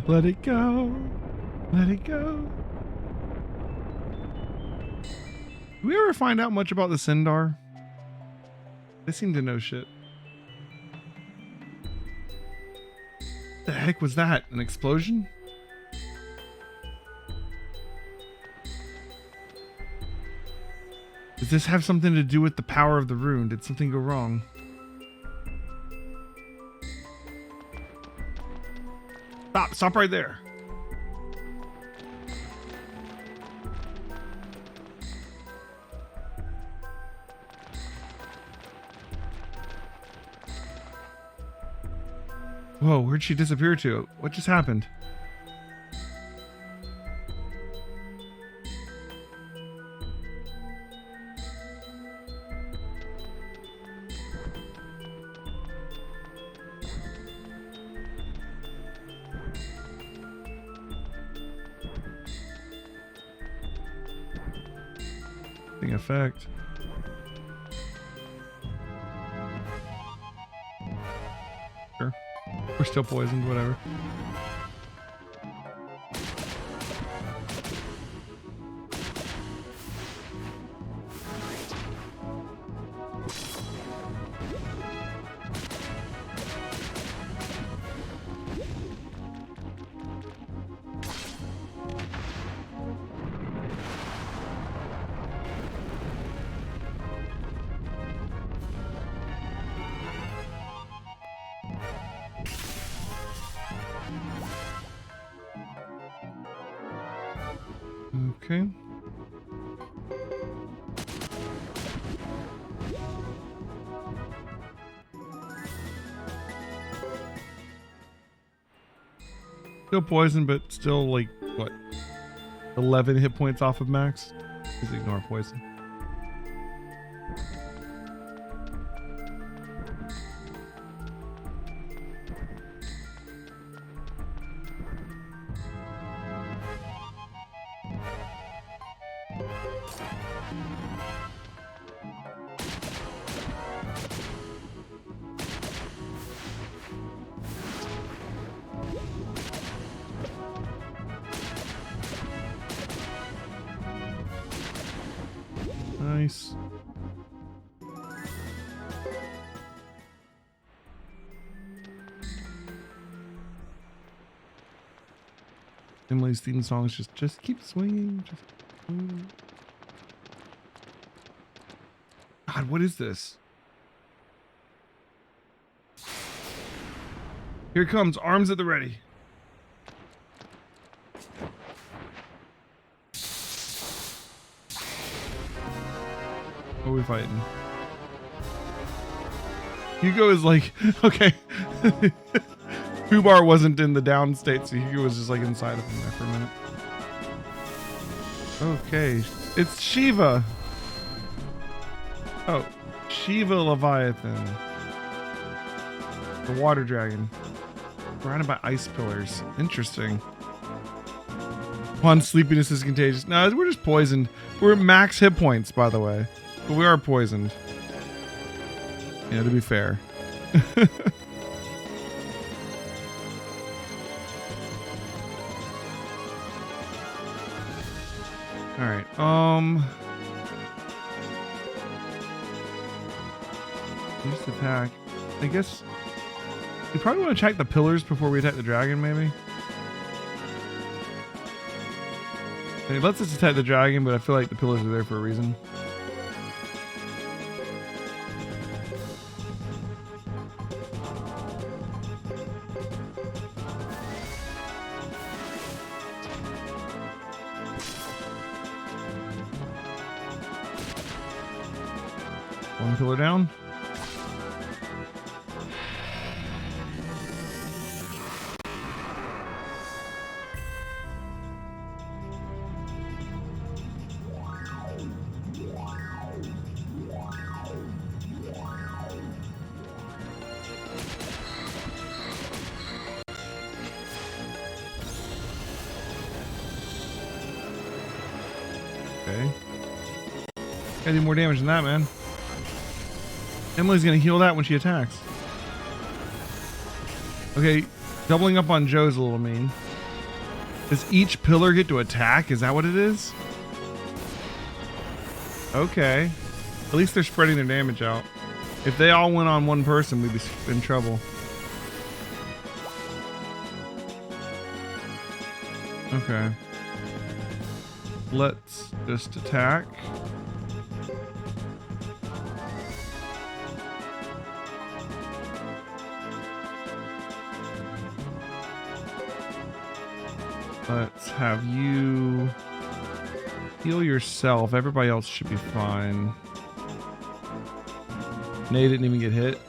Let it go. Let it go. Do we ever find out much about the Cinder? They seem to know shit. The heck was that? An explosion? Does this have something to do with the power of the rune? Did something go wrong? Stop right there. Whoa, where'd she disappear to? What just happened? Effect. Sure. We're still poisoned, whatever. Okay. Still poisoned, but still like what? 11 hit points off of max. Just ignore poison. Nice. Emily's theme song is just keep swinging. Just swinging. God, what is this? Here it comes, arms at the ready. What are we fighting? Hugo is like, okay. Fubar wasn't in the down state, so Hugo was just like inside of him there for a minute. Okay, it's Shiva. Oh, Shiva Leviathan. The water dragon. Surrounded by ice pillars. Interesting. Upon sleepiness is contagious. No, we're just poisoned. We're at max hit points, by the way. But we are poisoned. Yeah, to be fair. Alright, just attack. I guess we probably want to attack the pillars before we attack the dragon, maybe. It lets us attack the dragon, but I feel like the pillars are there for a reason. One pillar down. Okay. Gotta do more damage than that, man. Emily's gonna heal that when she attacks. Okay, doubling up on Joe's a little mean. Does each pillar get to attack? Is that what it is? Okay. At least they're spreading their damage out. If they all went on one person, we'd be in trouble. Okay. Let's just attack. Let's have you heal yourself. Everybody else should be fine. Nate didn't even get hit.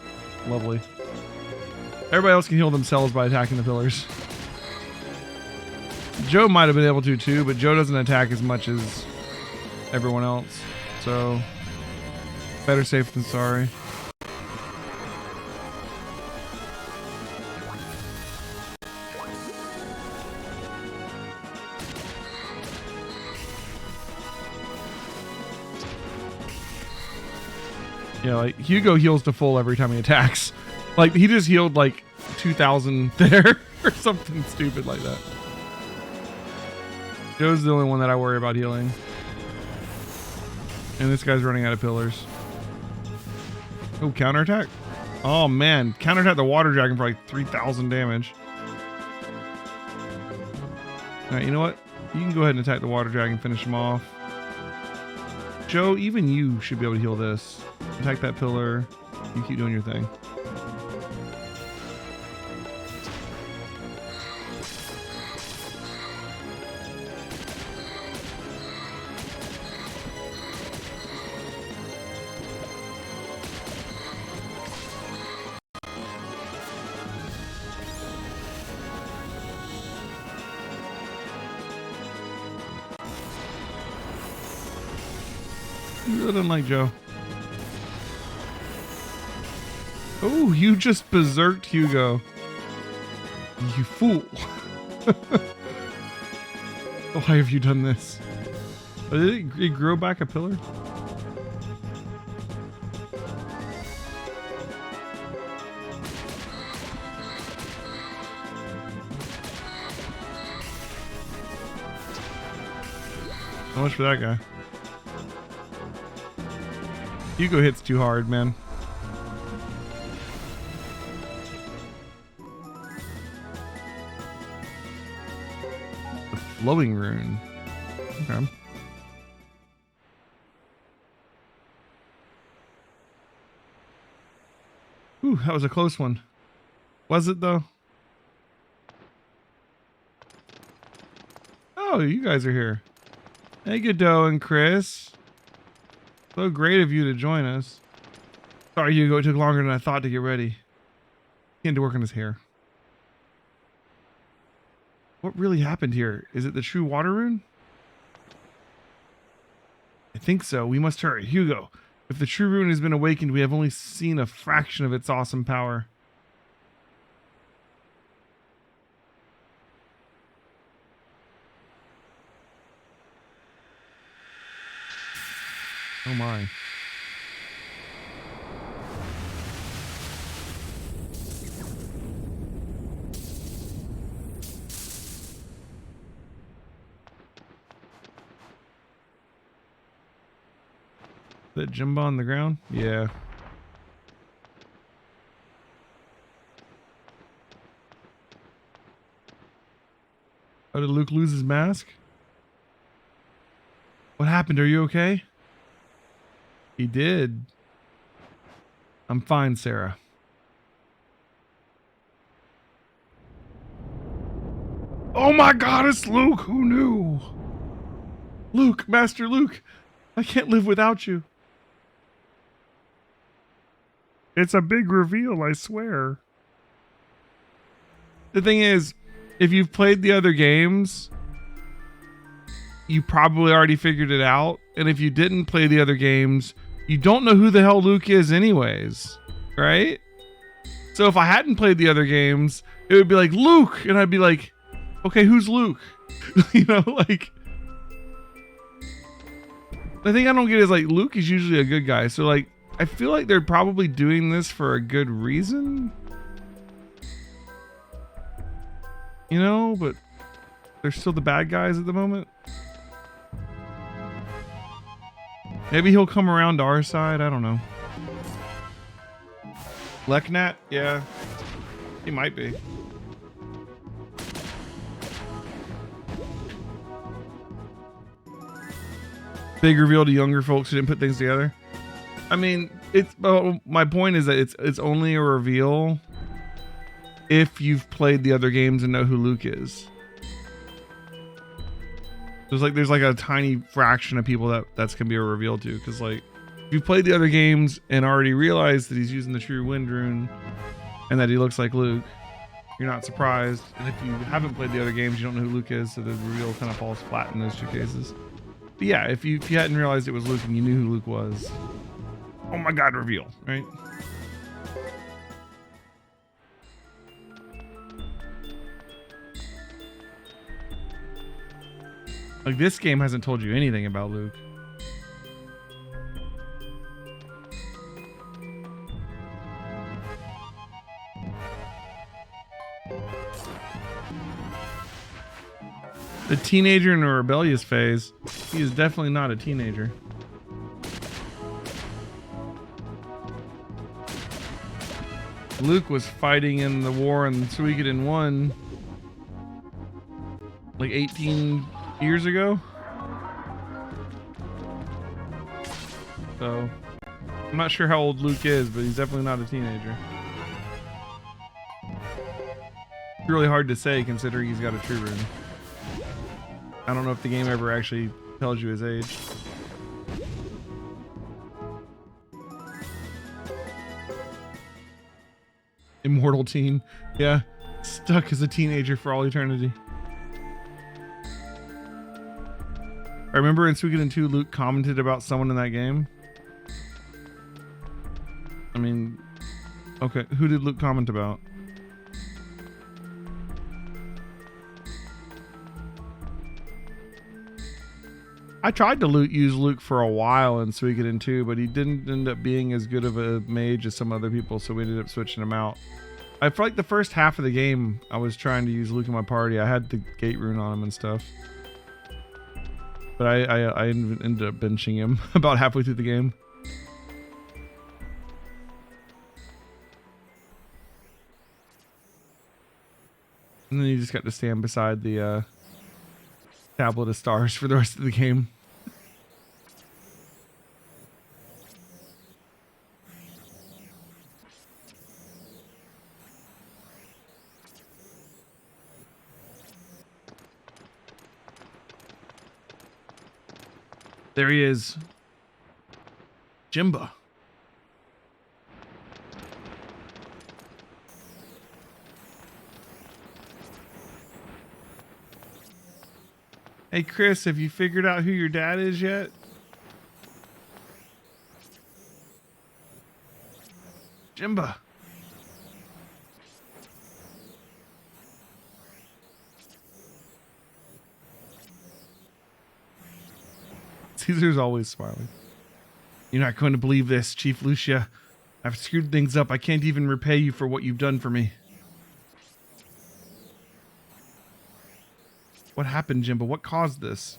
Lovely. Everybody else can heal themselves by attacking the pillars. Joe might have been able to too, but Joe doesn't attack as much as everyone else. So, better safe than sorry. Yeah, like Hugo heals to full every time he attacks. Like he just healed like 2,000 there or something stupid like that. Joe's the only one that I worry about healing. And this guy's running out of pillars. Oh, counterattack? Oh man, counterattack the water dragon for like 3,000 damage. Alright, you know what? You can go ahead and attack the water dragon, finish him off. Joe, even you should be able to heal this. Attack that pillar. You keep doing your thing. You really don't like Joe. Oh, you just berserked Hugo. You fool. Why have you done this? Did it grow back a pillar? So much for that guy. Hugo hits too hard, man. The flowing rune. Okay. Ooh, that was a close one. Was it though? Oh, you guys are here. Hey, Godot and Chris. So great of you to join us. Sorry, Hugo, it took longer than I thought to get ready. He had to work on his hair. What really happened here? Is it the true water rune? I think so. We must hurry. Hugo, if the true rune has been awakened, we have only seen a fraction of its awesome power. Oh my. That Jimba on the ground? Yeah. Oh, did Luke lose his mask? What happened? Are you okay? He did. I'm fine, Sarah. Oh my god, it's Luke! Who knew? Luke, Master Luke, I can't live without you. It's a big reveal, I swear. The thing is, if you've played the other games, you probably already figured it out. And if you didn't play the other games, you don't know who the hell Luke is anyways, right? So if I hadn't played the other games, it would be like, Luke! And I'd be like, okay, who's Luke? You know, like... The thing I don't get is, like, Luke is usually a good guy. So, like, I feel like they're probably doing this for a good reason. You know, but they're still the bad guys at the moment. Maybe he'll come around to our side. I don't know. Leknat? Yeah. He might be. Big reveal to younger folks who didn't put things together. I mean, my point is that it's only a reveal if you've played the other games and know who Luke is. There's like a tiny fraction of people that's gonna be a reveal to, because like if you played the other games and already realized that he's using the true wind rune and that he looks like Luke, you're not surprised. And if you haven't played the other games, you don't know who Luke is, so the reveal kind of falls flat in those two cases. But yeah, if you hadn't realized it was Luke and you knew who Luke was, oh my god, reveal, right? Like, this game hasn't told you anything about Luke. The teenager in a rebellious phase. He is definitely not a teenager. Luke was fighting in the war in Suikoden 1 like 18 years ago. So I'm not sure how old Luke is, but he's definitely not a teenager. It's really hard to say considering he's got a true rune. I don't know if the game ever actually tells you his age. Immortal teen. Yeah. Stuck as a teenager for all eternity. I remember in Suikoden 2, Luke commented about someone in that game. I mean, okay, who did Luke comment about? I tried to use Luke for a while in Suikoden 2, but he didn't end up being as good of a mage as some other people, so we ended up switching him out. I feel like the first half of the game, I was trying to use Luke in my party. I had the gate rune on him and stuff. But I ended up benching him about halfway through the game. And then you just got to stand beside the tablet of stars for the rest of the game. There he is. Jimba. Hey Chris, have you figured out who your dad is yet? Jimba. Caesar's always smiling. You're not going to believe this, Chief Lucia. I've screwed things up. I can't even repay you for what you've done for me. What happened, Jimba? What caused this?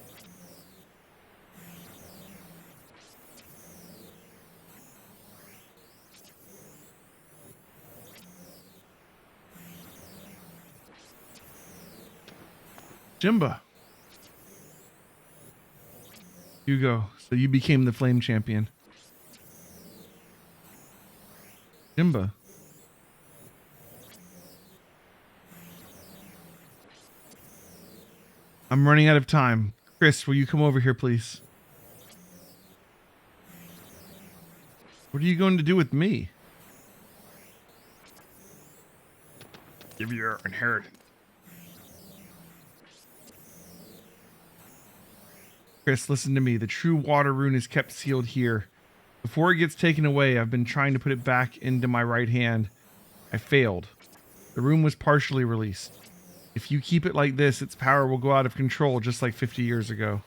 Jimba. Hugo, so you became the flame champion. Jimba. I'm running out of time. Chris, will you come over here, please? What are you going to do with me? Give you your inheritance. Chris, listen to me. The true water rune is kept sealed here. Before it gets taken away, I've been trying to put it back into my right hand. I failed. The rune was partially released. If you keep it like this, its power will go out of control just like 50 years ago.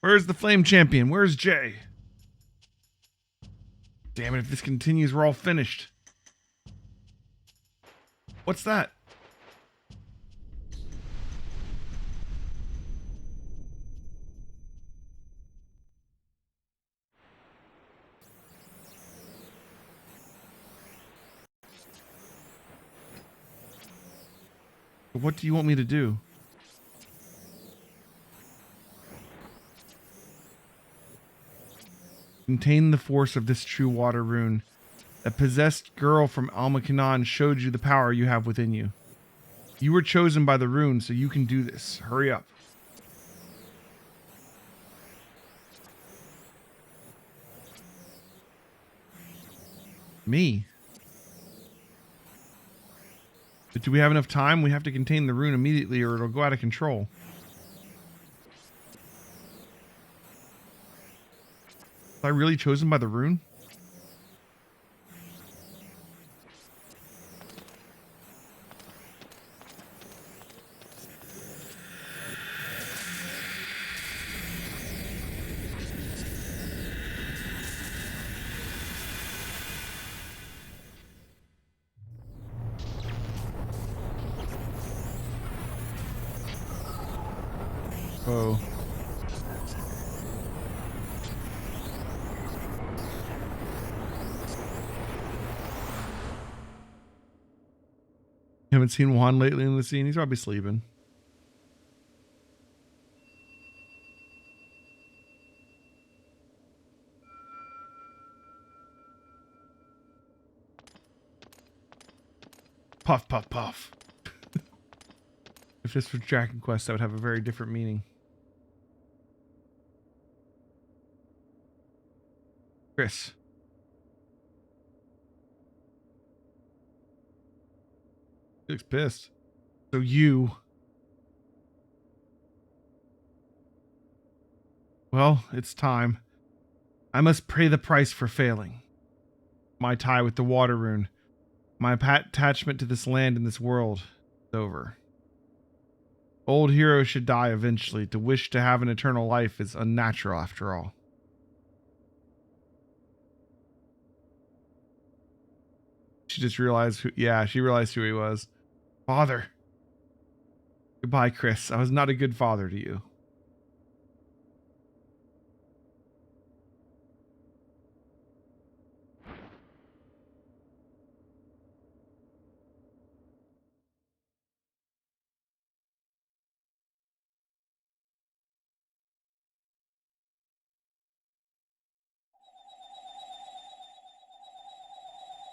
Where's the flame champion? Where's Jay? Damn it, if this continues, we're all finished. What's that? What do you want me to do? Contain the force of this true water rune. A possessed girl from Almacanon showed you the power you have within you. You were chosen by the rune, so you can do this. Hurry up. Me? But do we have enough time? We have to contain the rune immediately or it'll go out of control. Was I really chosen by the rune? Oh. You haven't seen Juan lately in the scene? He's probably sleeping. Puff, puff, puff. If this was Dragon Quest, that would have a very different meaning. Chris. He looks pissed. So you... Well, it's time. I must pay the price for failing. My tie with the water rune. My attachment to this land and this world is over. Old heroes should die eventually. To wish to have an eternal life is unnatural after all. She just realized who, yeah, she realized who he was. Father. Goodbye, Chris. I was not a good father to you.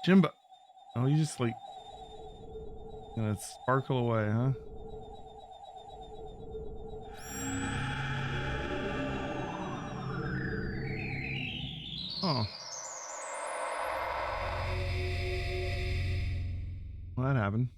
Jimbo. Oh, you just like gonna sparkle away, huh? Oh. Well, that happened.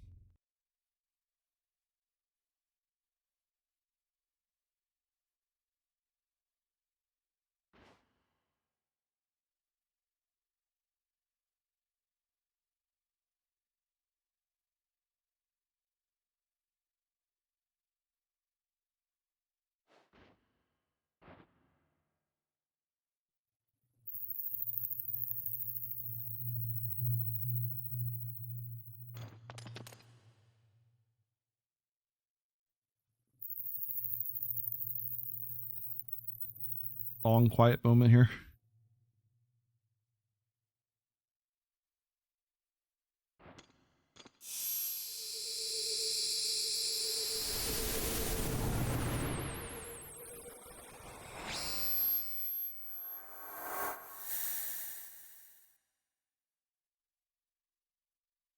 Long, quiet moment here.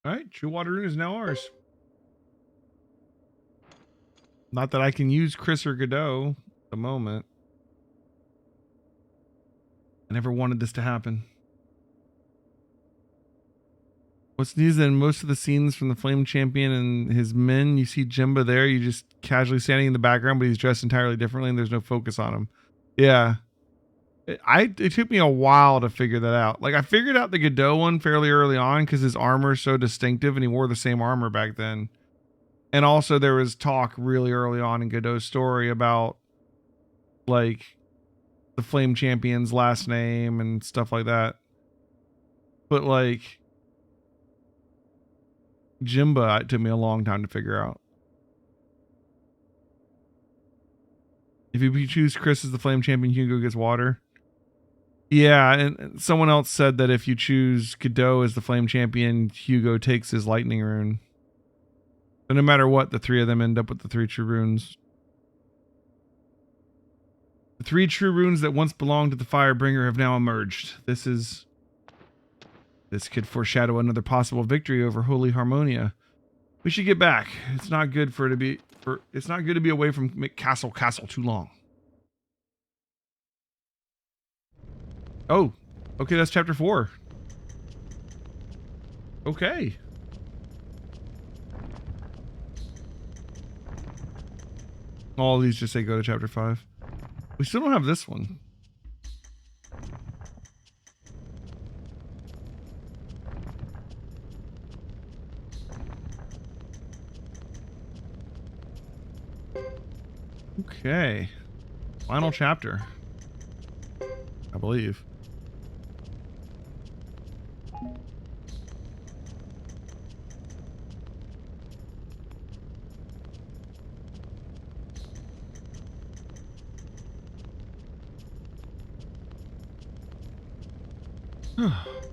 All right, True Water Rune is now ours. Not that I can use Chris or Godot at the moment. I never wanted this to happen. What's neat is that in most of the scenes from the Flame Champion and his men, you see Jimba there. You just casually standing in the background, but he's dressed entirely differently and there's no focus on him. Yeah. It took me a while to figure that out. Like, I figured out the Godot one fairly early on because his armor is so distinctive and he wore the same armor back then. And also there was talk really early on in Godot's story about, like, the Flame Champion's last name and stuff like that. But, like, Jimba, it took me a long time to figure out. If you choose Chris as the Flame Champion, Hugo gets water. Yeah, and someone else said that if you choose Godot as the Flame Champion, Hugo takes his lightning rune. So no matter what, the three of them end up with the 3 true runes. The 3 true runes that once belonged to the Firebringer have now emerged. This is This could foreshadow another possible victory over Holy Harmonia. We should get back. It's not good it's not good to be away from Castle too long. Oh, okay, that's chapter 4. Okay. All these just say go to chapter 5. We still don't have this one. Okay. Final chapter, I believe.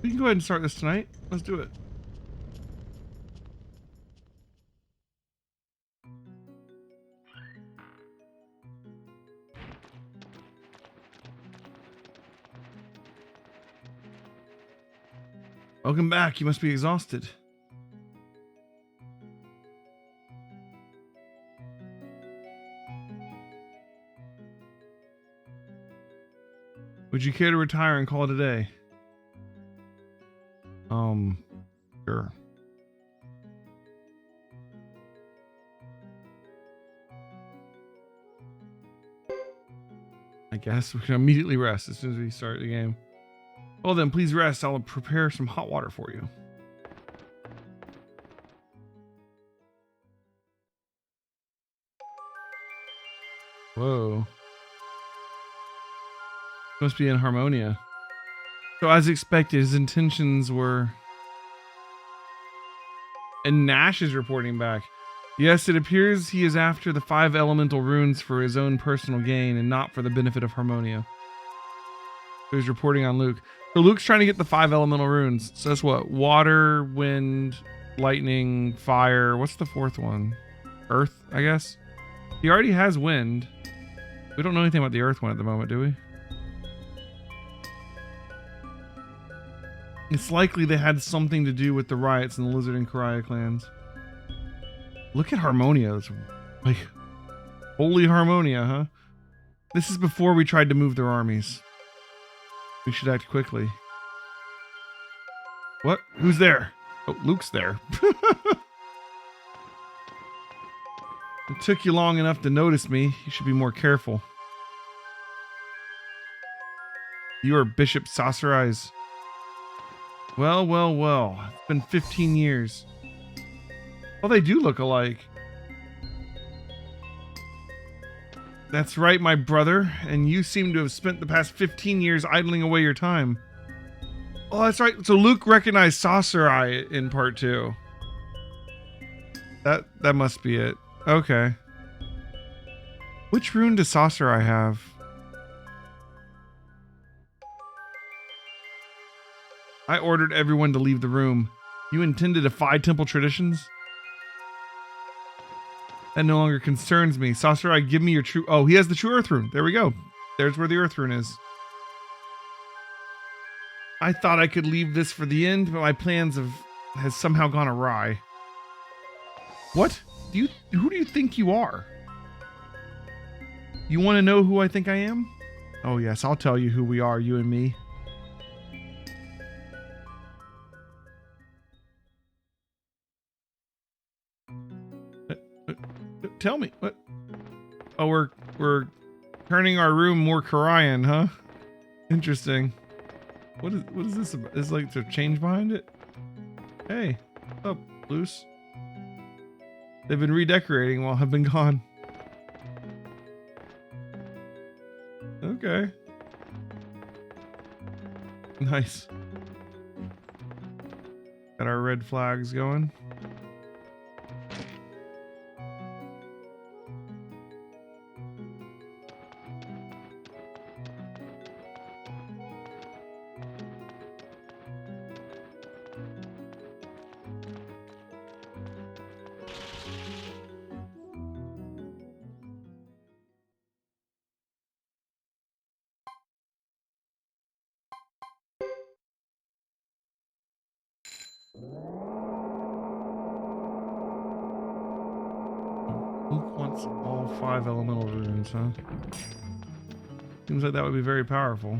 We can go ahead and start this tonight. Let's do it. Welcome back. You must be exhausted. Would you care to retire and call it a day? Sure. I guess we can immediately rest as soon as we start the game. Well then, please rest. I'll prepare some hot water for you. Whoa. Must be in Harmonia. So as expected, his intentions were... And Nash is reporting back. Yes, it appears he is after the 5 elemental runes for his own personal gain and not for the benefit of Harmonia. So he's reporting on Luke. So Luke's trying to get the 5 elemental runes. So that's what? Water, wind, lightning, fire. What's the 4th one? Earth, I guess? He already has wind. We don't know anything about the earth one at the moment, do we? It's likely they had something to do with the riots in the Lizard and Karaya clans. Look at Harmonia. It's like Holy Harmonia, huh? This is before we tried to move their armies. We should act quickly. What? Who's there? Oh, Luke's there. It took you long enough to notice me. You should be more careful. You are Bishop Saucereyes. Well, well, well. It's been 15 years. Well, they do look alike. That's right, my brother. And you seem to have spent the past 15 years idling away your time. Oh, that's right. So Luke recognized Saucereye in part 2. That must be it. Okay. Which rune does Saucereye have? I ordered everyone to leave the room. You intend to defy temple traditions? That no longer concerns me. Saucereye, give me your true... Oh, he has the true earth rune. There we go. There's where the earth rune is. I thought I could leave this for the end, but my plans has somehow gone awry. What? Who do you think you are? You want to know who I think I am? Oh yes, I'll tell you who we are, you and me. Tell me what? Oh, we're turning our room more Karayan, huh? Interesting. What is this about? Is like to change behind it? Hey, what's up, Luce? They've been redecorating while I've been gone. Okay. Nice. Got our red flags going. Luke wants all 5 elemental runes, huh? Seems like that would be very powerful.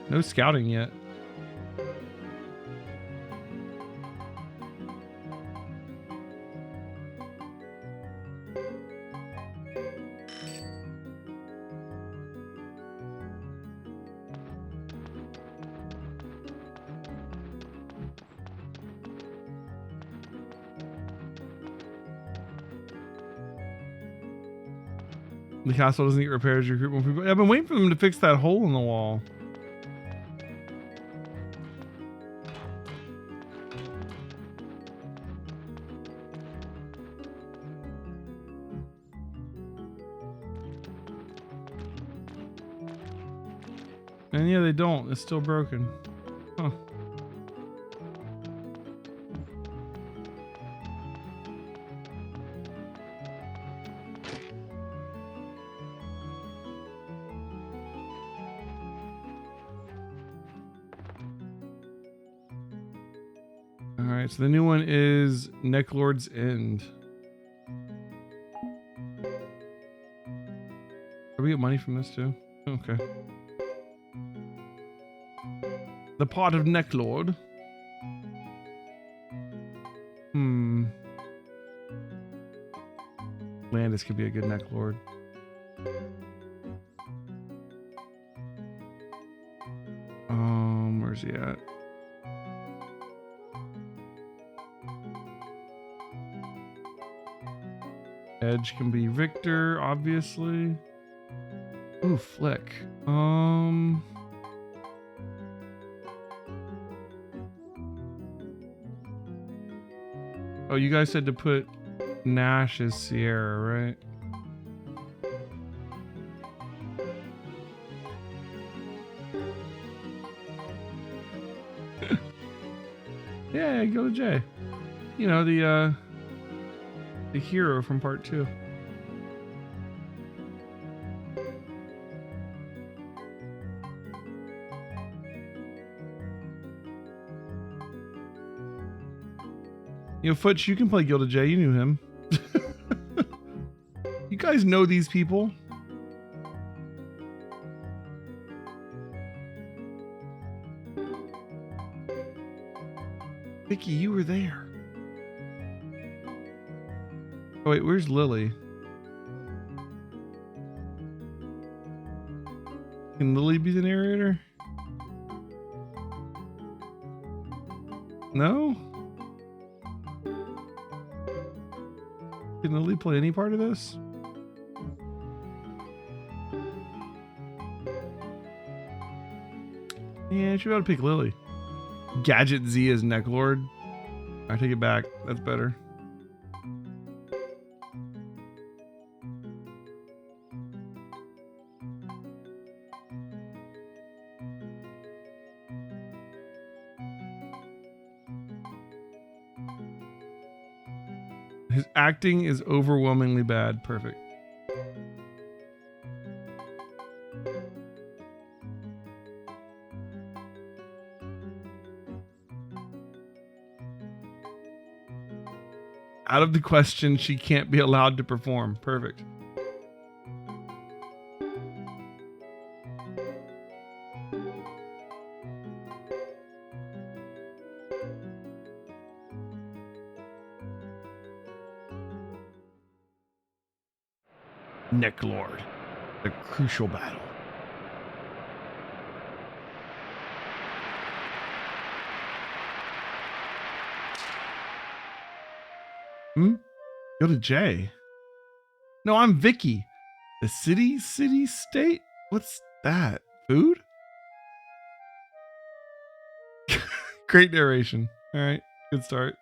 No scouting yet. The castle doesn't get repaired as you recruit more people. I've been waiting for them to fix that hole in the wall. And yeah, they don't. It's still broken. Huh. Alright, so the new one is Necklord's End. Do we get money from this too? Okay. The Pot of Necklord. Landis could be a good Necklord. Where's he at? Edge can be Victor, obviously. Ooh, Flick. Oh, you guys said to put Nash as Sierra, right? Yeah, gildedJ. You know, the hero from part 2. You know, Futch, you can play gildedJ. You knew him. You guys know these people. Vicky, you were there. Oh wait, where's Lily? Can Lily be the narrator? No? Can Lily play any part of this? Yeah, she ought to pick Lily. Gadget Z as Necklord. I take it back. That's better. His acting is overwhelmingly bad. Perfect. Out of the question, she can't be allowed to perform. Perfect. Necklord, the crucial battle. gildedJ. No, I'm Vicky. The city, state? What's that? Food? Great narration. All right, good start.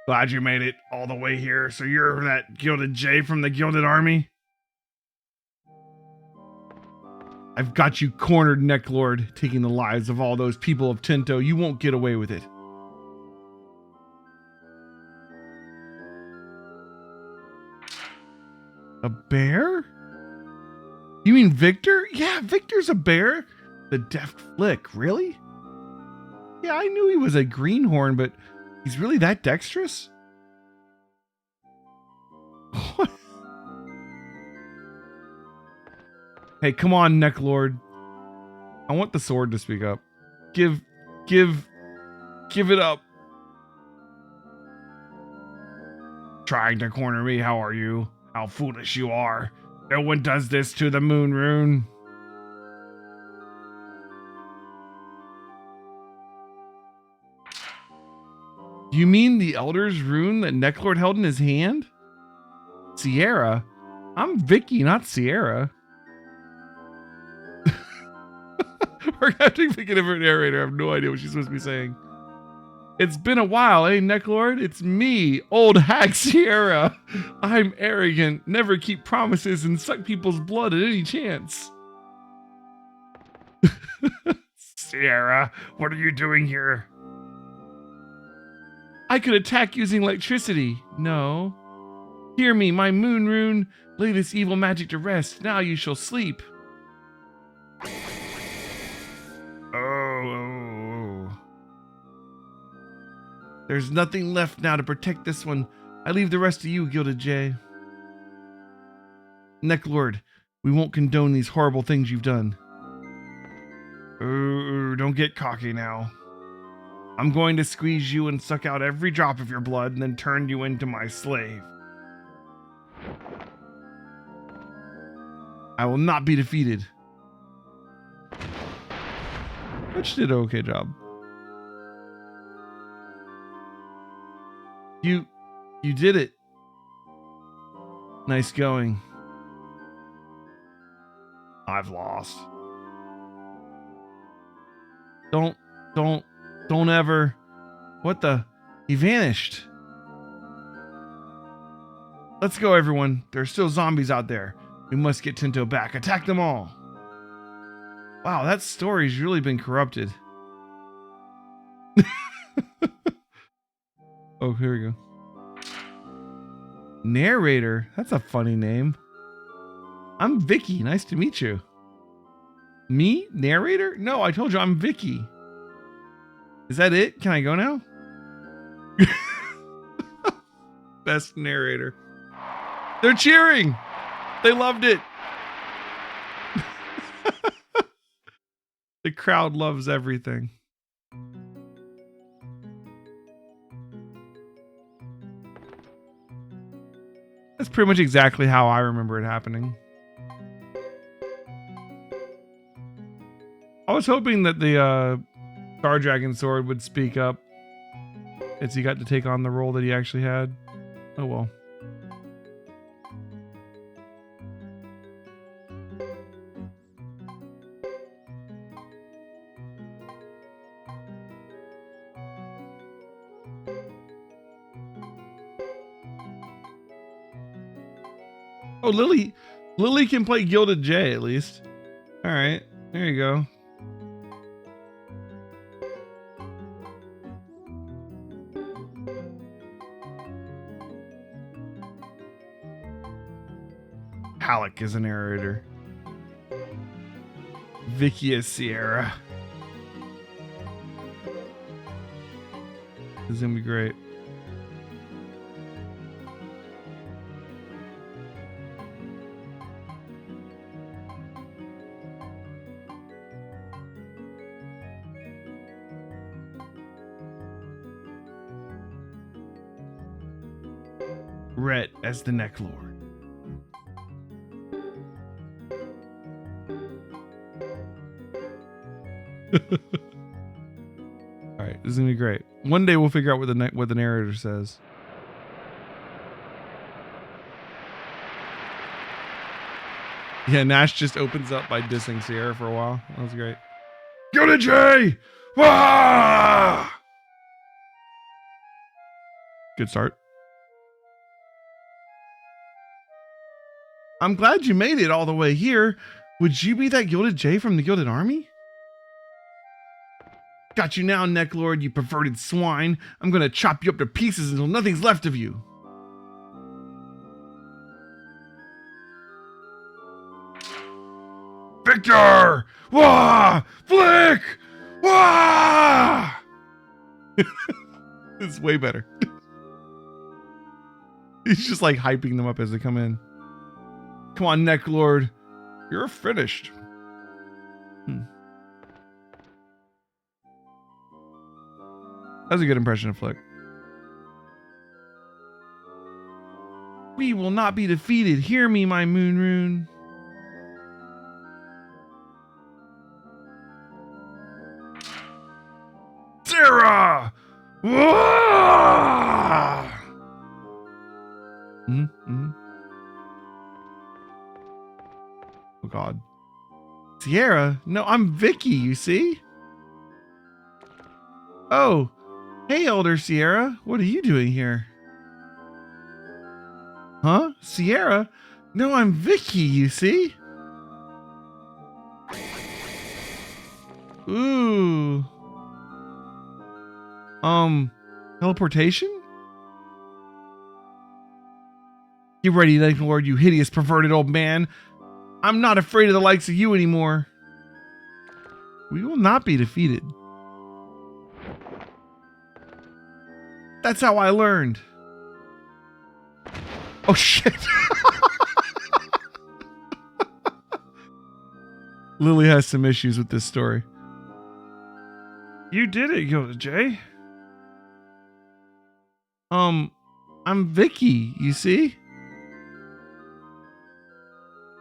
Glad you made it all the way here. So you're that gildedJ from the Gilded Army? I've got you cornered, Necklord, taking the lives of all those people of Tinto. You won't get away with it. A bear? You mean Victor? Yeah, Victor's a bear. The deft flick, really? Yeah, I knew he was a greenhorn, but he's really that dexterous? What? Hey, come on, Necklord. I want the sword to speak up. Give it up. Trying to corner me, how are you? How foolish you are. No one does this to the moon rune. You mean the Elder's rune that Necklord held in his hand? Sierra? I'm Vicky, not Sierra. We're having to pick a different narrator. I have no idea what she's supposed to be saying. It's been a while, eh, Necklord? It's me, old hag Sierra. I'm arrogant, never keep promises, and suck people's blood at any chance. Sierra, what are you doing here? I could attack using electricity. No. Hear me, my moon rune. Lay this evil magic to rest. Now you shall sleep. Oh. There's nothing left now to protect this one. I leave the rest to you, gildedJ. Necklord, we won't condone these horrible things you've done. Ooh, don't get cocky now. I'm going to squeeze you and suck out every drop of your blood and then turn you into my slave. I will not be defeated. Which did an okay job. You did it. Nice going. I've lost. Don't ever. What the? He vanished. Let's go, everyone. There are still zombies out there. We must get Tinto back. Attack them all. Wow, that story's really been corrupted. Oh, here we go. Narrator. That's a funny name. I'm Vicky. Nice to meet you. Me? Narrator? No, I told you I'm Vicky. Is that it? Can I go now? Best narrator. They're cheering. They loved it. The crowd loves everything. That's pretty much exactly how I remember it happening. I was hoping that the Star Dragon sword would speak up as he got to take on the role that he actually had. Oh well. Oh, Lily can play gildedJ at least. All right, there you go. Halleck is a narrator. Vicky is Sierra. This is gonna be great. Rhett as the Necklord. All right, this is gonna be great. One day we'll figure out what the narrator says. Yeah, Nash just opens up by dissing Sierra for a while. That was great. gildedJ! Wah! Good start. I'm glad you made it all the way here. Would you be that gildedJ from the Gilded Army? Got you now, Necklord, you perverted swine. I'm gonna chop you up to pieces until nothing's left of you. Victor! Wah! Flick! Wah! It's way better. He's just like hyping them up as they come in. Come on, Necklord. You're finished. That's a good impression of Flick. We will not be defeated. Hear me, my moon rune. Sarah! Oh, God. Sierra? No, I'm Vicky, you see? Oh, hey, Elder Sierra. What are you doing here? Huh? Sierra? No, I'm Vicky, you see? Ooh. Teleportation? Get ready, Lord, you hideous, perverted old man. I'm not afraid of the likes of you anymore. We will not be defeated. That's how I learned. Oh, shit. Lily has some issues with this story. You did it, gildedJ. I'm Vicky, you see?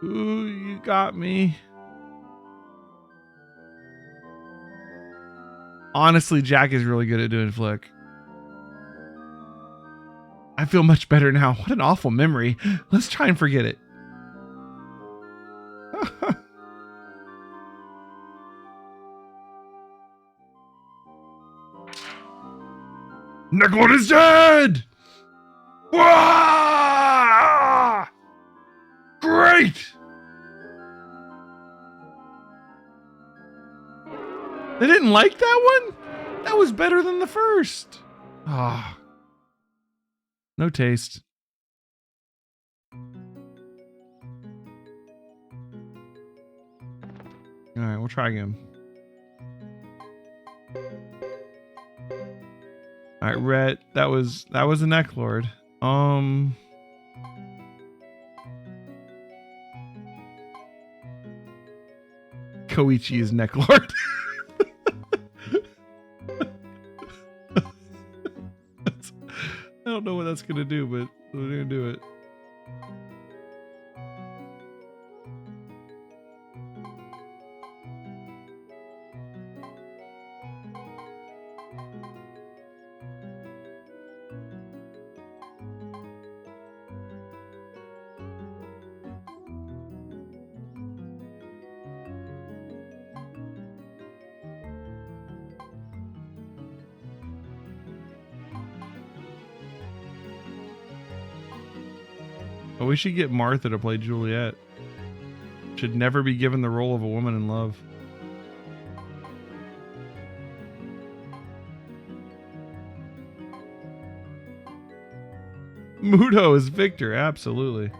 Ooh, you got me. Honestly, Jack is really good at doing Flick. I feel much better now. What an awful memory. Let's try and forget it. Necklord is dead! Wah! Great! They didn't like that one? That was better than the first. Ah. No taste. All right, we'll try again. All right, Rhett, that was a Necklord. Koichi is Necklord. I don't know what that's gonna do, but we're gonna do it. Oh, we should get Martha to play Juliet. Should never be given the role of a woman in love. Muto is Victor, absolutely.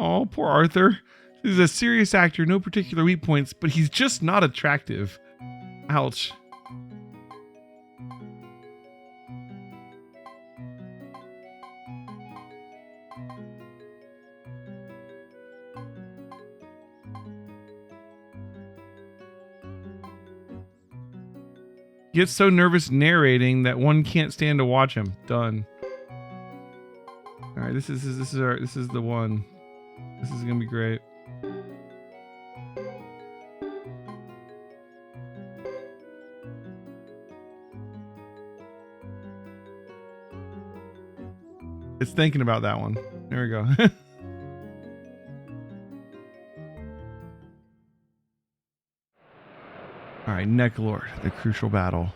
Oh, poor Arthur. He's a serious actor, no particular weak points, but he's just not attractive. Ouch. He gets so nervous narrating that one can't stand to watch him. Done. All right, this is the one. This is gonna be great. It's thinking about that one. There we go. All right, Necklord, the crucial battle.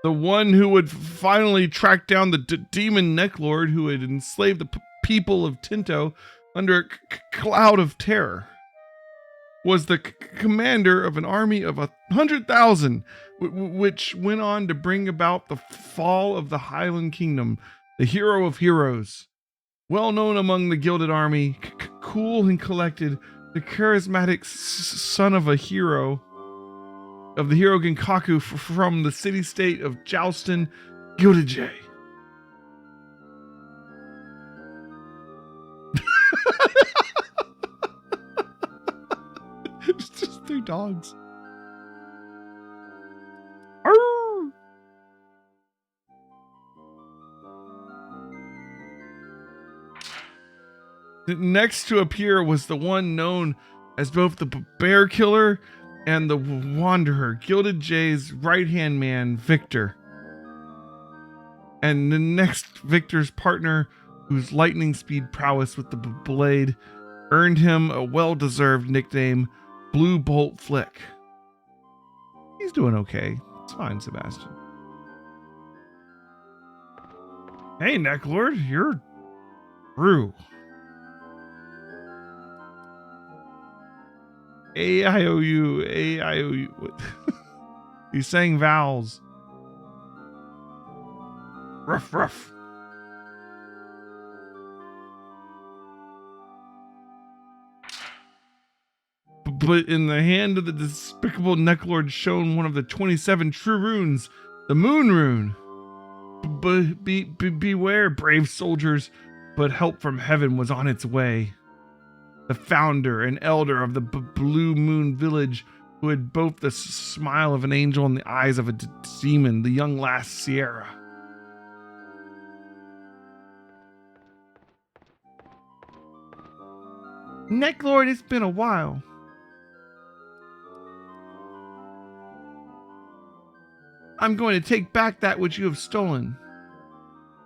The one who would finally track down the demon Necklord who had enslaved the people of Tinto under a cloud of terror, was the commander of an army of 100,000, which went on to bring about the fall of the Highland Kingdom, the hero of heroes. Well known among the Gilded army, cool and collected, the charismatic son of a hero, of the hero Genkaku from the city-state of Joustin, gildedJ. It's just 3 dogs. Arr! Next to appear was the one known as both the bear killer and the wanderer, gildedJ's right-hand man, Victor. And the next, Victor's partner, whose lightning speed prowess with the blade earned him a well-deserved nickname, Blue Bolt Flick. He's doing okay. It's fine, Sebastian. Hey, Necklord, you're through. A-I-O-U, A-I-O-U. He's saying vowels. Ruff, ruff. But in the hand of the despicable Necklord shone one of the 27 true runes, the Moon Rune. Beware, brave soldiers, but help from heaven was on its way. The founder and elder of the Blue Moon Village, who had both the smile of an angel and the eyes of a demon, the young lass Sierra. Necklord, it's been a while. I'm going to take back that which you have stolen.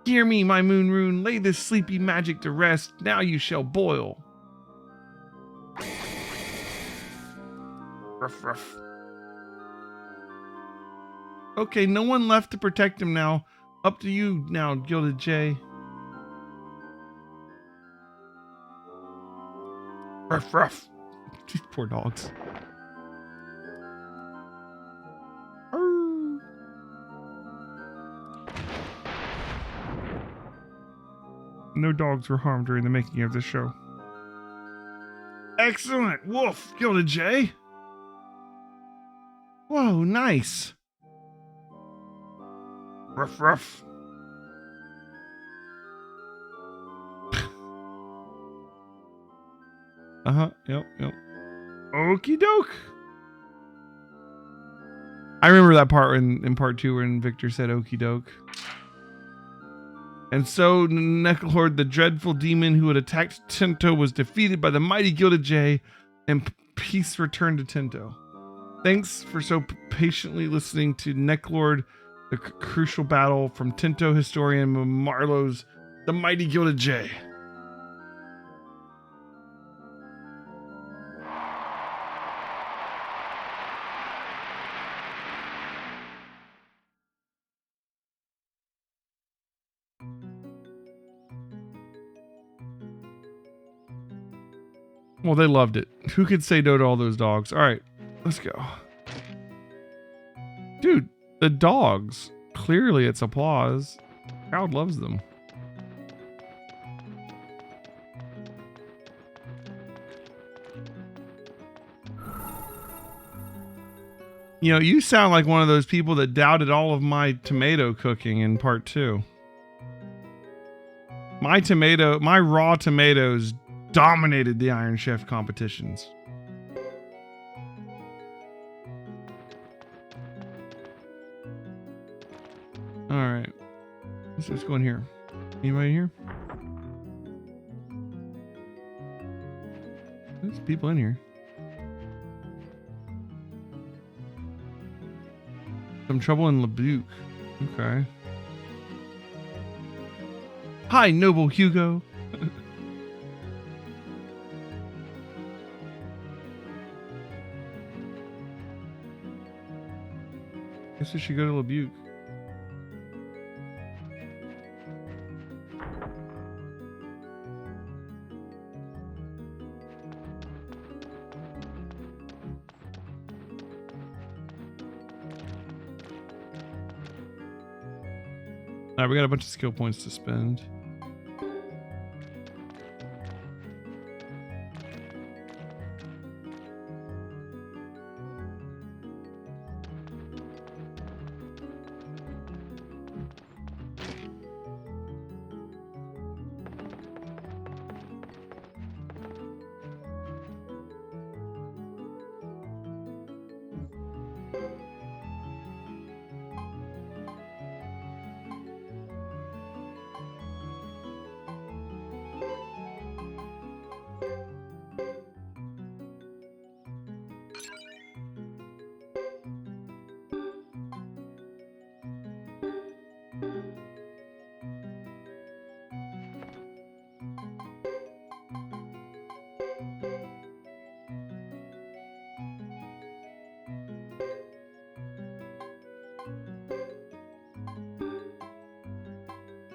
Hear me, my Moon Rune, lay this sleepy magic to rest, now you shall boil. Ruff, ruff. Okay, no one left to protect him now. Up to you now, gildedJ. Ruff, ruff. These poor dogs. Arr. No dogs were harmed during the making of this show. Excellent. Woof, gildedJ. Whoa, nice. Ruff, ruff. Yep. Okie doke. I remember that part in part 2 when Victor said okie doke. And so Necklord, the dreadful demon who had attacked Tinto, was defeated by the mighty gildedJ, and peace returned to Tinto. Thanks for so patiently listening to Necklord, the crucial battle from Tinto historian Marlowe's The Mighty gildedJ. Well, they loved it. Who could say no to all those dogs? All right, let's go. Dude, the dogs. Clearly it's applause. Crowd loves them. You know, you sound like one of those people that doubted all of my tomato cooking in part 2. My raw tomatoes dominated the Iron Chef competitions. All right, let's go in here. Anybody here? There's people in here. Some trouble in Lebuc. Okay. Hi, noble Hugo. Guess we should go to Lebuc. Alright, we got a bunch of skill points to spend.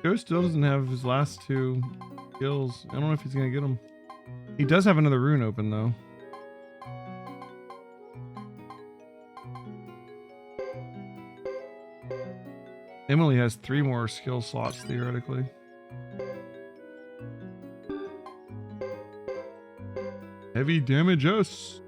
Joe still doesn't have his last two skills. I don't know if he's gonna get them. He does have another rune open though. Emily has 3 more skill slots theoretically. Heavy damage us.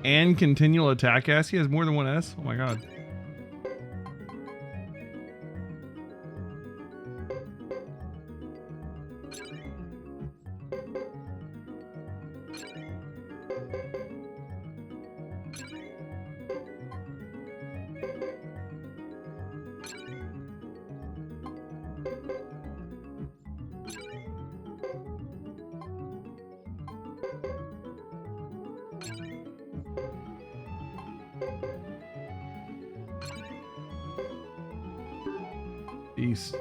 And continual attack S. He has more than one S. Oh my god. Beast.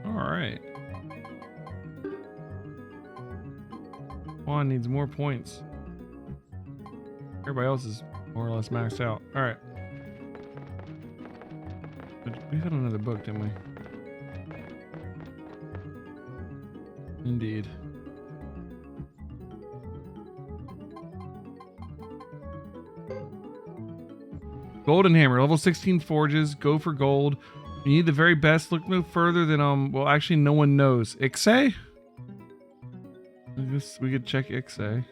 Alright. Juan needs more points. Everybody else is more or less maxed out. Alright. We had another book, didn't we? Indeed. Golden Hammer, level 16 forges, go for gold. You need the very best. Look no further than, well, actually, no one knows. Ixay? I guess we could check Ixay.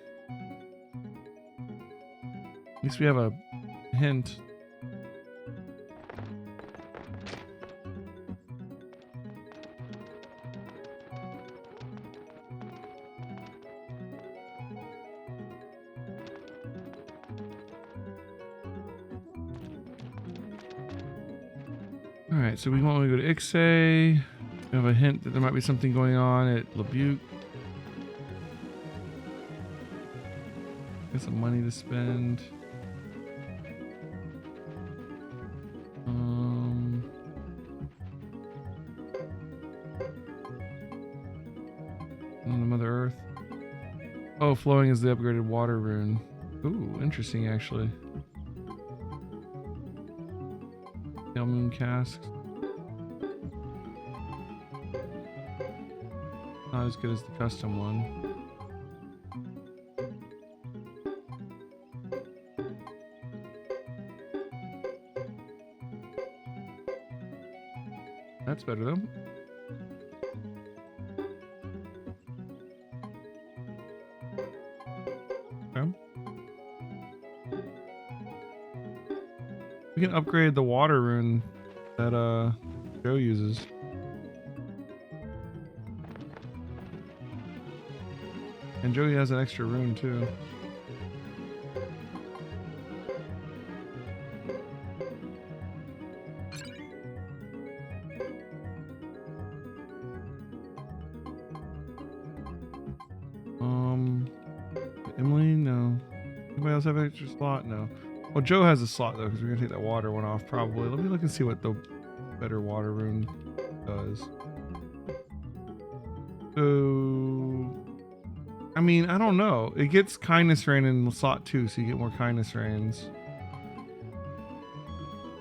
At least we have a hint. Alright, so we want to go to Ixay. We have a hint that there might be something going on at Lebuc. Got some money to spend. On the Mother Earth. Oh, flowing is the upgraded water rune. Ooh, interesting actually. Pale moon casks. Not as good as the custom one. That's better though. Okay. We can upgrade the water rune that Joe uses. And Joey has an extra rune too. Emily, no. Anybody else have an extra slot? No. Well, Joe has a slot though, because we're gonna take that water one off probably. Let me look and see what the better water rune does. So, I mean, I don't know. It gets kindness rain in slot 2, so you get more kindness rains.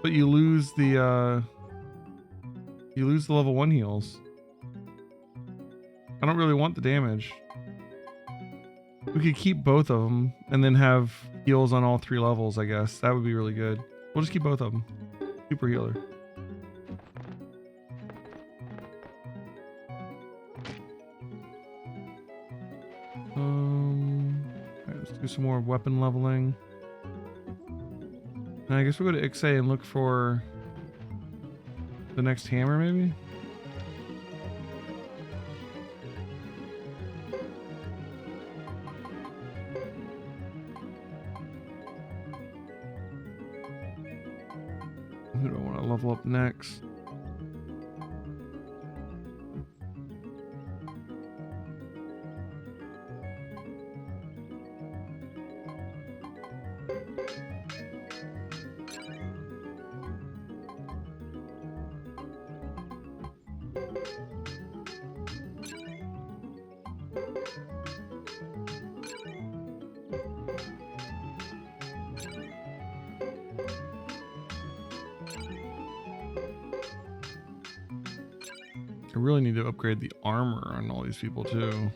But you lose the level 1 heals. I don't really want the damage. We could keep both of them and then have heals on all 3 levels, I guess. That would be really good. We'll just keep both of them. Super healer. Let's do some more weapon leveling. And I guess we'll go to Ixay and look for the next hammer, maybe? Who do I want to level up next? I really need to upgrade the armor on all these people too.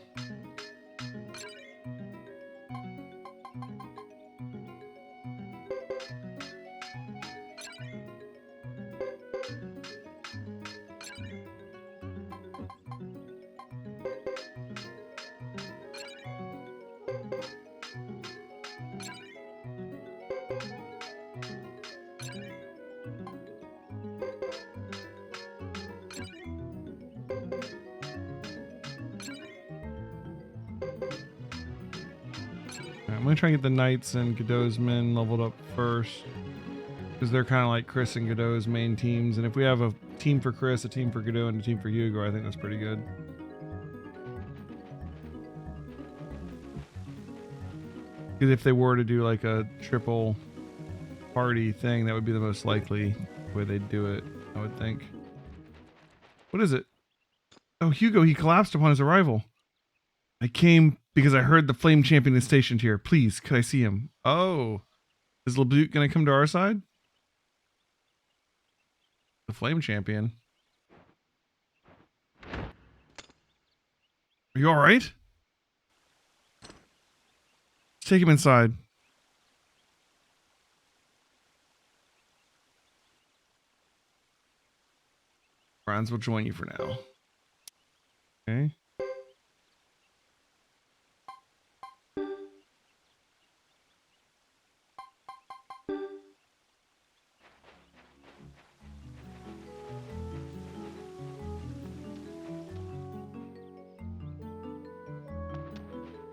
I'm gonna try and get the Knights and Godot's men leveled up first, because they're kind of like Chris and Godot's main teams. And if we have a team for Chris, a team for Godot, and a team for Hugo, I think that's pretty good. Because if they were to do like a triple party thing, that would be the most likely way they'd do it, I would think. What is it? Oh, Hugo, he collapsed upon his arrival. I came because I heard the Flame Champion is stationed here. Please, could I see him? Oh, is LeButte gonna come to our side? The Flame Champion. Are you all right? Let's take him inside. Franz will join you for now. Okay.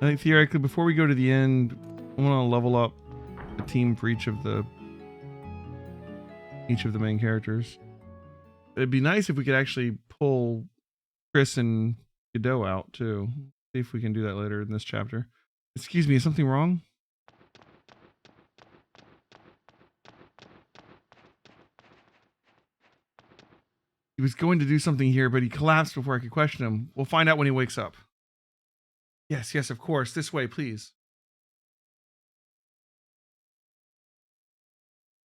I think theoretically, before we go to the end, I want to level up a team for each of the main characters. It'd be nice if we could actually pull Chris and Godot out too. See if we can do that later in this chapter. Excuse me, is something wrong? He was going to do something here, but he collapsed before I could question him. We'll find out when he wakes up. Yes, yes, of course. This way, please.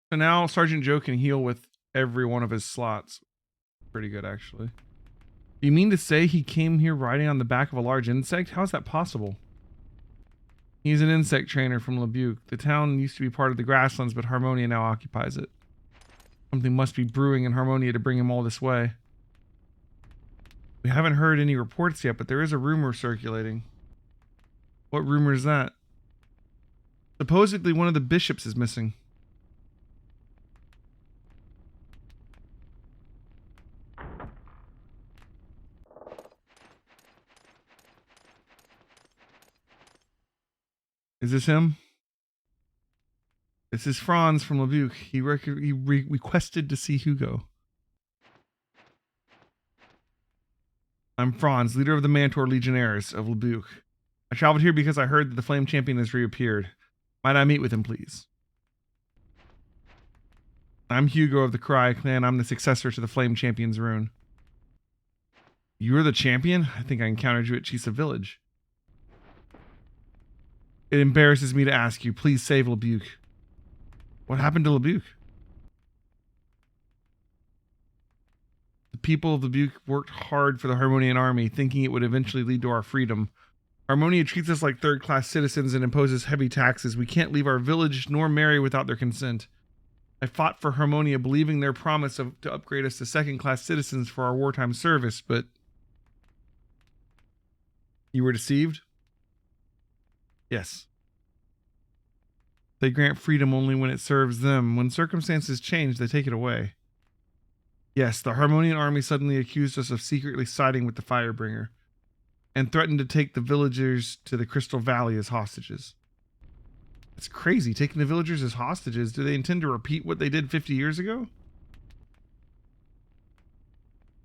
So now Sergeant Joe can heal with every one of his slots. Pretty good, actually. You mean to say he came here riding on the back of a large insect? How is that possible? He's an insect trainer from Lebuque. The town used to be part of the grasslands, but Harmonia now occupies it. Something must be brewing in Harmonia to bring him all this way. We haven't heard any reports yet, but there is a rumor circulating. What rumor is that? Supposedly one of the bishops is missing. Is this him? This is Franz from Lebuque. He requested to see Hugo. I'm Franz, leader of the Mantor Legionnaires of Lebuque. I traveled here because I heard that the Flame Champion has reappeared. Might I meet with him, please? I'm Hugo of the Cry clan. I'm the successor to the Flame Champion's rune. You're the champion? I think I encountered you at Chisa Village. It embarrasses me to ask you. Please save Lebuque. What happened to Lebuque? The people of Lebuque worked hard for the Harmonian army, thinking it would eventually lead to our freedom. Harmonia treats us like third-class citizens and imposes heavy taxes. We can't leave our village nor marry without their consent. I fought for Harmonia, believing their promise to upgrade us to second-class citizens for our wartime service, but... You were deceived? Yes. They grant freedom only when it serves them. When circumstances change, they take it away. Yes, the Harmonian army suddenly accused us of secretly siding with the Firebringer and threatened to take the villagers to the Crystal Valley as hostages. It's crazy, taking the villagers as hostages. Do they intend to repeat what they did 50 years ago?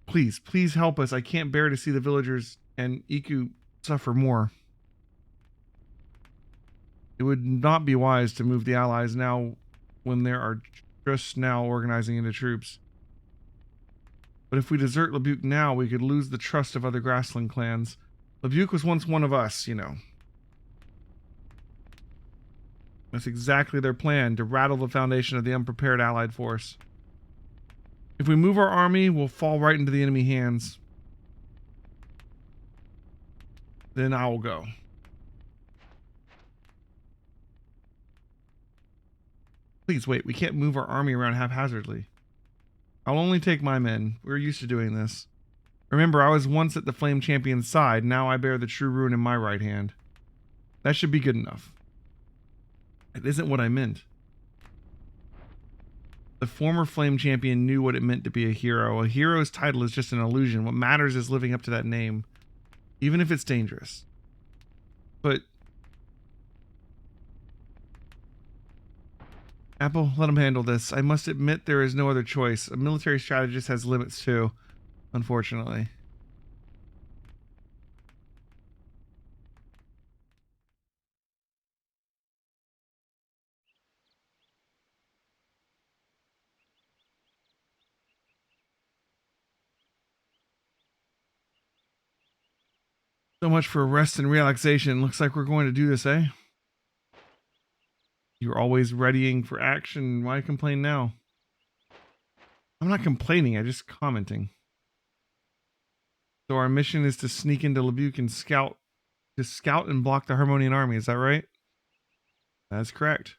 Please, please help us. I can't bear to see the villagers and Iku suffer more. It would not be wise to move the allies now when they are just now organizing into troops. But if we desert Lebuque now, we could lose the trust of other grassland clans. Lebuque was once one of us, you know. That's exactly their plan, to rattle the foundation of the unprepared allied force. If we move our army, we'll fall right into the enemy hands. Then I will go. Please wait, we can't move our army around haphazardly. I'll only take my men. We're used to doing this. Remember, I was once at the Flame Champion's side. Now I bear the true rune in my right hand. That should be good enough. It isn't what I meant. The former Flame Champion knew what it meant to be a hero. A hero's title is just an illusion. What matters is living up to that name, even if it's dangerous. But... Apple, let him handle this. I must admit there is no other choice. A military strategist has limits too, unfortunately. So much for rest and relaxation. Looks like we're going to do this, eh? You're always readying for action. Why complain now? I'm not complaining, I'm just commenting. So our mission is to sneak into Lebuque and scout and block the Harmonian army, is that right? That's correct.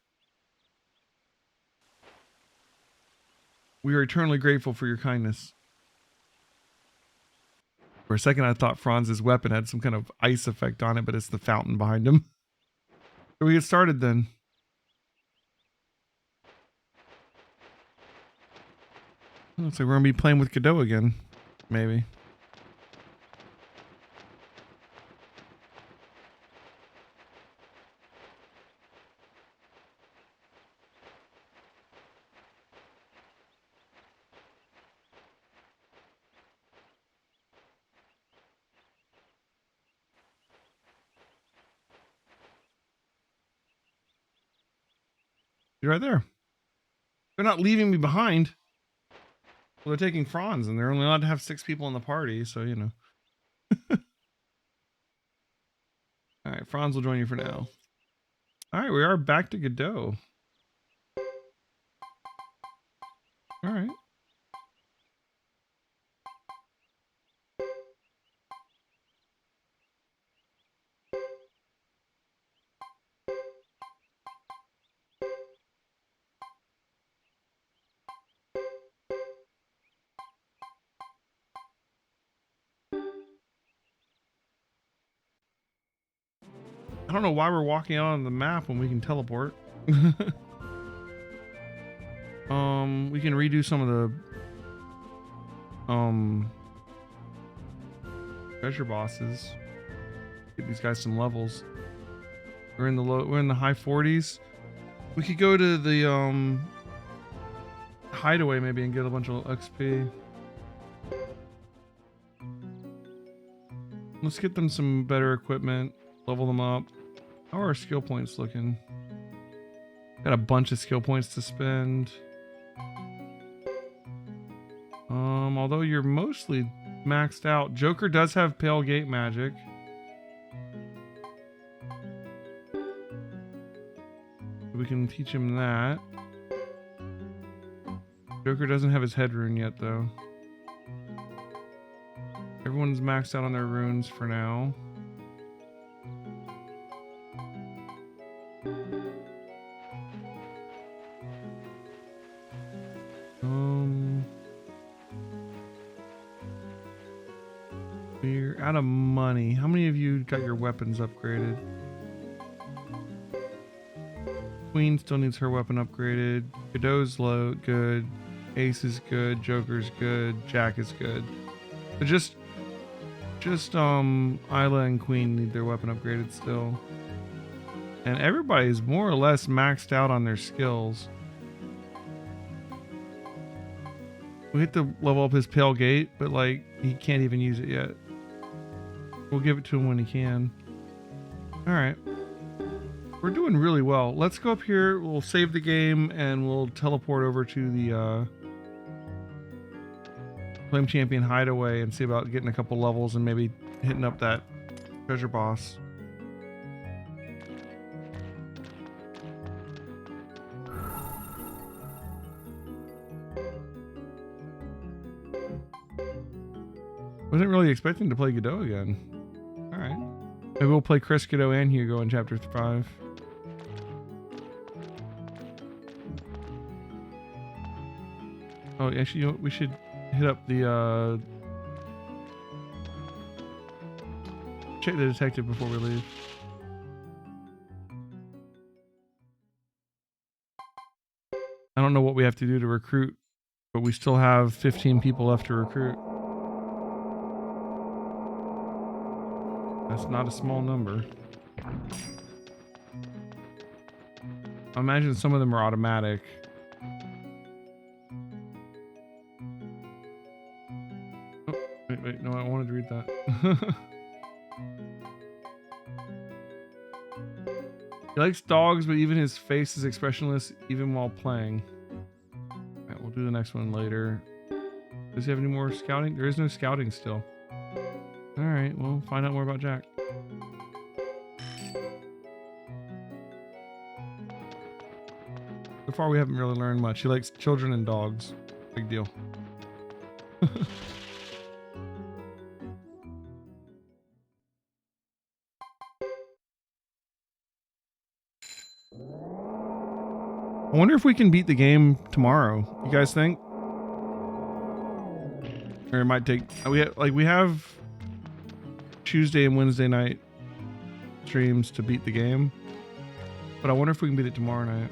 We are eternally grateful for your kindness. For a second I thought Franz's weapon had some kind of ice effect on it, but it's the fountain behind him. So we get started then. Looks like we're going to be playing with Godot again. Maybe. You're right there. They're not leaving me behind. Well, they're taking Franz, and they're only allowed to have 6 people in the party, so you know. All right, Franz will join you for now. All right, we are back to Godot. All right. I don't know why we're walking out on the map when we can teleport. We can redo some of the treasure bosses. Give these guys some levels. We're in the high 40s. We could go to the hideaway maybe and get a bunch of XP. Let's get them some better equipment, level them up. How are our skill points looking? Got a bunch of skill points to spend. Although you're mostly maxed out. Joker does have Pale Gate magic. We can teach him that. Joker doesn't have his head rune yet though. Everyone's maxed out on their runes for now. We're out of money. How many of you got your weapons upgraded? Queen still needs her weapon upgraded. Godot's low, good. Ace is good. Joker's good. Jack is good. But just Isla and Queen need their weapon upgraded still. And everybody's more or less maxed out on their skills. We hit to level up his Pale Gate, but like he can't even use it yet. We'll give it to him when he can. Alright. We're doing really well. Let's go up here, we'll save the game, and we'll teleport over to the Flame Champion hideaway and see about getting a couple levels and maybe hitting up that treasure boss. Wasn't really expecting to play Godot again. Alright. Maybe we'll play Chris, Godot, and Hugo in Chapter 5. Oh, actually, you know what? We should hit up the, check the detective before we leave. I don't know what we have to do to recruit, but we still have 15 people left to recruit. That's not a small number. I imagine some of them are automatic. Oh, wait, no, I wanted to read that. He likes dogs, but even his face is expressionless even while playing. Alright, we'll do the next one later. Does he have any more scouting? There is no scouting still. Alright, we'll find out more about Jack. So far we haven't really learned much. He likes children and dogs. Big deal. I wonder if we can beat the game tomorrow. You guys think? Or it might take... we have Tuesday and Wednesday night streams to beat the game. But I wonder if we can beat it tomorrow night.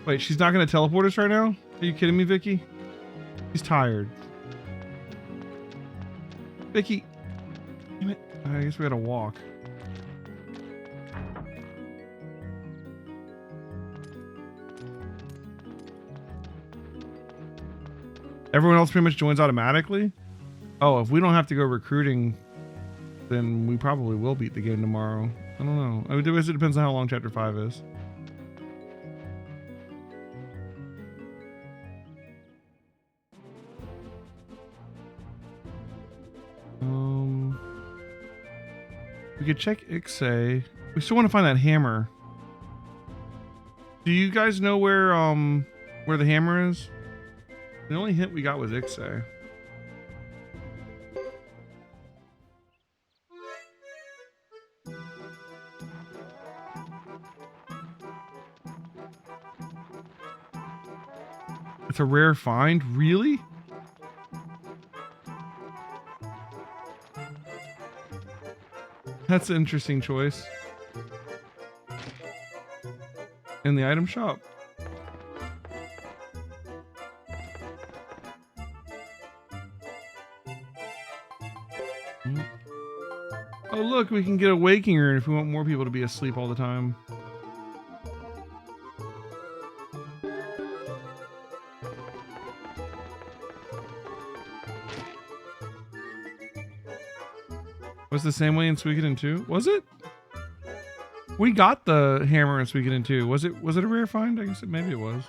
Wait, she's not going to teleport us right now? Are you kidding me, Vicky? She's tired. Vicky! Damn it. I guess we gotta walk. Everyone else pretty much joins automatically? Oh, if we don't have to go recruiting, then we probably will beat the game tomorrow. I don't know. I mean, it depends on how long Chapter 5 is. We could check Ixay. We still want to find that hammer. Do you guys know where the hammer is? The only hint we got was Ixay. It's a rare find? Really? That's an interesting choice. In the item shop. Oh look, we can get a waking urn if we want more people to be asleep all the time. Was the same way in Suikoden 2? Was it? We got the hammer in Suikoden 2. Was it a rare find? I guess maybe it was.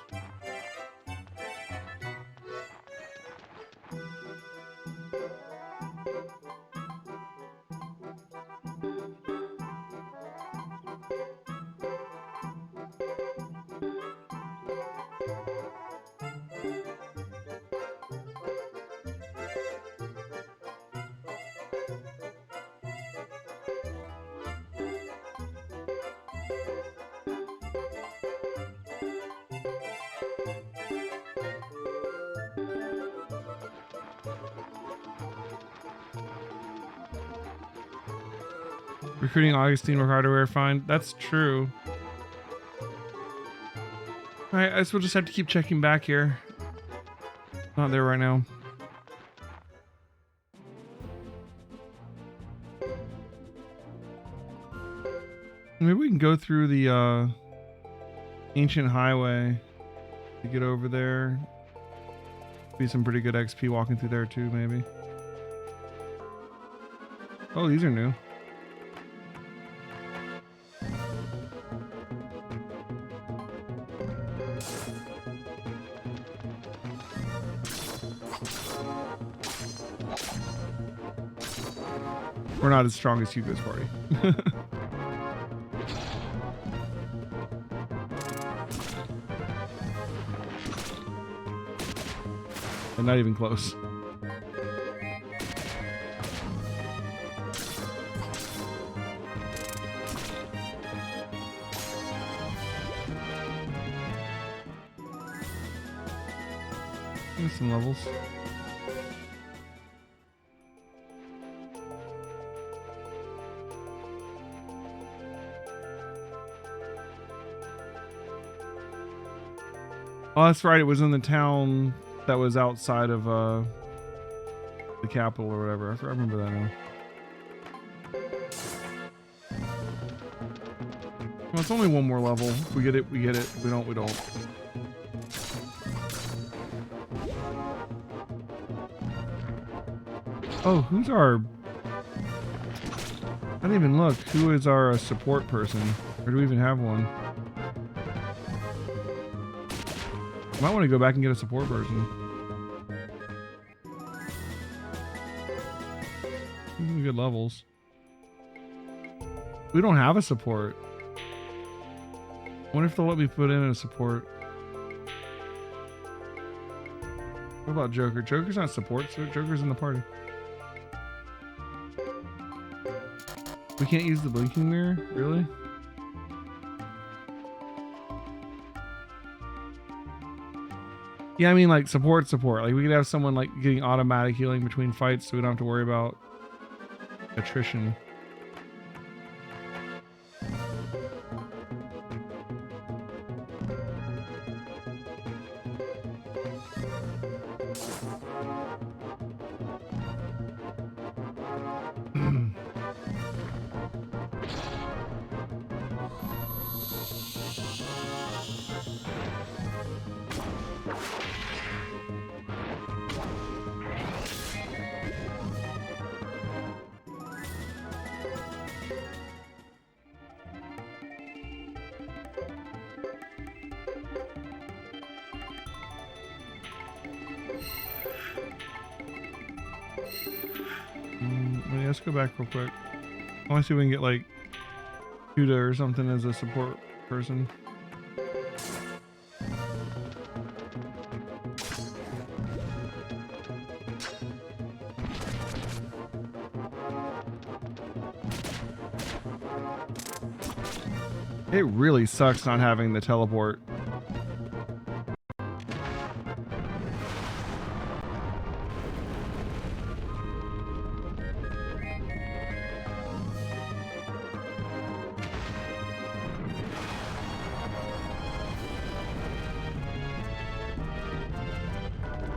Recruiting Augustine required a rare find. That's true. Alright, I guess we'll just have to keep checking back here. Not there right now. Maybe we can go through the ancient highway to get over there. Be some pretty good XP walking through there too, maybe. Oh, these are new. We're not as strong as Hugo's party. And not even close. There's some levels. Oh, that's right. It was in the town that was outside of the capital or whatever. I remember that now. Well, it's only one more level. If we get it, we get it. If we don't, we don't. Oh, who's our... I didn't even look. Who is our support person? Or do we even have one? Might want to go back and get a support person. These are good levels. We don't have a support. I wonder if they'll let me put in a support. What about Joker? Joker's not support, so Joker's in the party. We can't use the blinking mirror? Really? Yeah, I mean like support. Like we could have someone like getting automatic healing between fights so we don't have to worry about attrition. Let's go back real quick. I want to see if we can get like Cuda or something as a support person. It really sucks not having the teleport.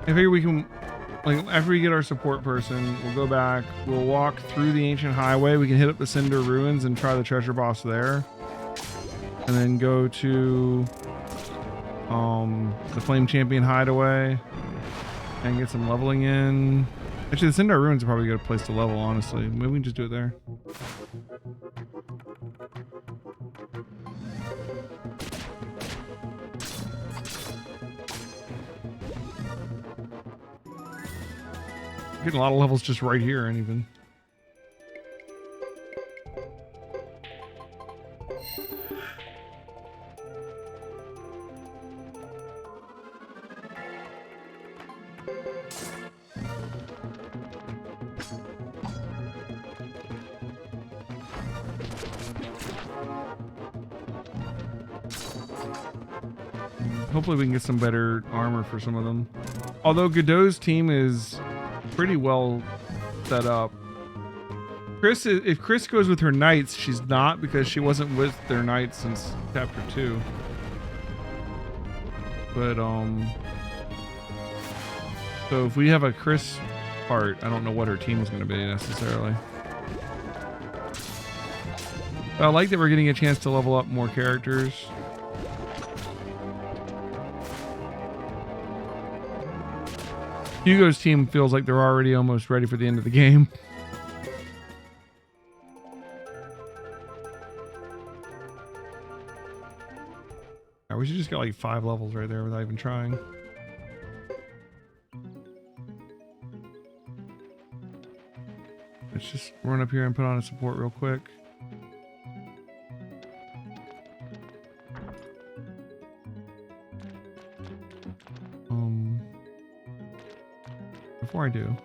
I figure we can, like, after we get our support person, we'll go back, we'll walk through the ancient highway, we can hit up the Cinder ruins and try the treasure boss there. And then go to the Flame Champion hideaway and get some leveling in. Actually, the Cinder ruins are probably a good place to level, honestly. Maybe we can just do it there. Getting a lot of levels just right here, and even. Hopefully we can get some better armor for some of them. Although Godot's team is pretty well set up. If Chris goes with her knights, she's not, because she wasn't with their knights since chapter 2. But so if we have a Chris part, I don't know what her team is going to be necessarily. But I like that we're getting a chance to level up more characters. Hugo's team feels like they're already almost ready for the end of the game. We should just get like 5 levels right there without even trying. Let's just run up here and put on a support real quick. Before I do,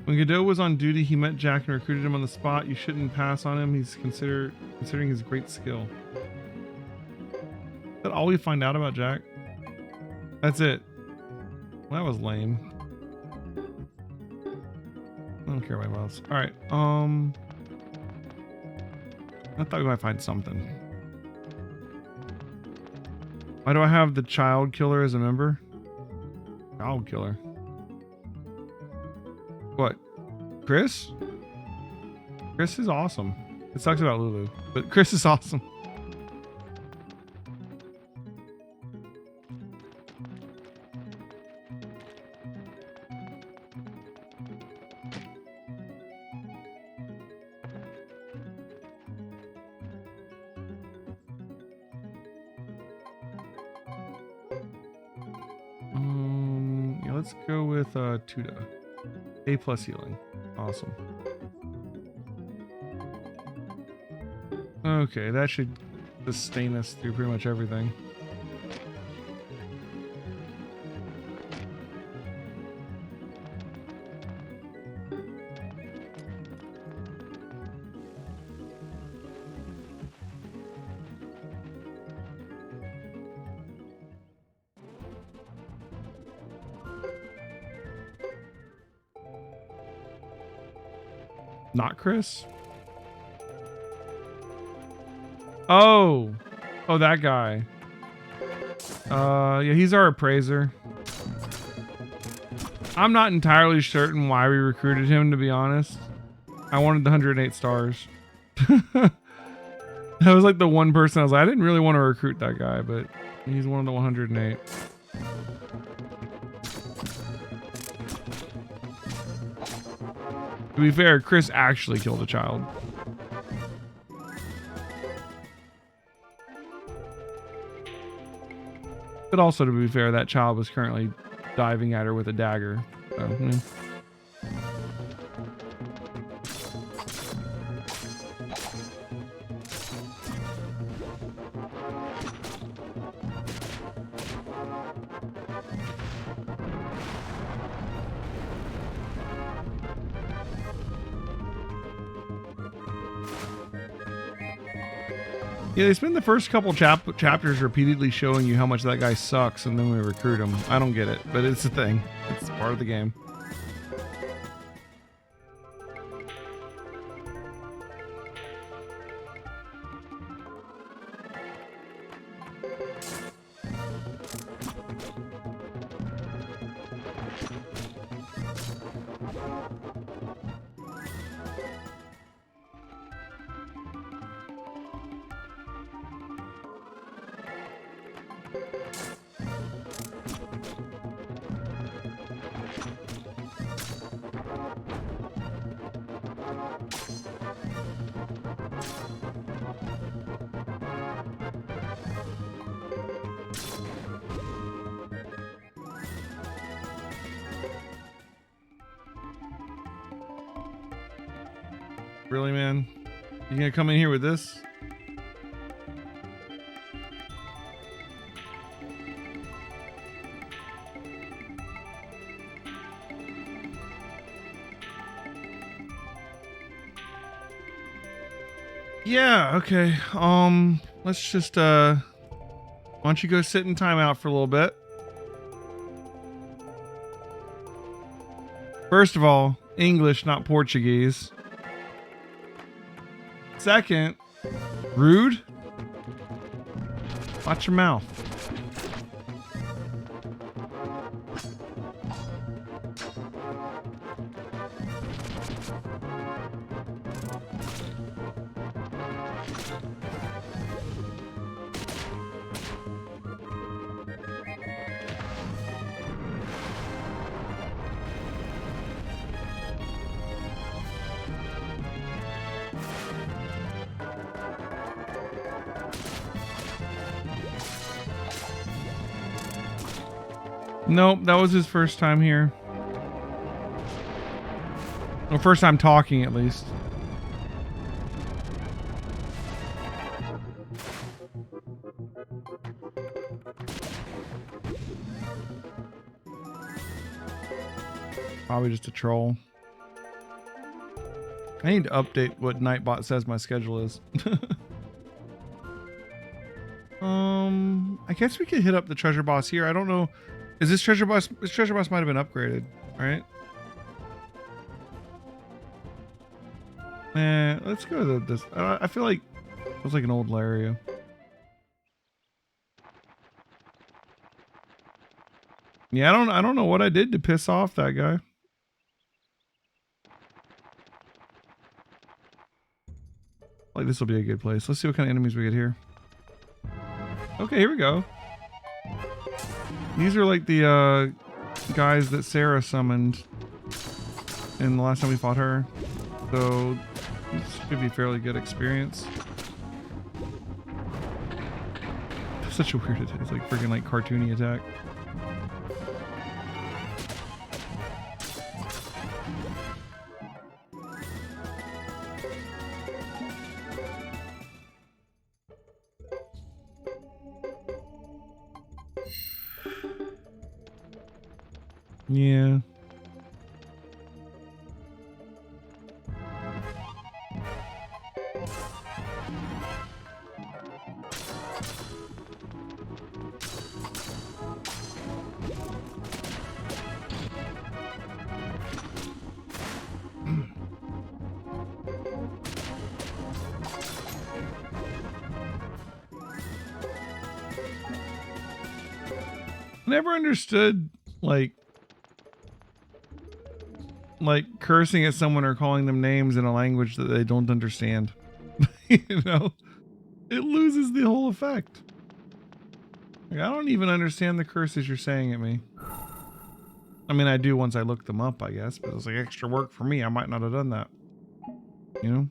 when Godot was on duty, he met Jack and recruited him on the spot. You shouldn't pass on him. He's considering his great skill. Is that all we find out about Jack? That's it. Well, that was lame. I don't care about else. All right. I thought we might find something. Why do I have the child killer as a member? Child killer. What? Chris? Chris is awesome. It sucks about Lulu, but Chris is awesome. Let's go with Tuda. A+ healing. Awesome. Okay, that should sustain us through pretty much everything. Not Chris? Oh, that guy. Yeah, he's our appraiser. I'm not entirely certain why we recruited him, to be honest. I wanted the 108 stars. That was like the one person I was like, I didn't really want to recruit that guy, but he's one of the 108. To be fair, Chris actually killed a child. But also, to be fair, that child was currently diving at her with a dagger. So, yeah, they spend the first couple chapters repeatedly showing you how much that guy sucks, and then we recruit him. I don't get it, but it's a thing. It's part of the game. Really, man? You gonna come in here with this? Yeah, okay. Let's just why don't you go sit in timeout for a little bit? First of all, English, not Portuguese. Second, rude. Watch your mouth. Nope, that was his first time here. Well, first time talking, at least. Probably just a troll. I need to update what Nightbot says my schedule is. I guess we could hit up the treasure boss here. I don't know. Is this treasure boss? This treasure boss might have been upgraded, right? Let's go to this. I feel like it was like an old area. Yeah, I don't know what I did to piss off that guy. Like, this will be a good place. Let's see what kind of enemies we get here. Okay, here we go. These are like the guys that Sarah summoned in the last time we fought her. So this should be a fairly good experience. Such a weird attack. It's like freaking like cartoony attack. Yeah. Never understood like cursing at someone or calling them names in a language that they don't understand. You know, it loses the whole effect. Like, I don't even understand the curses you're saying at me. I mean, I do once I look them up, I guess, but it's like extra work for me. I might not have done that. You know?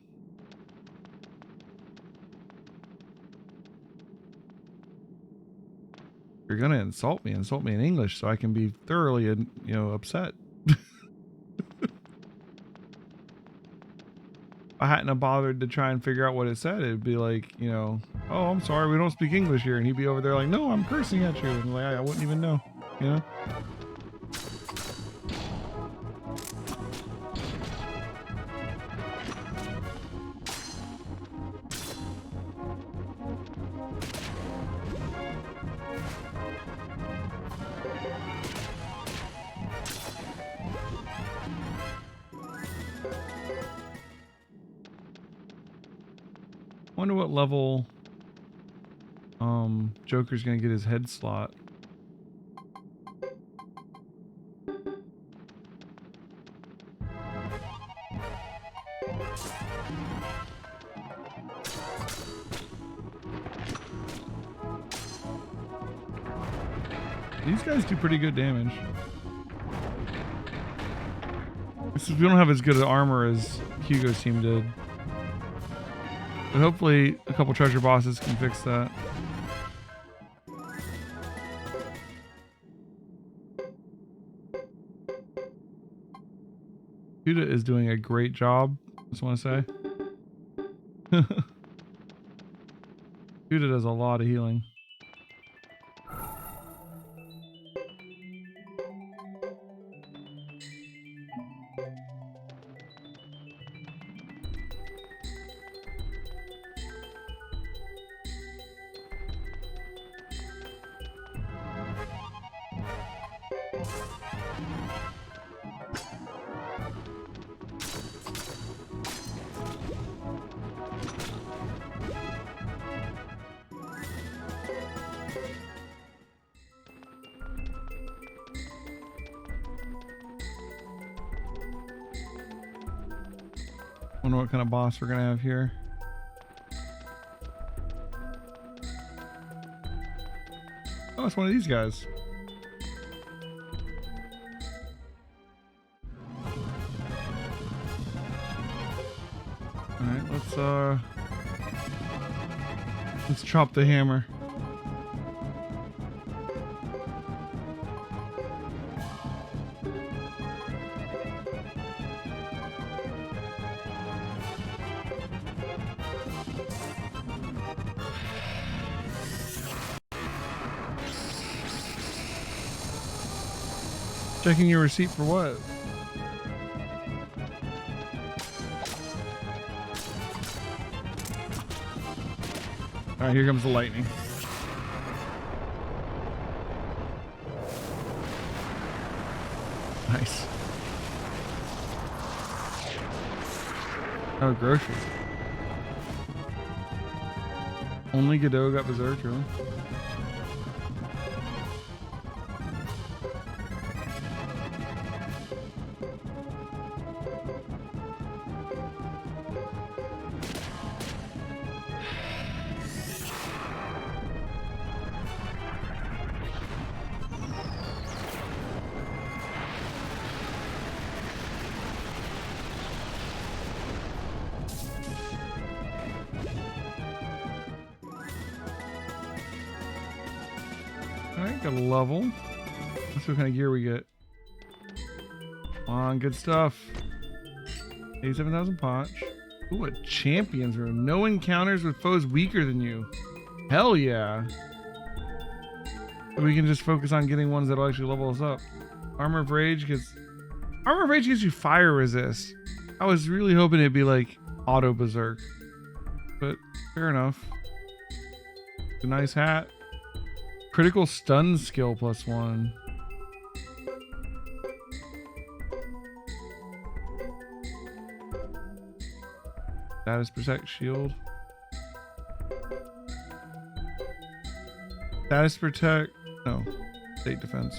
you're gonna insult me in English so I can be thoroughly, upset. I hadn't have bothered to try and figure out what it said. It'd be like, oh, I'm sorry, we don't speak English here. And he'd be over there like, no, I'm cursing at you. And like, I wouldn't even know, Wonder what level Joker's gonna get his head slot. These guys do pretty good damage. We don't have as good an armor as Hugo's team did. But hopefully a couple treasure bosses can fix that. Huda is doing a great job, just want to say. Huda does a lot of healing. Wonder what kind of boss we're gonna have here. Oh, it's one of these guys. Alright, let's chop the hammer. Checking your receipt for what? Alright, here comes the lightning. Nice. Oh, groceries. Only Godot got berserked, really? Alright, got a level. Let's see what kind of gear we get. Come on, good stuff. 87,000 potch. Ooh, a champion's room. No encounters with foes weaker than you. Hell yeah. So we can just focus on getting ones that'll actually level us up. Armor of Rage gives you fire resist. I was really hoping it'd be like auto berserk. But fair enough. A nice hat. Critical stun skill +1. Status protect shield. Status protect. No. State defense.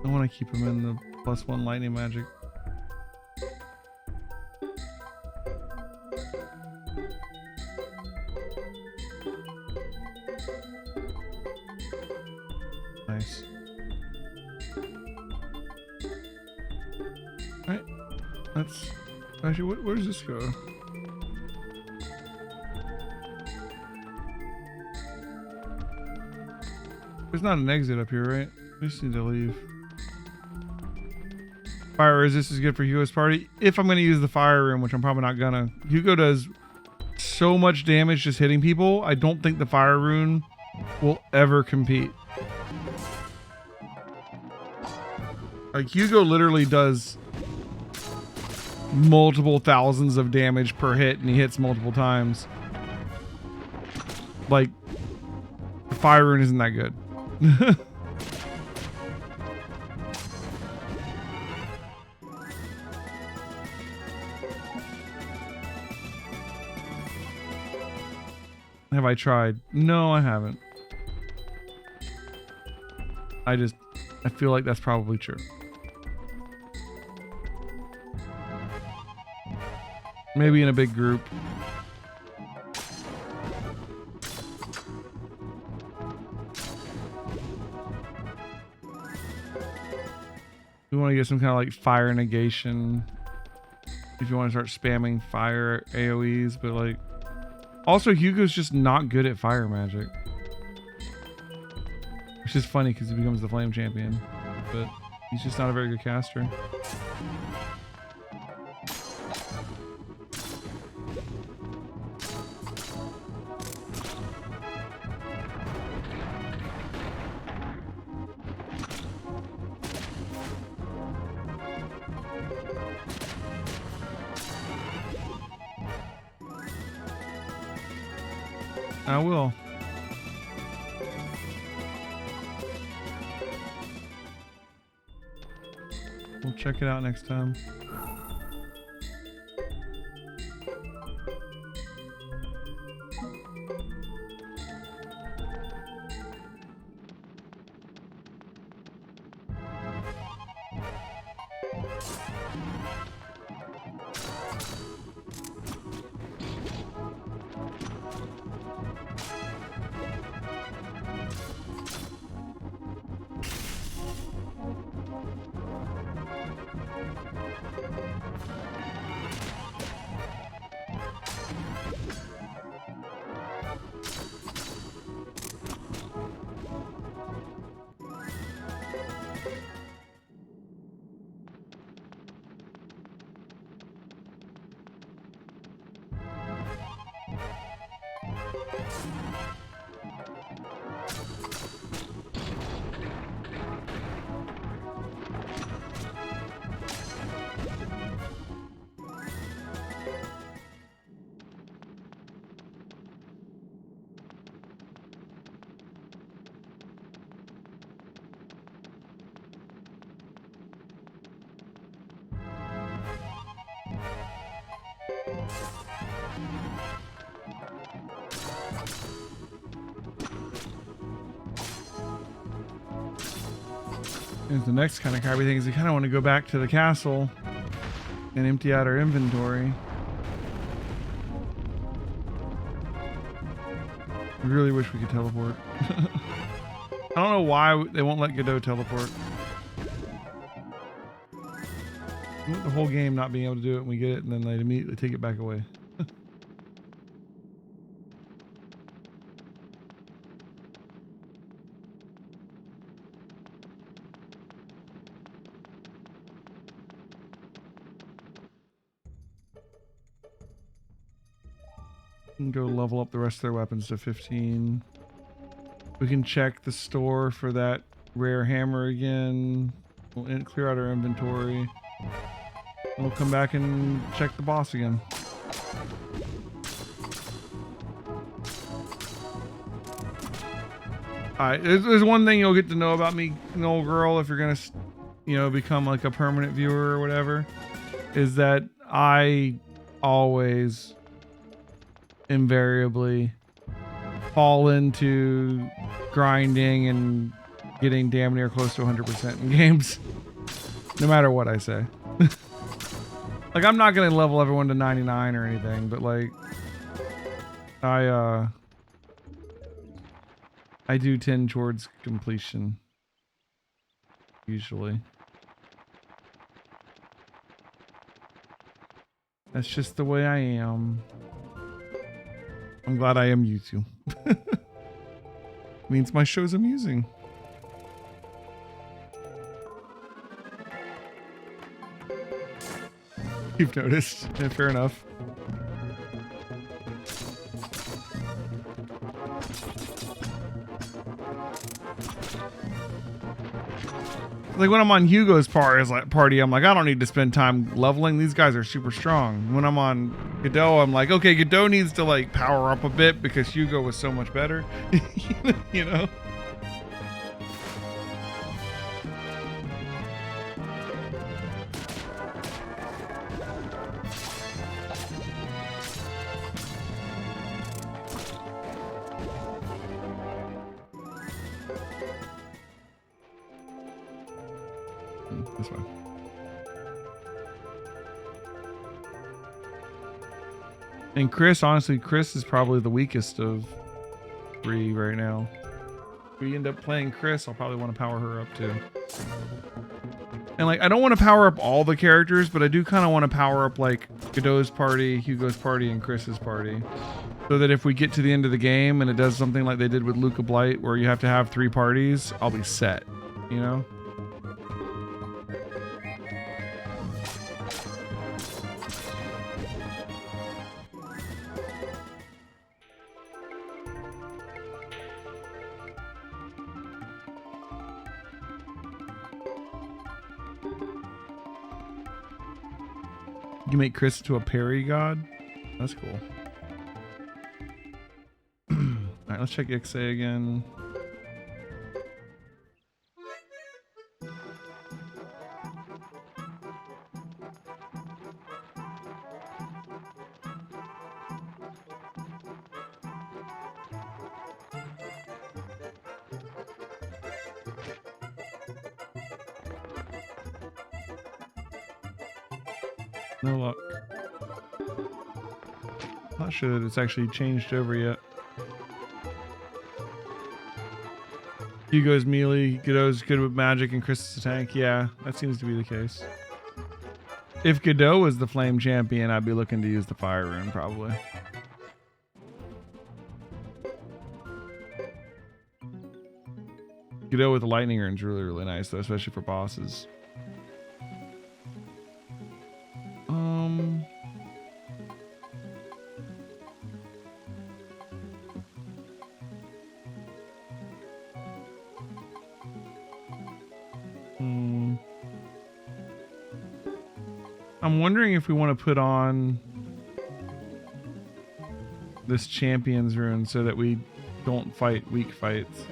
I want to keep him in the +1 lightning magic. Nice. Alright. That's actually, where does this go? There's not an exit up here, right? We just need to leave. Fire resist is good for Hugo's party. If I'm going to use the fire room, which I'm probably not gonna. Hugo does so much damage just hitting people. I don't think the fire rune will ever compete. Like, Hugo literally does multiple thousands of damage per hit, and he hits multiple times. Like, the fire rune isn't that good. Have I tried? No, I haven't. I feel like that's probably true. Maybe in a big group. We want to get some kind of like fire negation. If you want to start spamming fire AoEs, but like... Also, Hugo's just not good at fire magic. Which is funny because he becomes the flame champion. But he's just not a very good caster. I will. We'll check it out next time. Here's the next kind of crappy thing is we kind of want to go back to the castle and empty out our inventory. I really wish we could teleport. I don't know why they won't let Godot teleport. We want the whole game not being able to do it when we get it, and then they immediately take it back away. And go level up the rest of their weapons to 15. We can check the store for that rare hammer again. We'll clear out our inventory. We'll come back and check the boss again. Alright, there's one thing you'll get to know about me, Noel Girl, if you're gonna, you know, become like a permanent viewer or whatever, is that I always invariably fall into grinding and getting damn near close to 100% in games. No matter what I say. Like, I'm not going to level everyone to 99 or anything, but like, I do tend towards completion. Usually. That's just the way I am. I'm glad I am you two. Means my show's amusing. You've noticed. Yeah, fair enough. Like when I'm on Hugo's party, I'm like, I don't need to spend time leveling. These guys are super strong. When I'm on Godot, I'm like, okay, Godot needs to like power up a bit because Hugo was so much better. You know? This one. And Chris, honestly, Chris is probably the weakest of 3 right now. If we end up playing Chris, I'll probably want to power her up too. And like, I don't want to power up all the characters, but I do kind of want to power up like Godot's party, Hugo's party, and Chris's party. So that if we get to the end of the game and it does something like they did with Luca Blight, where you have to have 3 parties, I'll be set, you know? You make Chris into a parry god? That's cool. Alright, let's check XA again. No luck. Not sure that it's actually changed over yet. Hugo's melee, Godot's good with magic, and Chris is a tank. Yeah, that seems to be the case. If Godot was the flame champion, I'd be looking to use the fire rune, probably. Godot with the lightning rune is really, really nice, though, especially for bosses. I'm wondering if we want to put on this champion's rune so that we don't fight weak fights.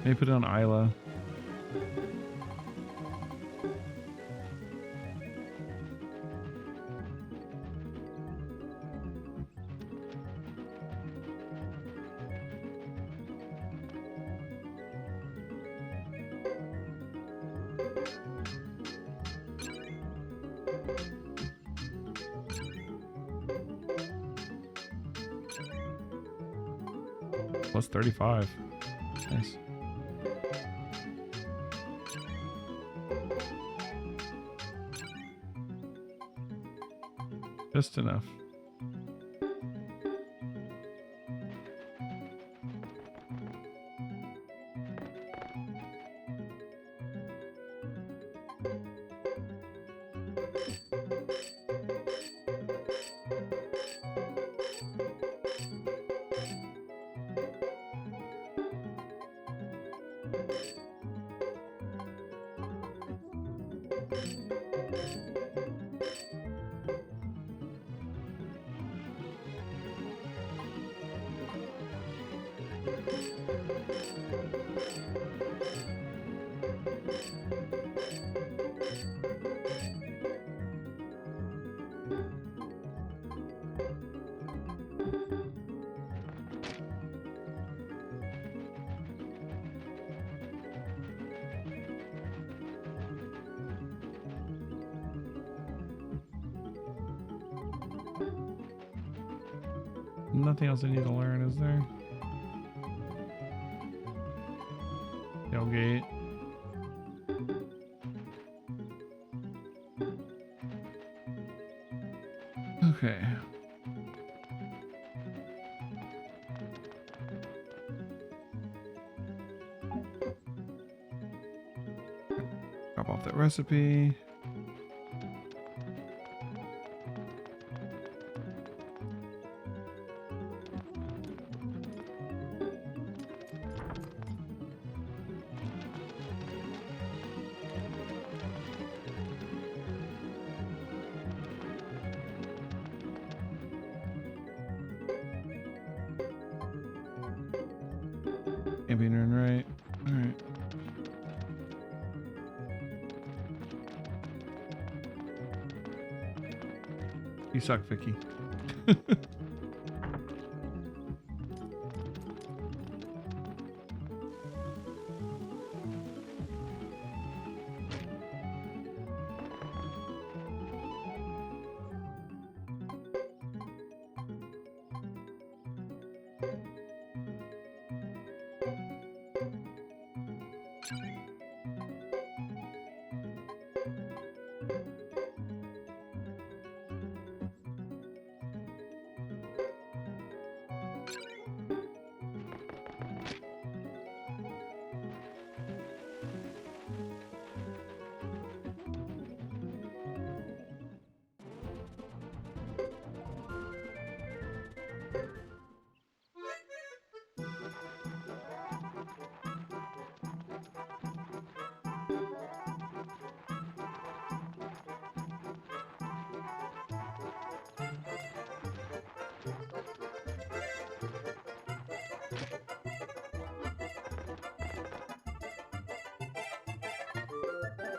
Maybe put it on Isla. Plus 35. Nice. Just enough. nothing else I need to learn, is there? Tailgate. Okay. Drop off that recipe. Champion right. All right. You suck, Vicky.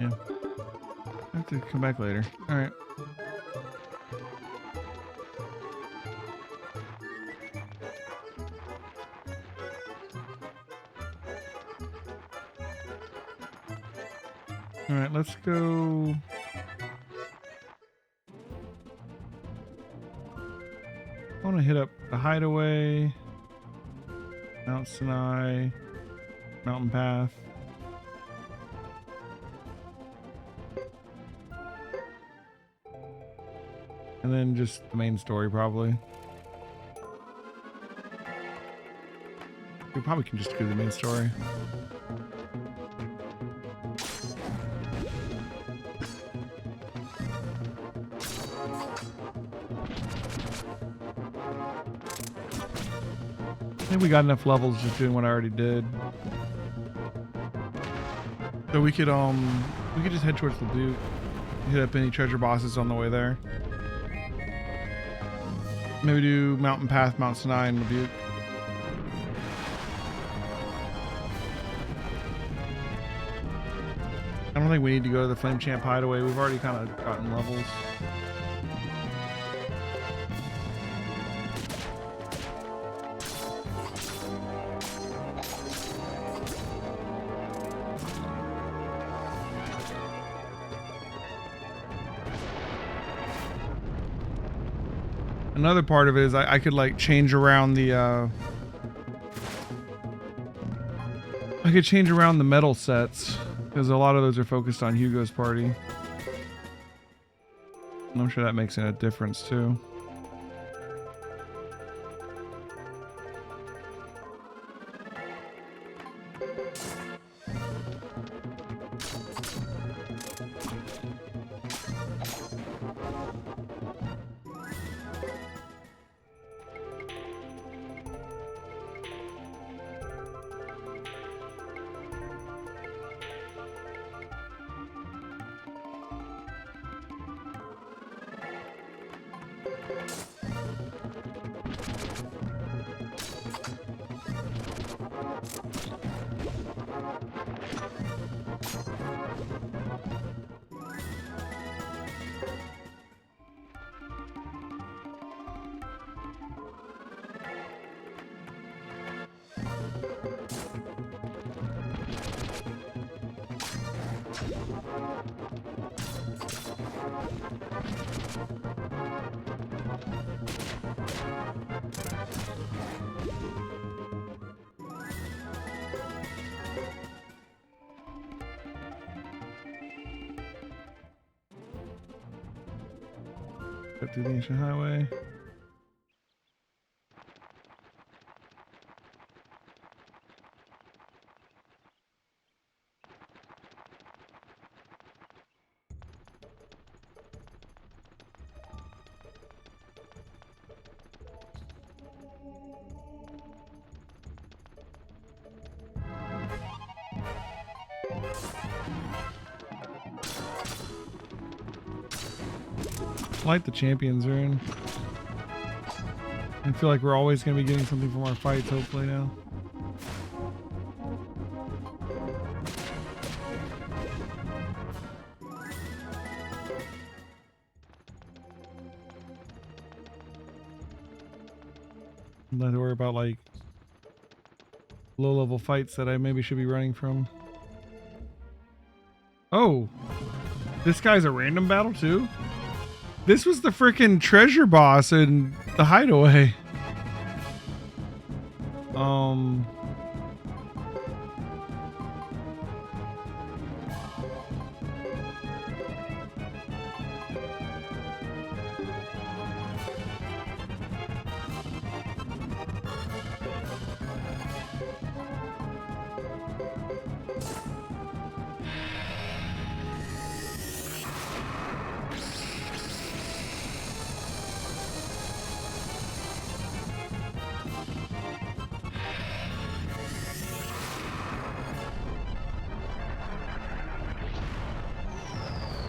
Yeah. I have to come back later. All right. All right, let's go. I want to hit up the hideaway, Mount Sinai, mountain path. And then just the main story, probably. We probably can just do the main story. I think we got enough levels just doing what I already did. So we could just head towards the Butte. Hit up any treasure bosses on the way there. Maybe do Mountain Path, Mount Sinai, and the Butte. I don't think we need to go to the Flame Champ Hideaway. We've already kind of gotten levels. Another part of it is I could like change around the I could change around the metal sets because a lot of those are focused on Hugo's party. And I'm sure that makes a difference too. Cut through the ancient highway. Like the champions rune. I feel like we're always going to be getting something from our fights, hopefully now. Don't have to worry about like low level fights that I maybe should be running from. Oh, this guy's a random battle too? This was the freaking treasure boss in the hideaway.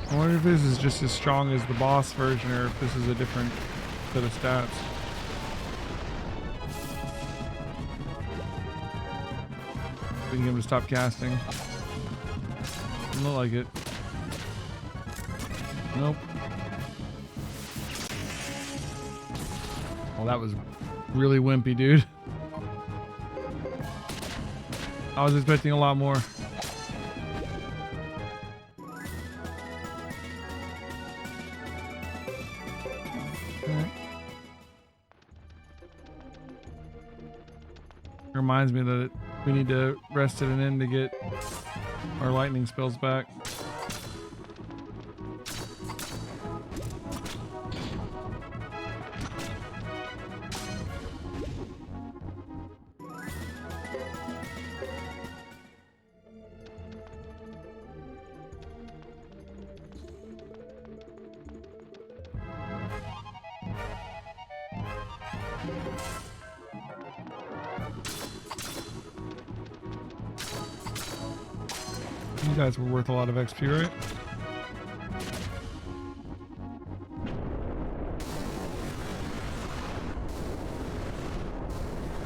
I wonder if this is just as strong as the boss version or if this is a different set of stats. We can get him to stop casting. Doesn't look like it. Nope. Well, that was really wimpy, dude. I was expecting a lot more. Reminds me that we need to rest at an end to get our lightning spells back. You guys were worth a lot of XP, right?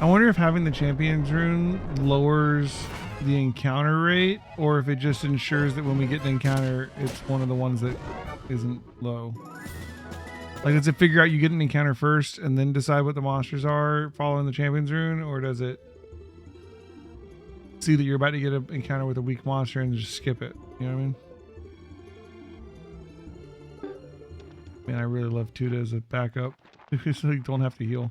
I wonder if having the Champions rune lowers the encounter rate, or if it just ensures that when we get an encounter, it's one of the ones that isn't low. Like, does it figure out you get an encounter first and then decide what the monsters are following the Champions rune, or does it see that you're about to get an encounter with a weak monster and just skip it? You know what I mean? Man, I really love Tuda as a backup. So you don't have to heal.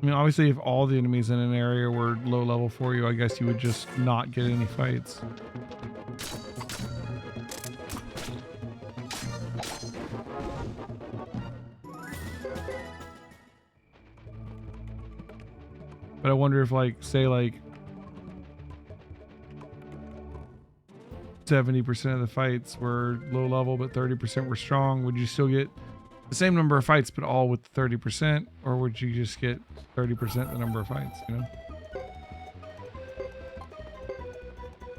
I mean, obviously, if all the enemies in an area were low level for you, I guess you would just not get any fights. But I wonder if, like, say, like 70% of the fights were low level, but 30% were strong, would you still get the same number of fights, but all with 30%? Or would you just get 30% the number of fights, you know?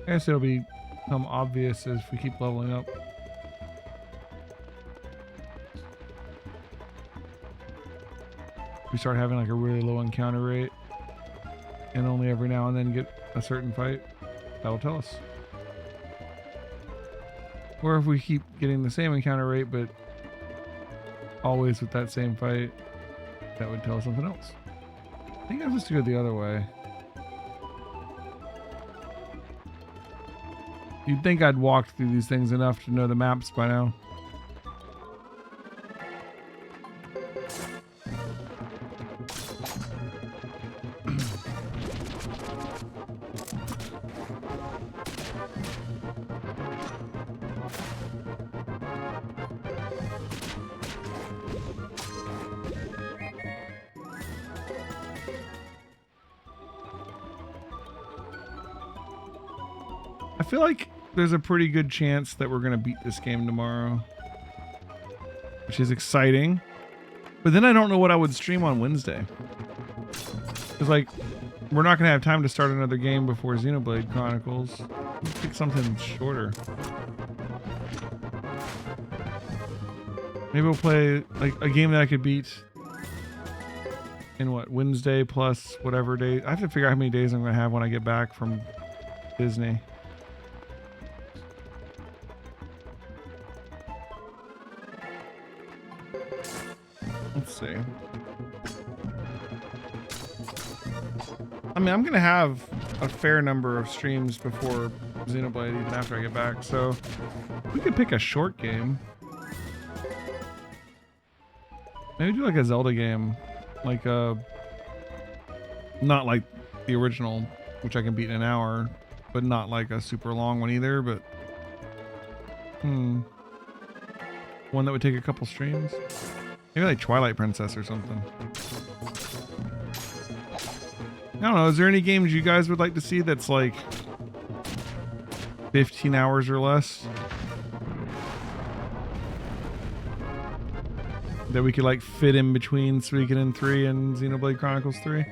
I guess it'll become obvious as we keep leveling up. We start having like a really low encounter rate and only every now and then get a certain fight, that'll tell us. Or if we keep getting the same encounter rate, but always with that same fight, that would tell us something else. I think I supposed to go the other way. You'd think I'd walked through these things enough to know the maps by now. I feel like there's a pretty good chance that we're going to beat this game tomorrow, which is exciting. But then I don't know what I would stream on Wednesday. Because, like, we're not going to have time to start another game before Xenoblade Chronicles. Let's pick something shorter. Maybe we'll play, like, a game that I could beat in, what, Wednesday plus whatever day. I have to figure out how many days I'm going to have when I get back from Disney. Let's see. I mean, I'm going to have a fair number of streams before Xenoblade, even after I get back. So we could pick a short game. Maybe do like a Zelda game. Like not like the original, which I can beat in an hour, but not like a super long one either. But one that would take a couple streams. Maybe like Twilight Princess or something. I don't know. Is there any games you guys would like to see that's like 15 hours or less? That we could like fit in between Suikoden 3 and Xenoblade Chronicles 3?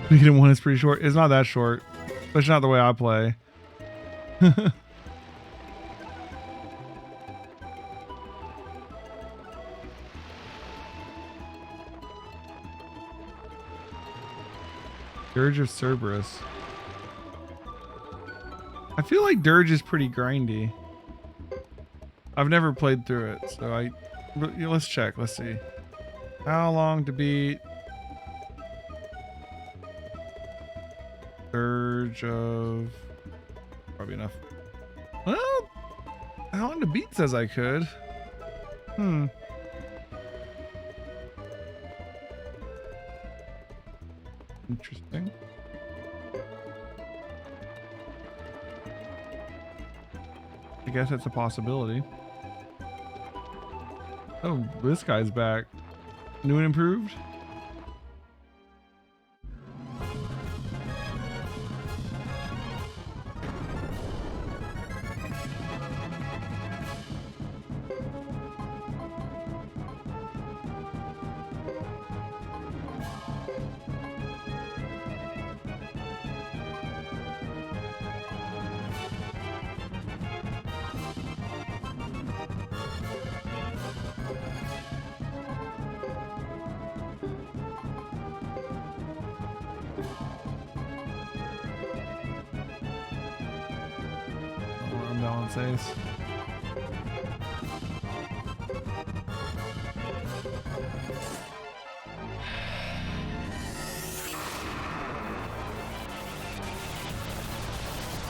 Suikoden 1 is pretty short. It's not that short. Especially not the way I play. Dirge of Cerberus. I feel like Dirge is pretty grindy. I've never played through it, so let's check. Let's see. How long to beat Dirge of... Probably enough. Well, how long to beat says I could. Interesting. I guess that's a possibility. Oh, this guy's back. New and improved? Says.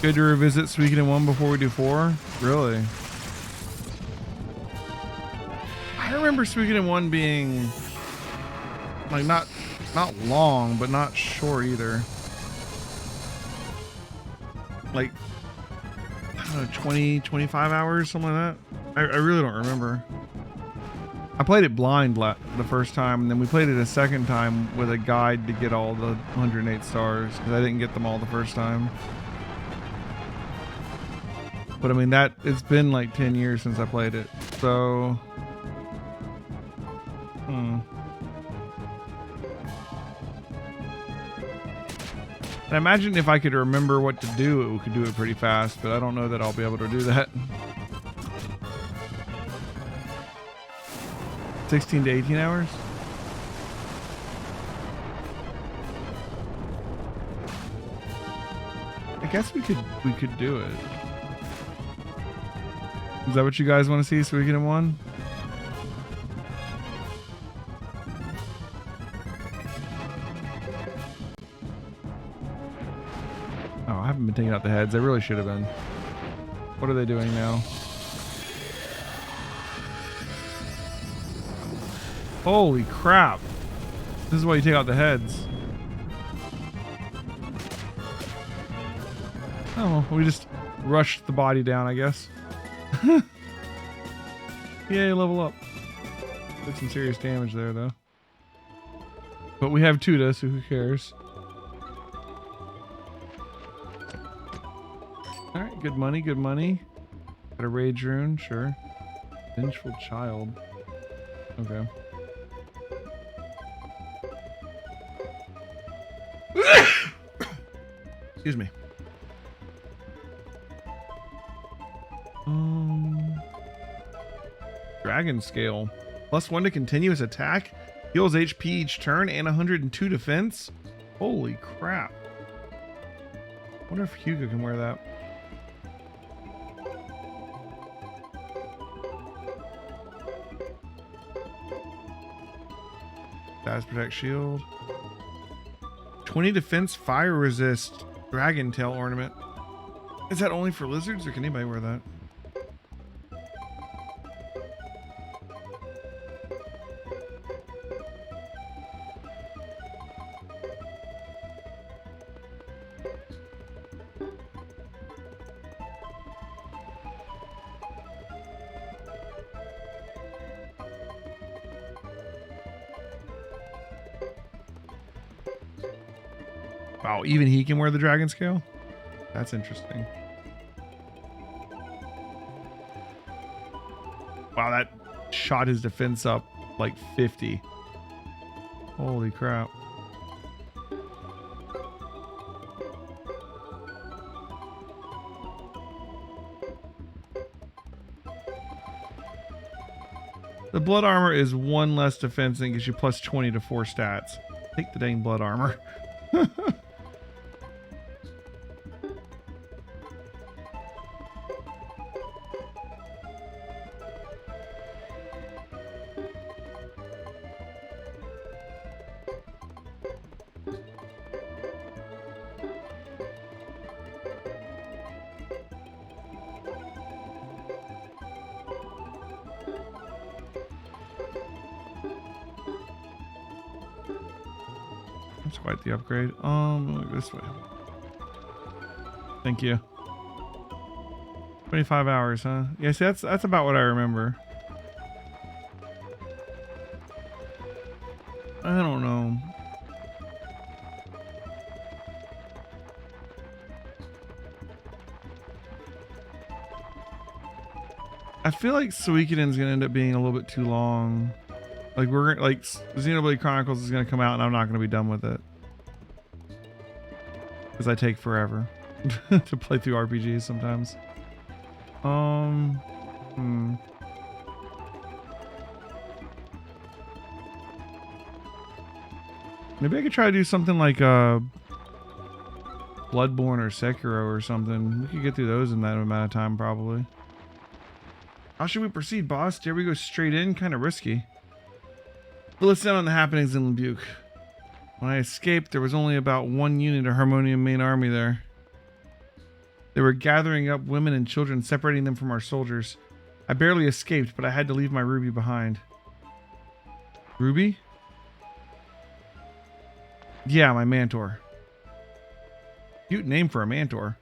Good to revisit Suikoden 1 before we do 4? Really? I remember Suikoden 1 being like not long, but not short either. Like 20, 25 hours, something like that. I really don't remember. I played it blind the first time, and then we played it a second time with a guide to get all the 108 stars, because I didn't get them all the first time. But I mean, it's been like 10 years since I played it, so... I imagine if I could remember what to do, we could do it pretty fast, but I don't know that I'll be able to do that. 16 to 18 hours? I guess we could do it. Is that what you guys want to see, Suikoden 1? taking out the heads. I really should have been. What are they doing now? Holy crap. This is why you take out the heads. Oh, we just rushed the body down, I guess. Yay, level up. Did some serious damage there, though. But we have Tuda, so who cares? Alright, good money, good money. Got a rage rune, sure. Vengeful child. Okay. Excuse me. Dragon scale. +1 to continuous attack. Heals HP each turn and 102 defense. Holy crap. Wonder if Hugo can wear that. Status protect shield. 20 defense, fire resist, dragon tail ornament. Is that only for lizards or can anybody wear that? Wow, even he can wear the dragon scale? That's interesting. Wow, that shot his defense up like 50. Holy crap. The blood armor is 1 less defense and gives you +20 to 4 stats. Take the dang blood armor. That's quite the upgrade. Look this way. Thank you. 25 hours, huh? Yeah, see, that's about what I remember. I don't know. I feel like Suikoden's gonna end up being a little bit too long. Like Xenoblade Chronicles is gonna come out and I'm not gonna be done with it. Because I take forever to play through RPGs sometimes. Maybe I could try to do something like Bloodborne or Sekiro or something. We could get through those in that amount of time probably. How should we proceed, boss? Dare we go straight in? Kind of risky. But let's down on the happenings in Limbuke. When I escaped, there was only about 1 unit of Harmonium main army there. They were gathering up women and children, separating them from our soldiers. I barely escaped, but I had to leave my Ruby behind. Ruby? Yeah, my Mantor. Cute name for a Mantor.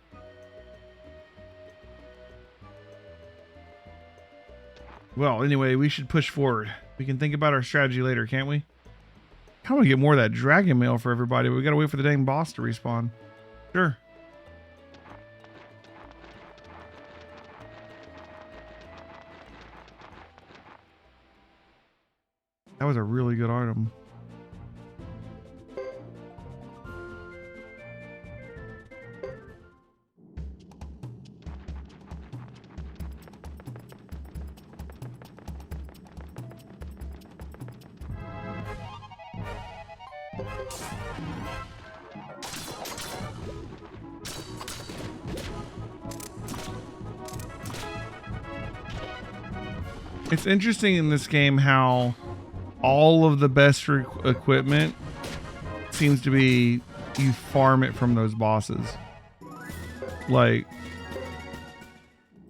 Well, anyway, we should push forward. We can think about our strategy later, can't we? I want to get more of that dragon mail for everybody, but we gotta wait for the dang boss to respawn. Sure. That was a really good item. It's interesting in this game how all of the best equipment seems to be you farm it from those bosses. like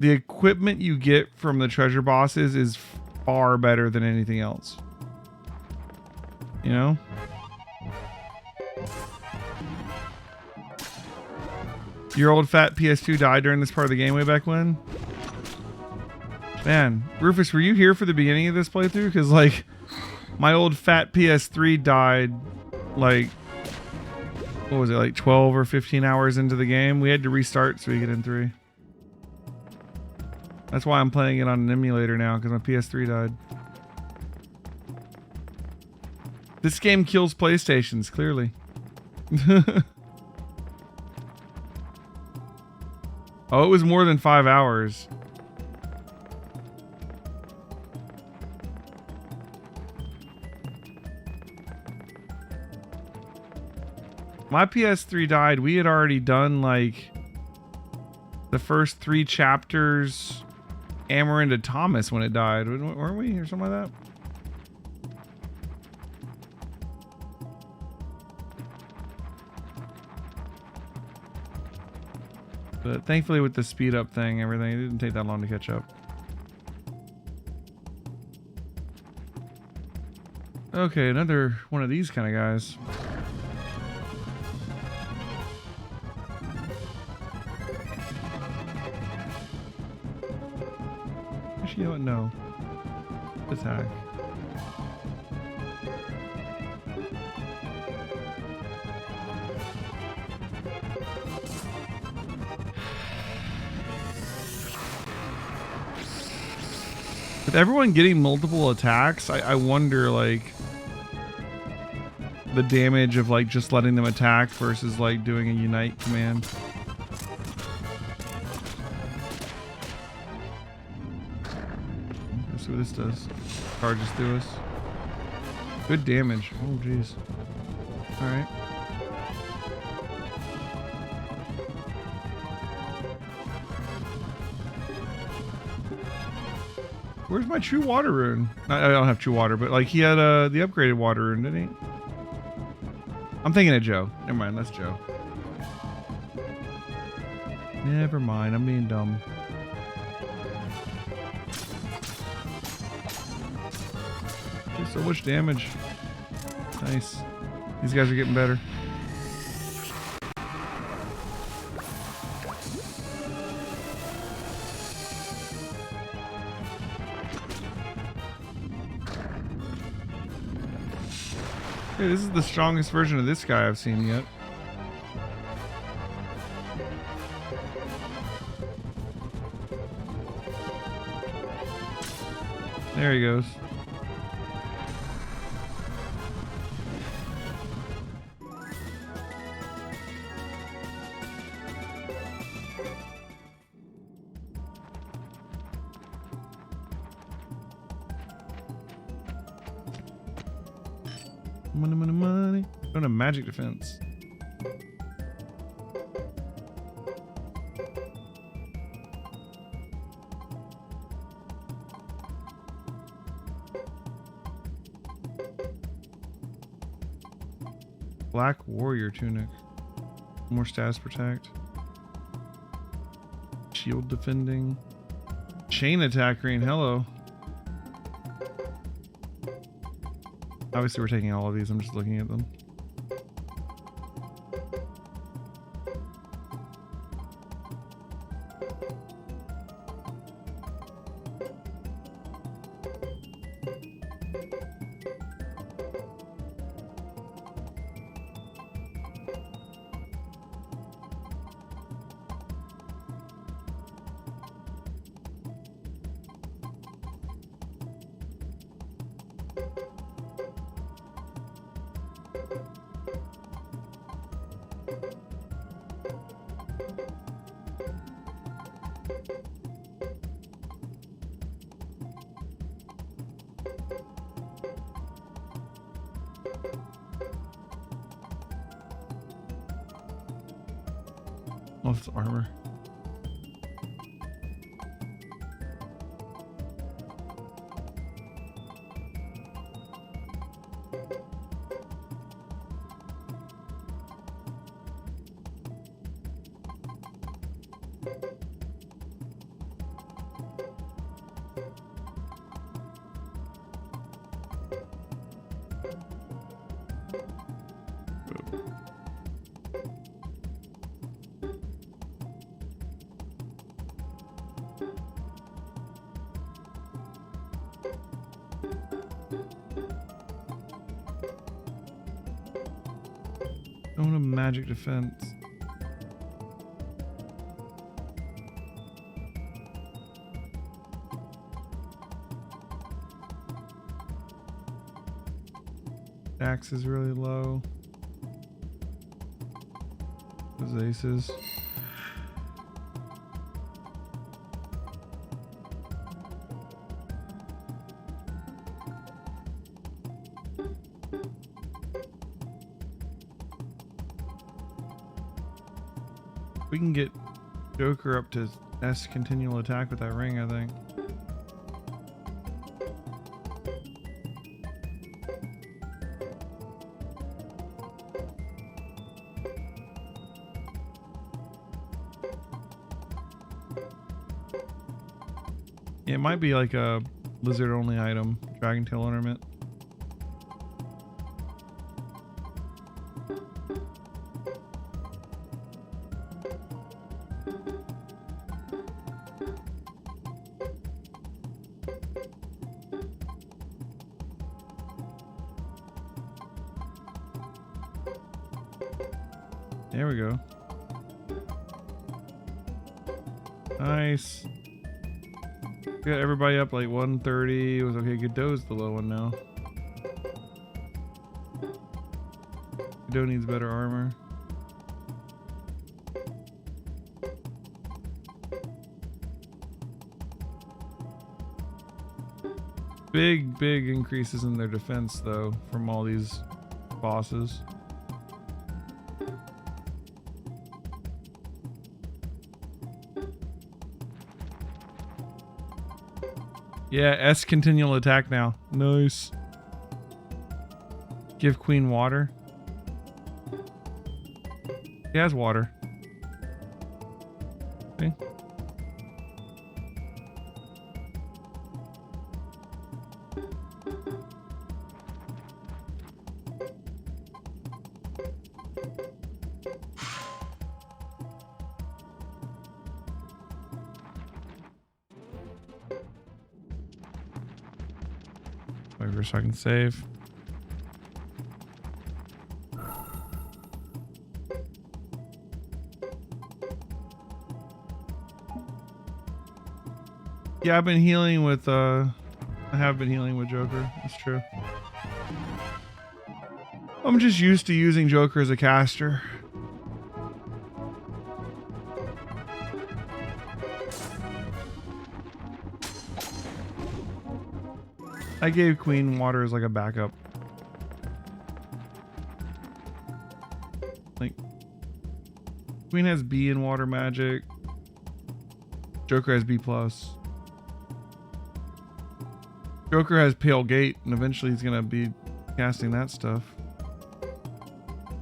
the equipment you get from the treasure bosses is far better than anything else. You know? Your old fat PS2 died during this part of the game way back when? Man, Rufus, were you here for the beginning of this playthrough? Because, like, my old fat PS3 died, like, what was it, like 12 or 15 hours into the game? We had to restart so we could get in 3. That's why I'm playing it on an emulator now, because my PS3 died. This game kills PlayStations, clearly. Oh, it was more than 5 hours. My PS3 died. We had already done like the first 3 chapters Amarinda Thomas when it died, weren't we? Or something like that? But thankfully with the speed up thing, everything, it didn't take that long to catch up. Okay, another one of these kind of guys. Actually, you know what? No. Attack. With everyone getting multiple attacks, I wonder, like, the damage of, like, just letting them attack versus, like, doing a unite command. Let's see what this does. Charges through us. Good damage. Oh, jeez. Alright. Where's my true water rune? I don't have true water, but like he had the upgraded water rune, didn't he? I'm thinking of Joe. Never mind, that's Joe. Never mind, I'm being dumb. Did so much damage. Nice. These guys are getting better. Hey, this is the strongest version of this guy I've seen yet. There he goes. Money, money, money. Don't have magic defense. Black warrior tunic. More status protect. Shield defending. Chain attack green. Hello. Obviously we're taking all of these, I'm just looking at them. Oh, it's armor. Don't have magic defense. Axe is really low. Those aces. We can get Joker up to S continual attack with that ring, I think. Yeah, it might be like a lizard only item, dragon tail ornament. There we go. Nice. Got everybody up like 130. It was okay. Godot's the low one now. Godot needs better armor. Big increases in their defense though from all these bosses. Yeah, S continual attack now. Nice. Give Queen water. He has water. Okay. Wait so I can save. Yeah, I've been healing with I have been healing with Joker. That's true. I'm just used to using Joker as a caster. I gave Queen water as like a backup. Like, Queen has B in water magic. Joker has B+. Joker has Pale Gate, and eventually he's gonna be casting that stuff.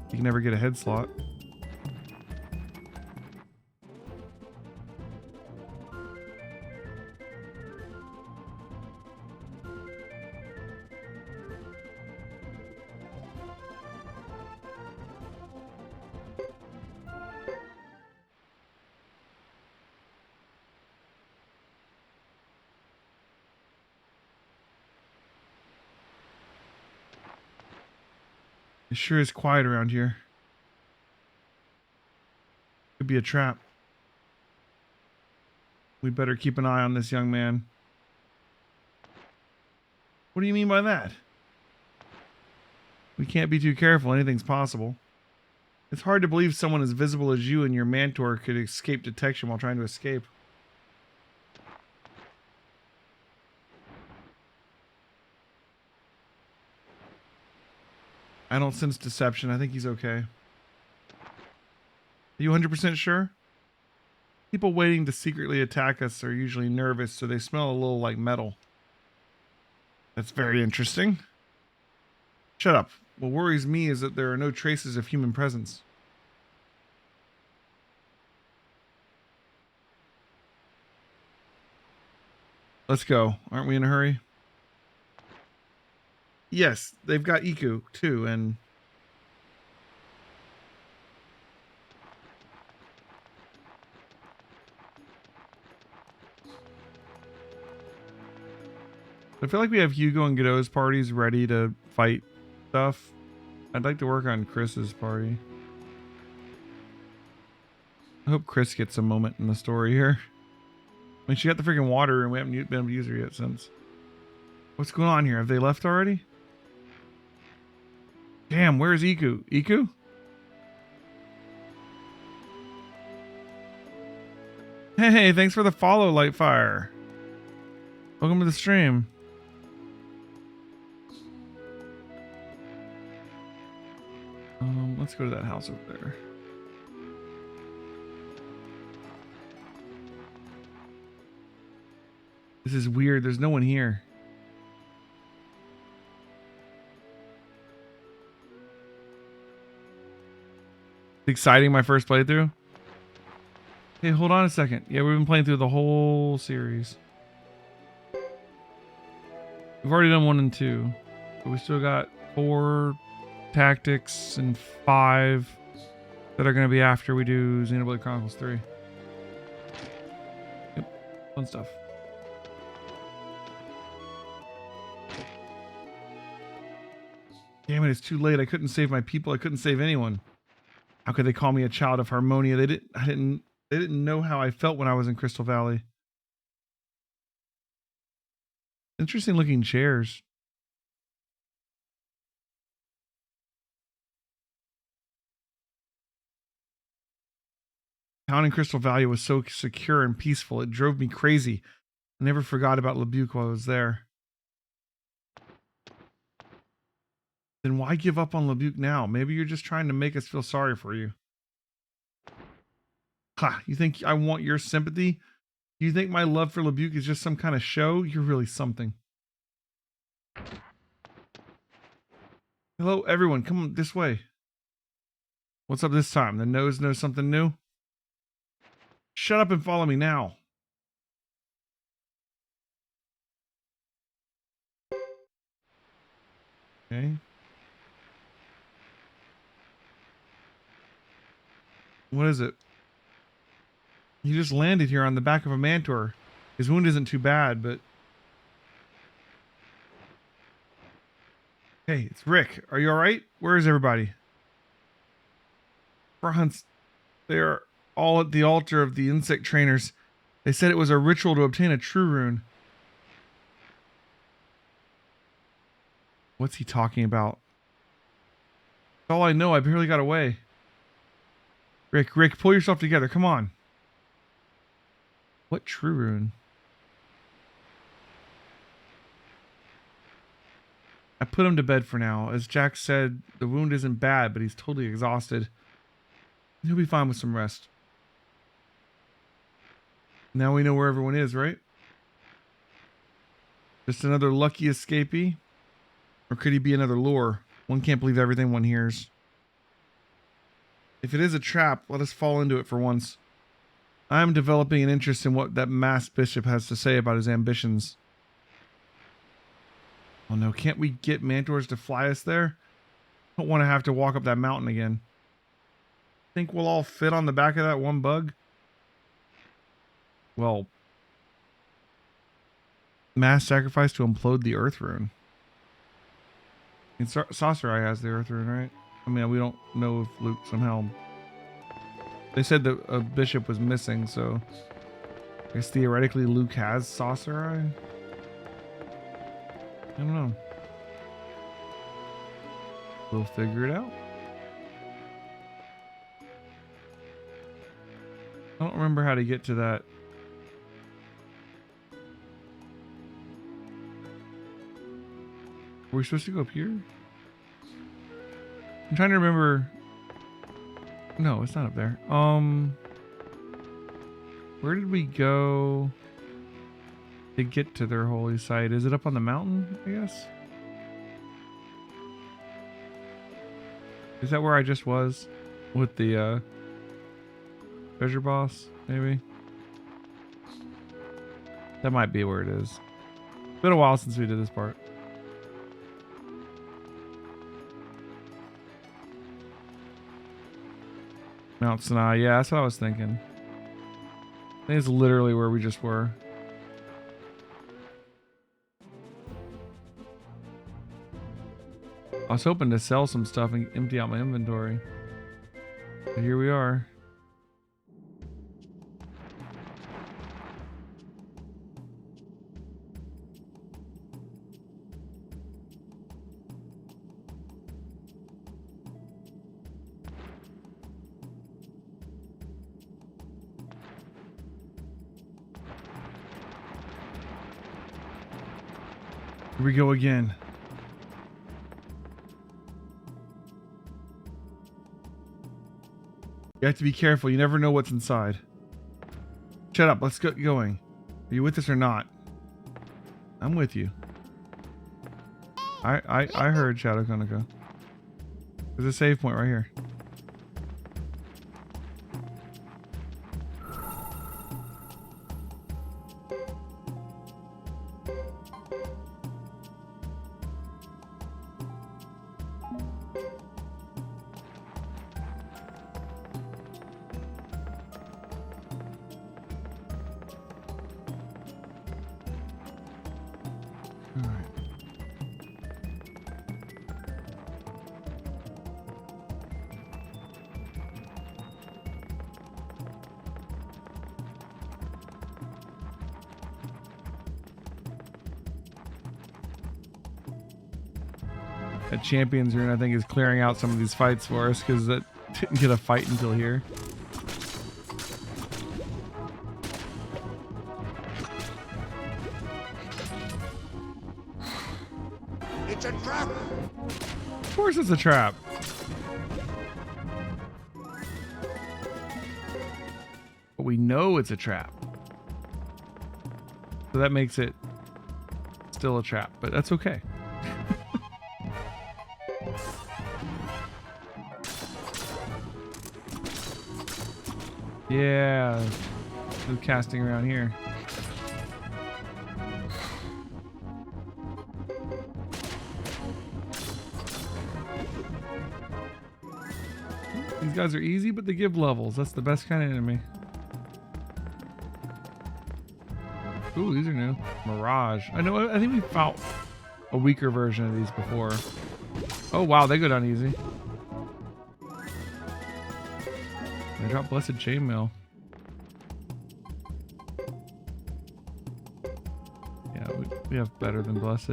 He can never get a head slot. It sure is quiet around here. Could be a trap. We better keep an eye on this young man. What do you mean by that? We can't be too careful. Anything's possible. It's hard to believe someone as visible as you and your mentor could escape detection while trying to escape. I don't sense deception. I think he's okay. Are you 100% sure? People waiting to secretly attack us are usually nervous, so they smell a little like metal. That's very interesting. Shut up. What worries me is that there are no traces of human presence. Let's go. Aren't we in a hurry? Yes, they've got Iku too, and I feel like we have Hugo and Godot's parties ready to fight stuff. I'd like to work on Chris's party. I hope Chris gets a moment in the story here. I mean, she got the freaking water and we haven't been able to use her yet since. What's going on here? Have they left already? Damn, where's Iku? Iku? Hey, thanks for the follow, Lightfire. Welcome to the stream. Let's go to that house over there. This is weird. There's no one here. It's exciting, my first playthrough. Hey, hold on a second. Yeah, we've been playing through the whole series. We've already done 1 and 2. But we still got 4 tactics and 5 that are going to be after we do Xenoblade Chronicles 3. Yep, fun stuff. Damn it, it's too late. I couldn't save my people. I couldn't save anyone. How could they call me a child of Harmonia? They didn't know how I felt when I was in Crystal Valley. Interesting looking chairs. Town in Crystal Valley was so secure and peaceful. It drove me crazy. I never forgot about Lebuc while I was there. Then why give up on Lebuc now? Maybe you're just trying to make us feel sorry for you. Ha, you think I want your sympathy? Do you think my love for Lebuc is just some kind of show? You're really something. Hello, everyone. Come on this way. What's up this time? The nose knows something new? Shut up and follow me now. Okay. What is it? He just landed here on the back of a mantor. His wound isn't too bad, but... Hey, it's Rick. Are you alright? Where is everybody? Franz, they are all at the altar of the insect trainers. They said it was a ritual to obtain a true rune. What's he talking about? That's all I know. I barely got away. Rick, pull yourself together. Come on. What true rune? I put him to bed for now. As Jack said, the wound isn't bad, but he's totally exhausted. He'll be fine with some rest. Now we know where everyone is, right? Just another lucky escapee? Or could he be another lure? One can't believe everything one hears. If it is a trap, let us fall into it for once. I am developing an interest in what that masked bishop has to say about his ambitions. Oh no, can't we get Mantors to fly us there? Don't want to have to walk up that mountain again. Think we'll all fit on the back of that one bug? Well, mass sacrifice to implode the Earth Rune. And Saucerai has the Earth Rune, right? I mean, we don't know if Luke somehow... They said that a bishop was missing, so... I guess theoretically Luke has Saucerai? I don't know. We'll figure it out. I don't remember how to get to that. Were we supposed to go up here? I'm trying to remember. No, it's not up there. Where did we go to get to their holy site? Is it up on the mountain, I guess? Is that where I just was? With the treasure boss, maybe? That might be where it is. It's been a while since we did this part. Mount Sinai, yeah, that's what I was thinking. I think it's literally where we just were. I was hoping to sell some stuff and empty out my inventory. But here we are. Here we go again. You have to be careful. You never know what's inside. Shut up. Let's get going. Are you with us or not? I'm with you. I heard Shadow Konoko. There's a save point right here. That Champions Rune, I think, is clearing out some of these fights for us because that didn't get a fight until here. It's a trap! Of course it's a trap. But we know it's a trap. So that makes it still a trap, but that's okay. Yeah, no casting around here. These guys are easy, but they give levels. That's the best kind of enemy. Ooh, these are new. Mirage. I know. I think we fought a weaker version of these before. Oh wow, they go down easy. I dropped Blessed Chainmail. Yeah, we have better than Blessed.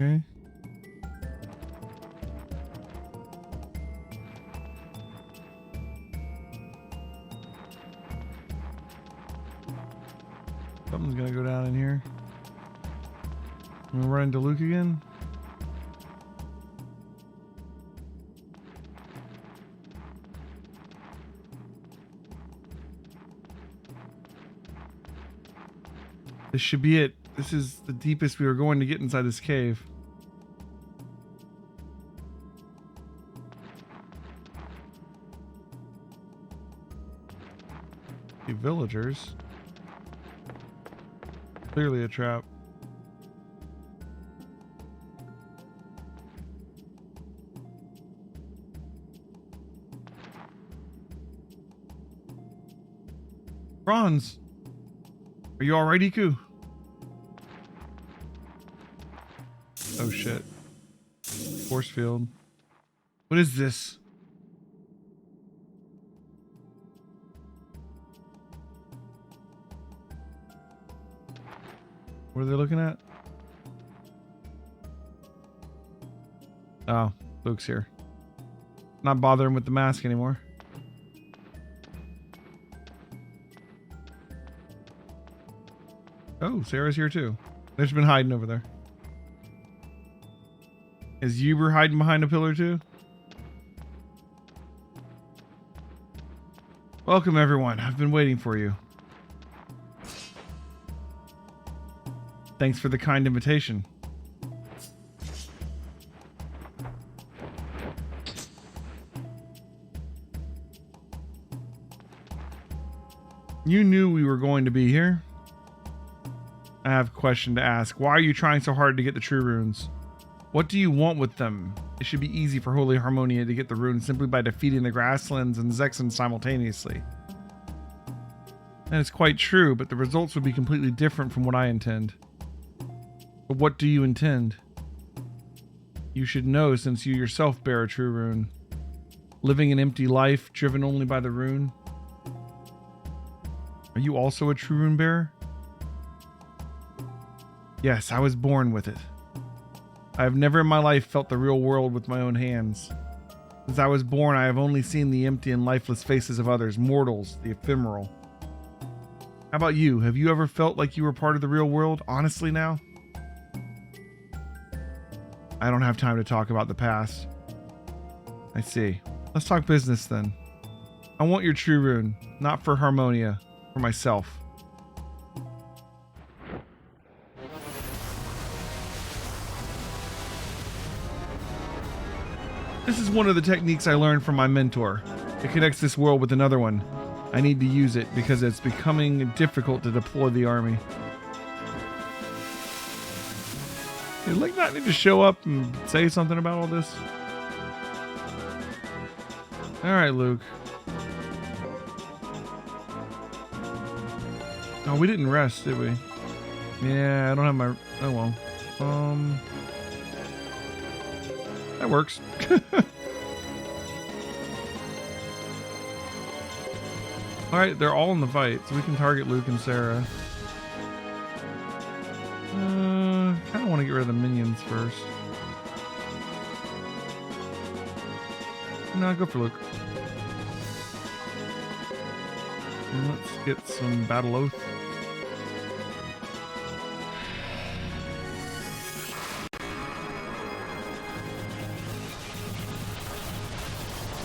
Okay. Something's gonna go down in here. I'm gonna run into Luke again. This should be it. This is the deepest we were going to get inside this cave. The villagers. Clearly a trap. Bronze. Are you alright, Iku? Oh shit. Force field. What is this? What are they looking at? Oh, Luke's here. Not bothering with the mask anymore. Oh, Sarah's here too. They've been hiding over there. Is Uber hiding behind a pillar too? Welcome everyone. I've been waiting for you. Thanks for the kind invitation. You knew we were going to be here. I have a question to ask. Why are you trying so hard to get the true runes? What do you want with them? It should be easy for Holy Harmonia to get the runes simply by defeating the Grasslands and Zexen simultaneously. That is quite true, but the results would be completely different from what I intend. But what do you intend? You should know, since you yourself bear a true rune. Living an empty life, driven only by the rune. Are you also a true rune bearer? Yes, I was born with it. I have never in my life felt the real world with my own hands. Since I was born, I have only seen the empty and lifeless faces of others, mortals, the ephemeral. How about you? Have you ever felt like you were part of the real world, honestly now? I don't have time to talk about the past. I see. Let's talk business then. I want your true rune, not for Harmonia, for myself. This is one of the techniques I learned from my mentor. It connects this world with another one. I need to use it because it's becoming difficult to deploy the army. Did Link not need to show up and say something about all this? Alright, Luke. Oh, we didn't rest, did we? Yeah, I don't have my... Oh, well. That works. Alright, they're all in the fight, so we can target Luke and Sarah. Kind of want to get rid of the minions first. No, go for Luke. And let's get some Battle Oath.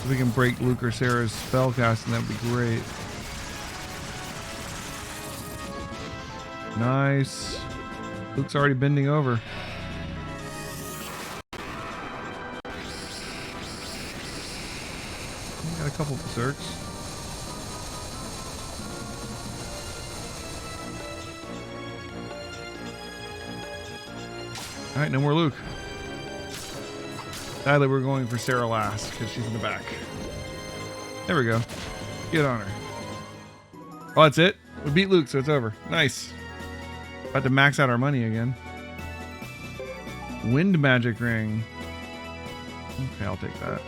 If we can break Luke or Sarah's spellcasting, that'd be great. Nice. Luke's already bending over. Got a couple berserks. Alright, no more Luke. Sadly, we're going for Sarah last because she's in the back. There we go. Get on her. Oh, that's it? We beat Luke, so it's over. Nice. About to max out our money again. Wind magic ring. Okay, I'll take that.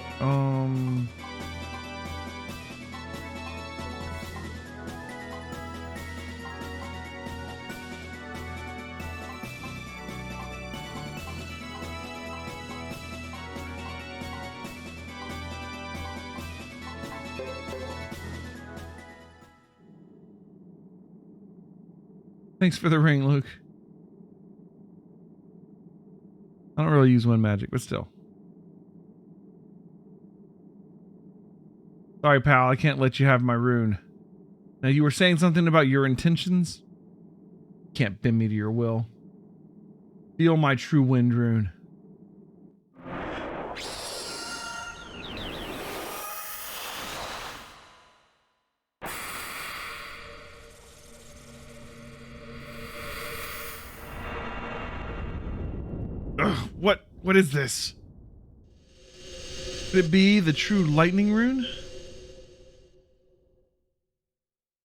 Thanks for the ring, Luke. I don't really use wind magic, but still. Sorry, pal, I can't let you have my rune. Now, you were saying something about your intentions? Can't bend me to your will. Feel my true wind rune. Ugh, what is this? Could it be the true lightning rune?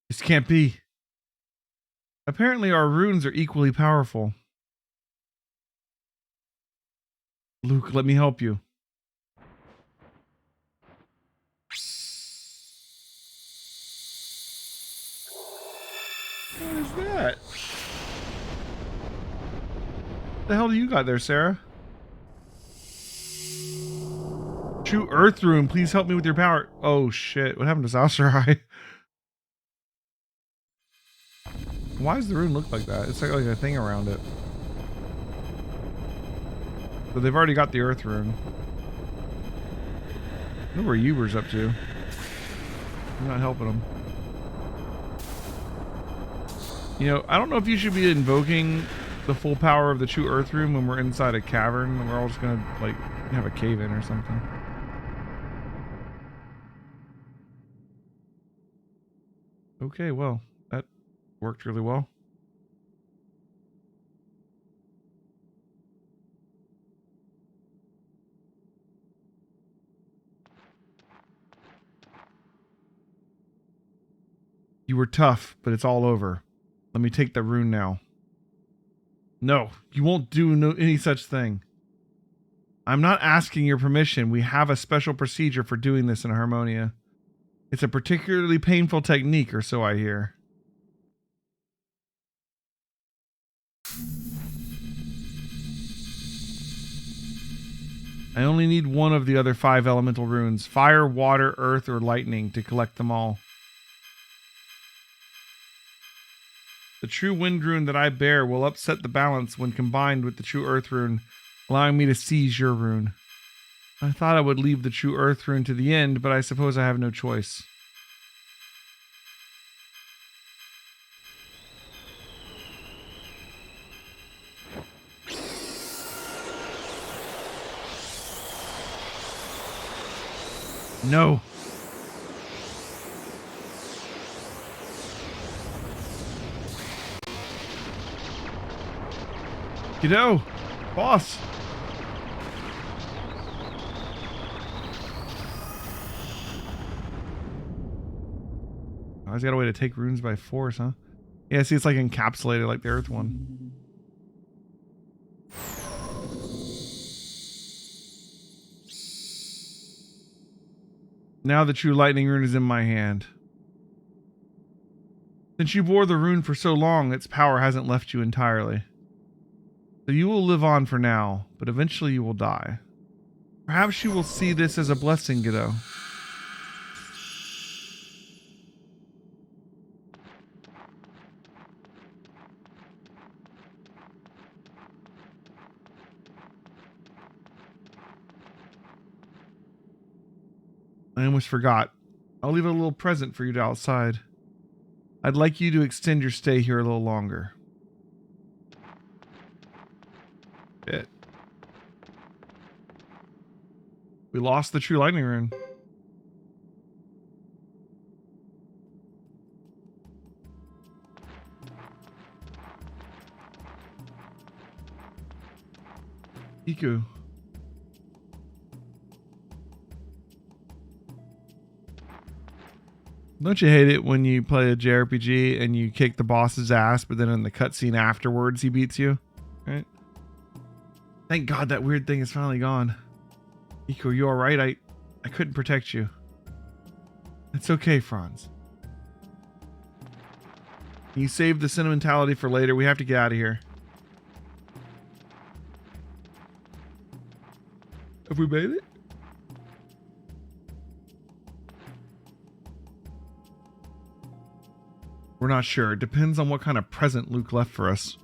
This can't be. Apparently our runes are equally powerful. Luke, let me help you. What is that? What the hell do you got there, Sarah? True Earth Rune, please help me with your power. Oh shit, what happened to Saucerai? Why does the rune look like that? It's like a thing around it. So they've already got the Earth Rune. I wonder where Uber's up to. I'm not helping him. You know, I don't know if you should be invoking the full power of the true Earth Rune when we're inside a cavern and we're all just gonna, like, have a cave in or something. Okay, well, Worked really well. You were tough, but it's all over. Let me take the rune now. No, you won't do any such thing. I'm not asking your permission. We have a special procedure for doing this in Harmonia. It's a particularly painful technique, or so I hear. I only need one of the other 5 elemental runes: fire, water, earth, or lightning, to collect them all. The true wind rune that I bear will upset the balance when combined with the true earth rune, allowing me to seize your rune. I thought I would leave the true earth rune to the end, but I suppose I have no choice. No. Kiddo! Boss! Oh, he's got a way to take runes by force, huh? Yeah, see, it's like encapsulated like the earth one. Now the true lightning rune is in my hand. Since you bore the rune for so long, its power hasn't left you entirely. So you will live on for now, but eventually you will die. Perhaps you will see this as a blessing, Giddo. I almost forgot. I'll leave a little present for you outside. I'd like you to extend your stay here a little longer. Shit. We lost the true lightning rune. Iku. Don't you hate it when you play a JRPG and you kick the boss's ass, but then in the cutscene afterwards he beats you? Right? Thank God that weird thing is finally gone. Iku, you alright? I couldn't protect you. It's okay, Franz. You saved the sentimentality for later. We have to get out of here. Have we made it? We're not sure. It depends on what kind of present Luke left for us.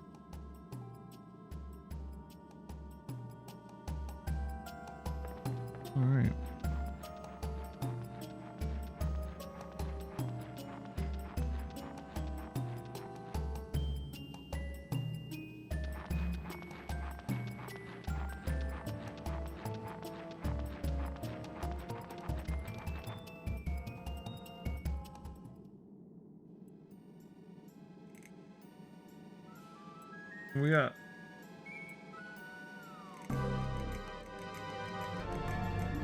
All right. What we got?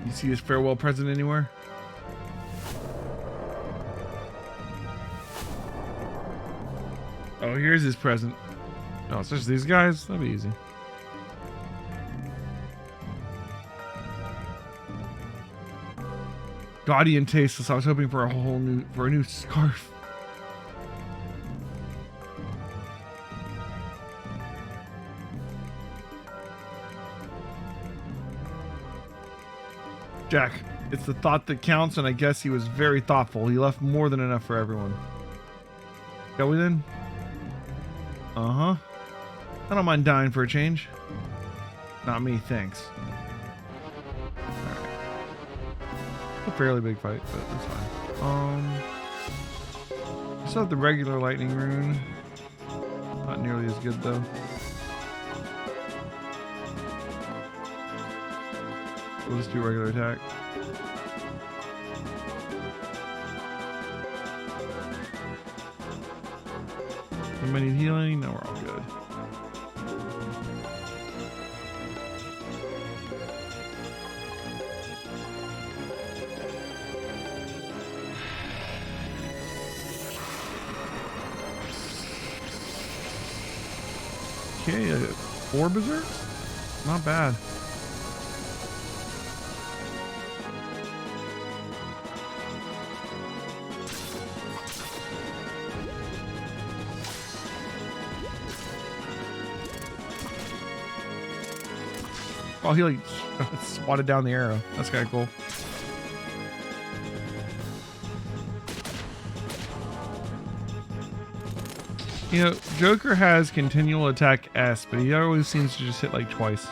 You see his farewell present anywhere? Oh, here's his present. Oh, it's just these guys? That'll be easy. Gaudy and tasteless. I was hoping for a new scarf. Jack, it's the thought that counts, and I guess he was very thoughtful. He left more than enough for everyone. Shall we then? Uh-huh. I don't mind dying for a change. Not me, thanks. Alright. A fairly big fight, but it's fine. I still have the regular lightning rune. Not nearly as good, though. We'll just do regular attack. Anybody need healing? No, we're all good. Okay, 4 berserks? Not bad. Oh, he like swatted down the arrow. That's kind of cool. You know, Joker has continual attack S, but he always seems to just hit like twice.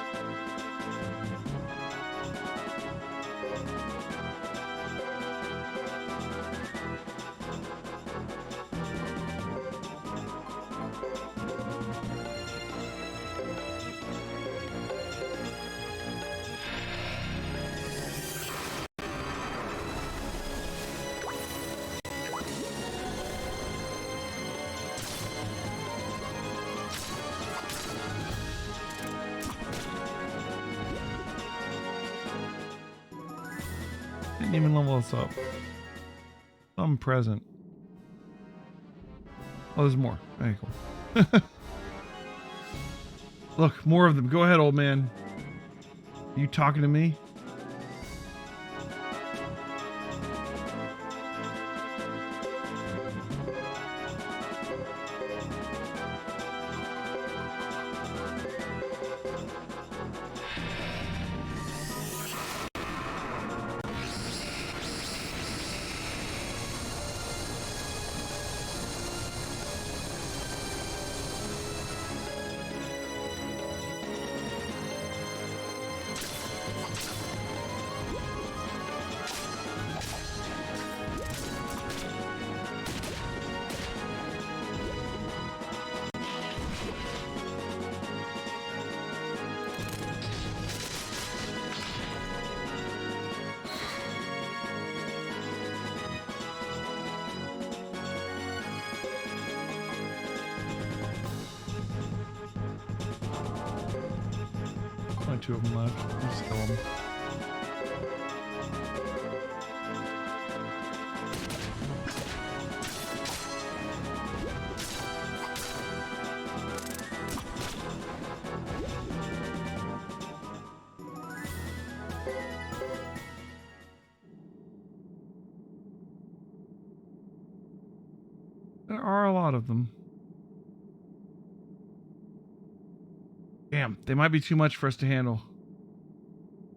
Didn't even level us up. I'm present. Oh, there's more. Very cool. Look, more of them. Go ahead, old man. Are you talking to me? Only 2 of them left. Just kill them. There are a lot of them. Damn, they might be too much for us to handle.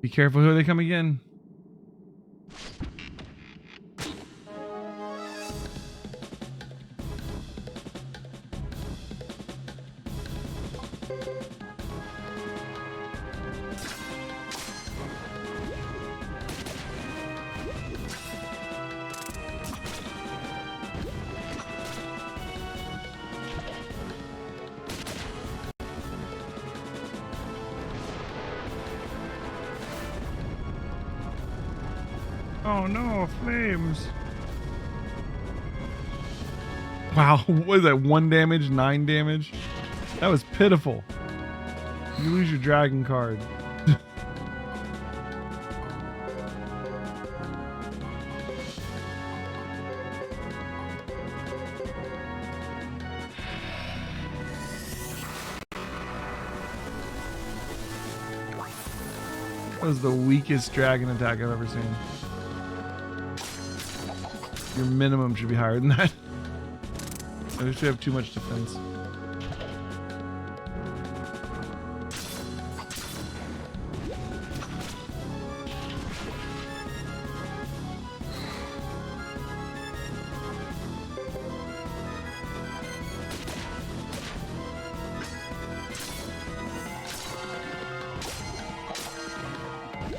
Be careful, here they come again. Oh no, flames. Wow, what is that? 1 damage, 9 damage? That was pitiful. You lose your dragon card. That was the weakest dragon attack I've ever seen. Your minimum should be higher than that. I just have too much defense.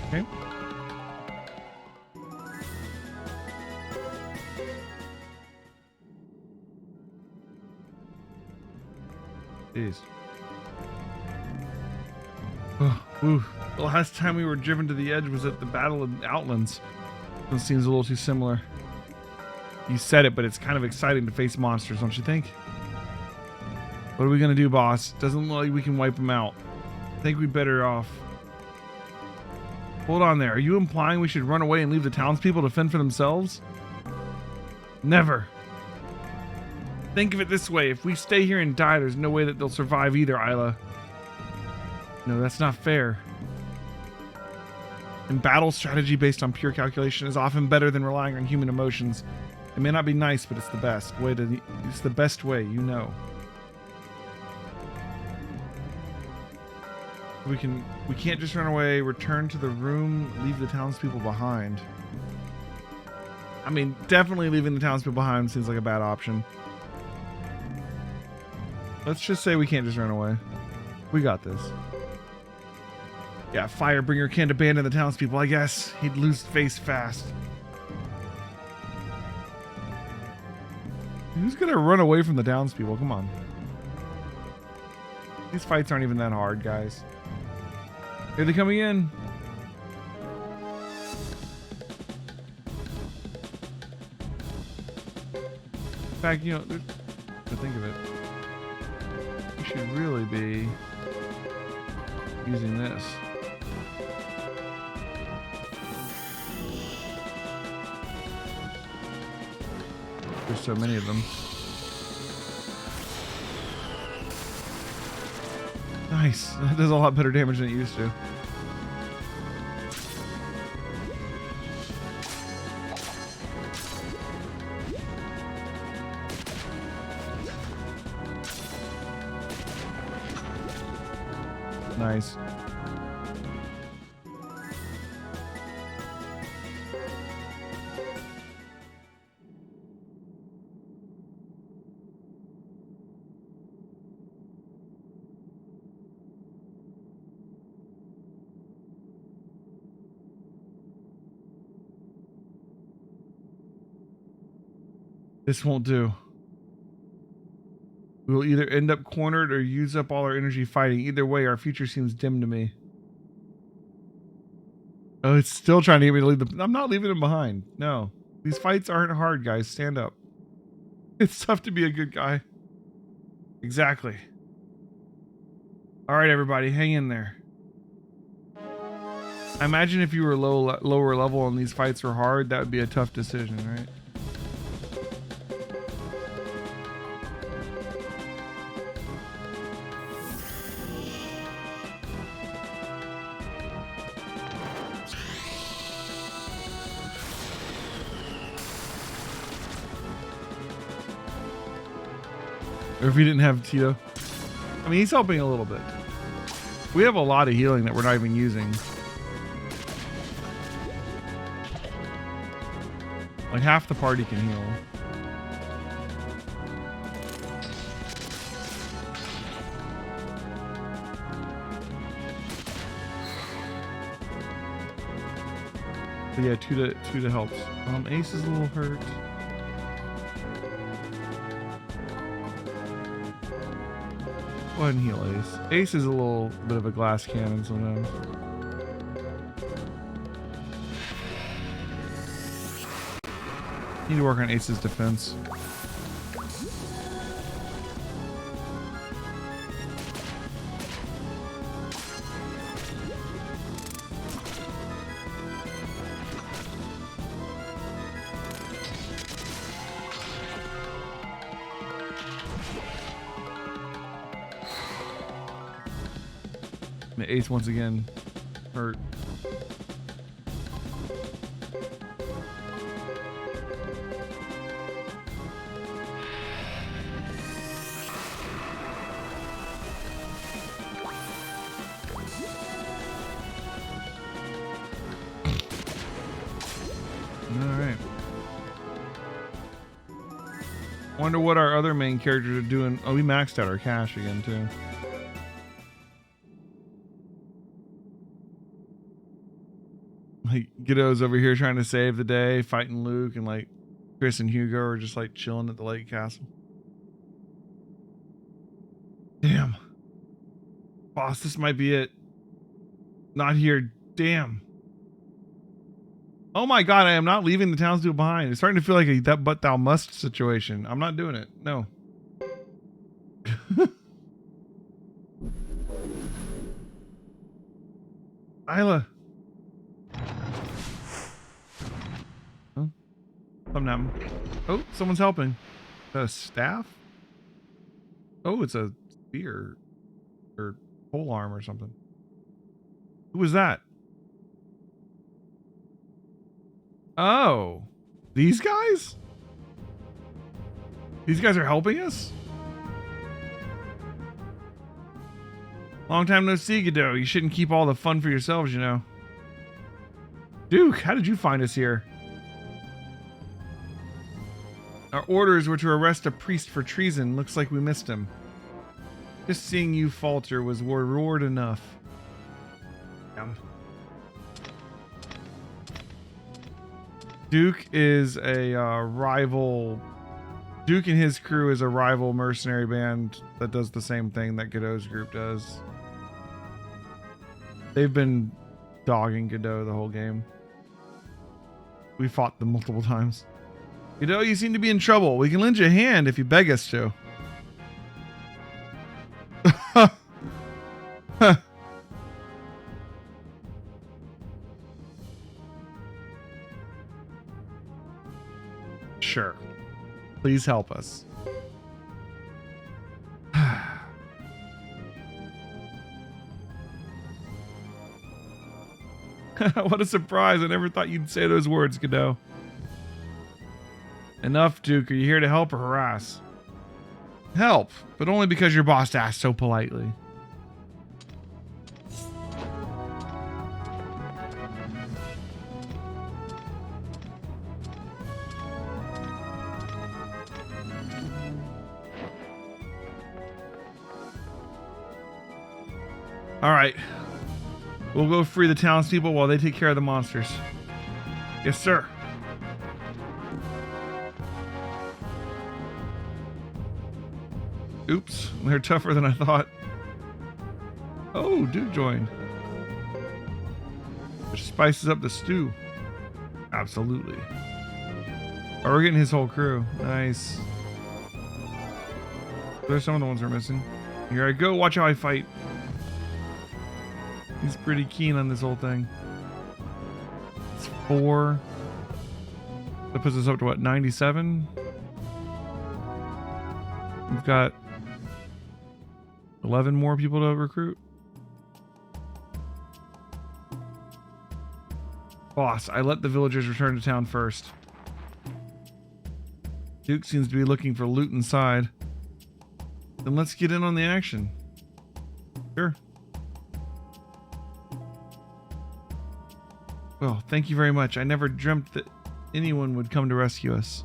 Okay. Jeez. Oh, ooh. The last time we were driven to the edge was at the Battle of Outlands. This seems a little too similar. You said it, but it's kind of exciting to face monsters, don't you think? What are we gonna do, boss? Doesn't look like we can wipe them out. I think we'd better off. Hold on there. Are you implying we should run away and leave the townspeople to fend for themselves? Never. Think of it this way. If we stay here and die, there's no way that they'll survive either, Isla. No, that's not fair. And battle strategy based on pure calculation is often better than relying on human emotions. It may not be nice, but it's the best way to. It's the best way, you know. We can't just run away, return to the room, leave the townspeople behind. I mean, definitely leaving the townspeople behind seems like a bad option. Let's just say we can't just run away. We got this. Yeah, Firebringer can't abandon the townspeople, I guess. He'd lose face fast. Who's gonna run away from the townspeople? Come on. These fights aren't even that hard, guys. Here they coming in. In fact, you know, to think of it, we should really be using this. There's so many of them. Nice. That does a lot better damage than it used to. Nice. This won't do. We will either end up cornered or use up all our energy fighting. Either way, our future seems dim to me. Oh, it's still trying to get me to leave the... I'm not leaving him behind. No. These fights aren't hard, guys. Stand up. It's tough to be a good guy. Exactly. All right, everybody. Hang in there. I imagine if you were lower level and these fights were hard, that would be a tough decision, right? Or if you didn't have Tito. I mean, he's helping a little bit. We have a lot of healing that we're not even using. Like half the party can heal. But yeah, two to helps. Ace is a little hurt. Go ahead and heal Ace. Ace is a little bit of a glass cannon sometimes. Need to work on Ace's defense. Ace once again hurt. Alright. Wonder what our other main characters are doing. Oh, we maxed out our cash again too. Like Giddo's over here trying to save the day, fighting Luke, and like Chris and Hugo are just like chilling at the lake castle. Damn. Boss, this might be it. Not here. Damn. Oh my god, I am not leaving the townspeople behind. It's starting to feel like a that but thou must situation. I'm not doing it. No. Isla. Huh? Something happened. Oh, someone's helping. Is that a staff? Oh, it's a spear. Or pole arm or something. Who was that? Oh. These guys? These guys are helping us? Long time no see, Godot. You shouldn't keep all the fun for yourselves, you know. Duke, how did you find us here? Our orders were to arrest a priest for treason. Looks like we missed him. Just seeing you falter was reward enough. Duke is a rival. Duke and his crew is a rival mercenary band that does the same thing that Godot's group does. They've been dogging Godot the whole game. We fought them multiple times. Godot, you seem to be in trouble. We can lend you a hand if you beg us to. Sure. Please help us. What a surprise. I never thought you'd say those words, Godot. Enough, Duke. Are you here to help or harass? Help, but only because your boss asked so politely. All right. We'll go free the townspeople while they take care of the monsters. Yes, sir. Oops, they're tougher than I thought. Oh, Duke joined. Which spices up the stew. Absolutely. Oh, we're getting his whole crew. Nice. There's some of the ones we're missing. Here I go. Watch how I fight. He's pretty keen on this whole thing. It's 4. That puts us up to what, 97? We've got 11 more people to recruit. Boss, I let the villagers return to town first. Duke seems to be looking for loot inside. Then let's get in on the action. Sure. Well, thank you very much. I never dreamt that anyone would come to rescue us.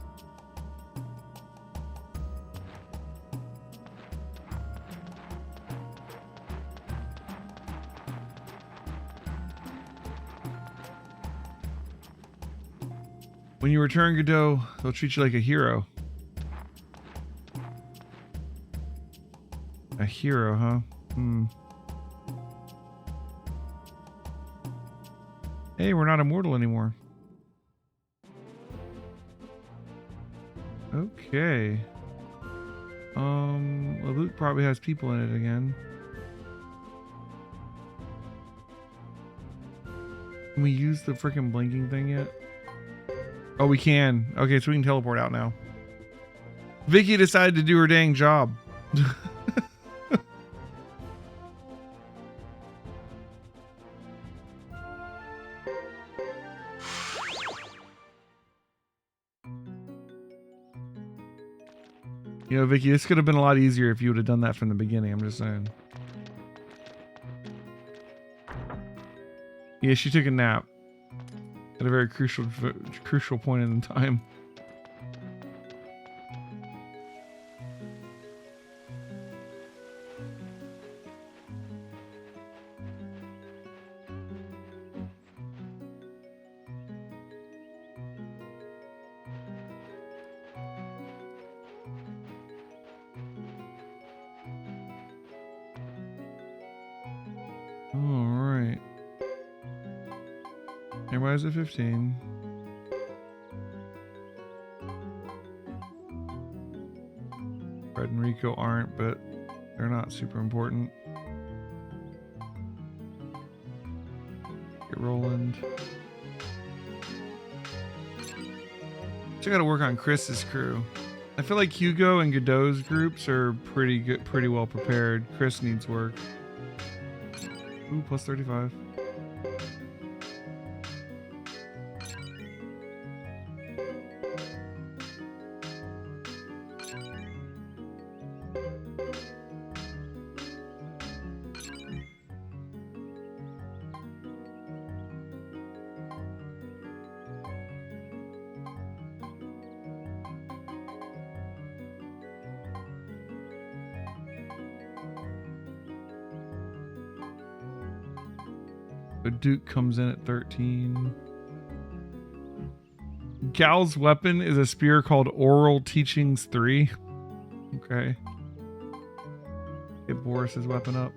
When you return, Godot, they'll treat you like a hero. A hero, huh? Hey, we're not immortal anymore. Okay. Well, Luke probably has people in it again. Can we use the freaking blinking thing yet? Oh, we can. Okay, so we can teleport out now. Vicky decided to do her dang job. You know, Vicky, this could have been a lot easier if you would have done that from the beginning. I'm just saying. Yeah, she took a nap at a very crucial point in time. Everybody's at 15. Fred and Rico aren't, but they're not super important. Get Roland. Still gotta work on Chris's crew. I feel like Hugo and Godot's groups are pretty good, pretty well prepared. Chris needs work. Ooh, plus 35. Duke comes in at 13. Gal's weapon is a spear called Oral Teachings 3. Okay. Get Boris's weapon up.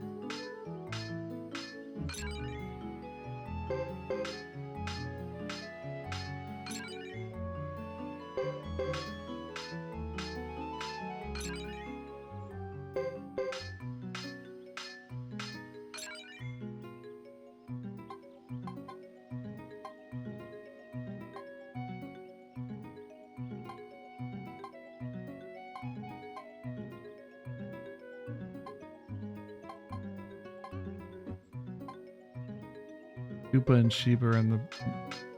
Koopa and Sheba are in the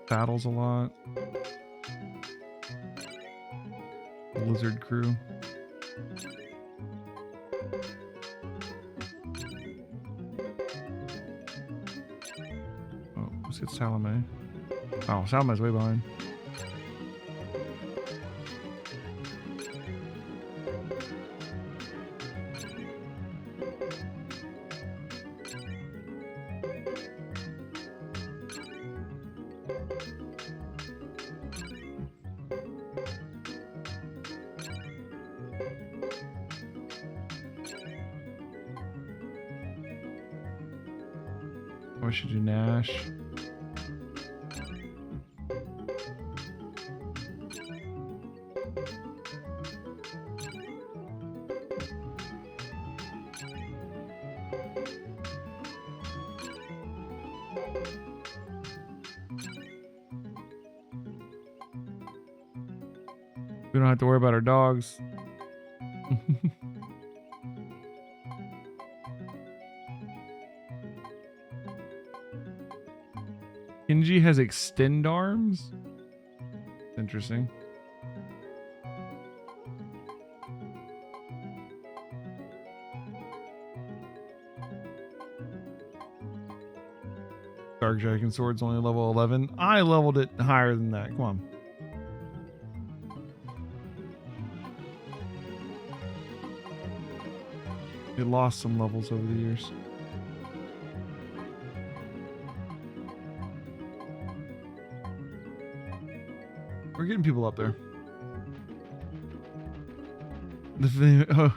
battles a lot. The lizard crew. Oh, let's get Salome. Oh, Salome's way behind. Or should do Nash. We don't have to worry about our dogs. Kenji has extend arms? Interesting. Dark Dragon Sword's only level 11. I leveled it higher than that. Come on. It lost some levels over the years. We're getting people up there. The thing, oh,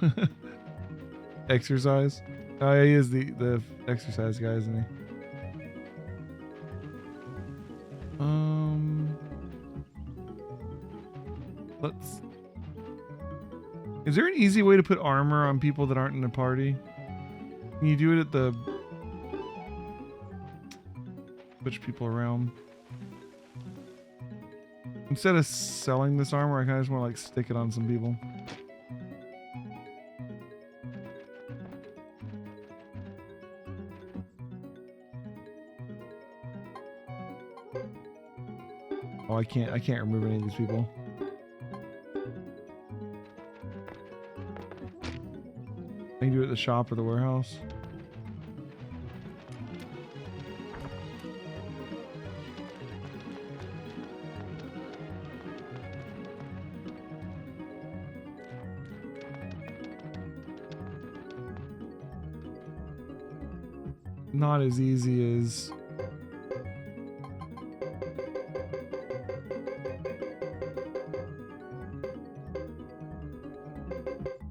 exercise. Oh, yeah, he is the exercise guy, isn't he? Let's. Is there an easy way to put armor on people that aren't in the party? Can you do it at the switch people around? Instead of selling this armor, I kind of just want to like stick it on some people. Oh, I can't remove any of these people. I can do it at the shop or the warehouse. Not as easy as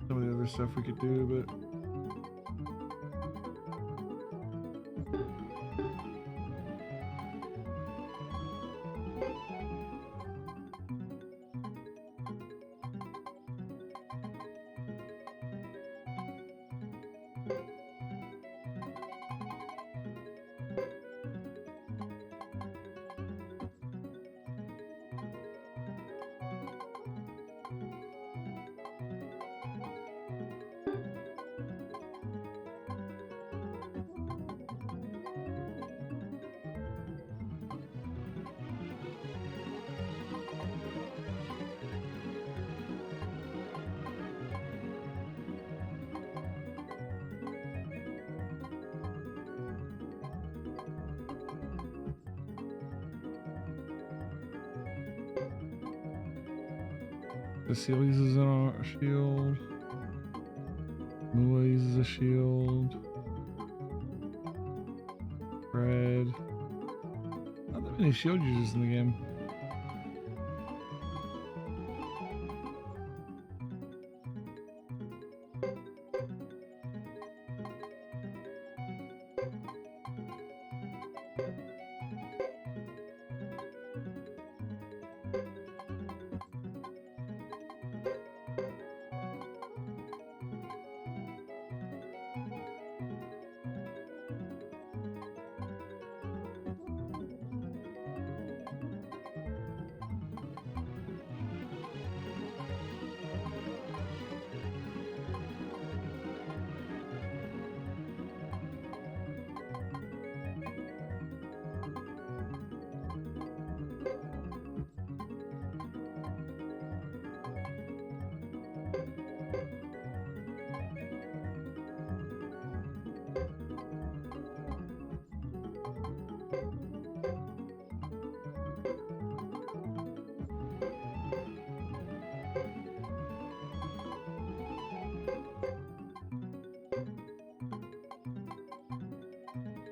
some of the other stuff we could do, but The seal uses a shield. Mua uses a shield. Red. Not that many shield users in the game.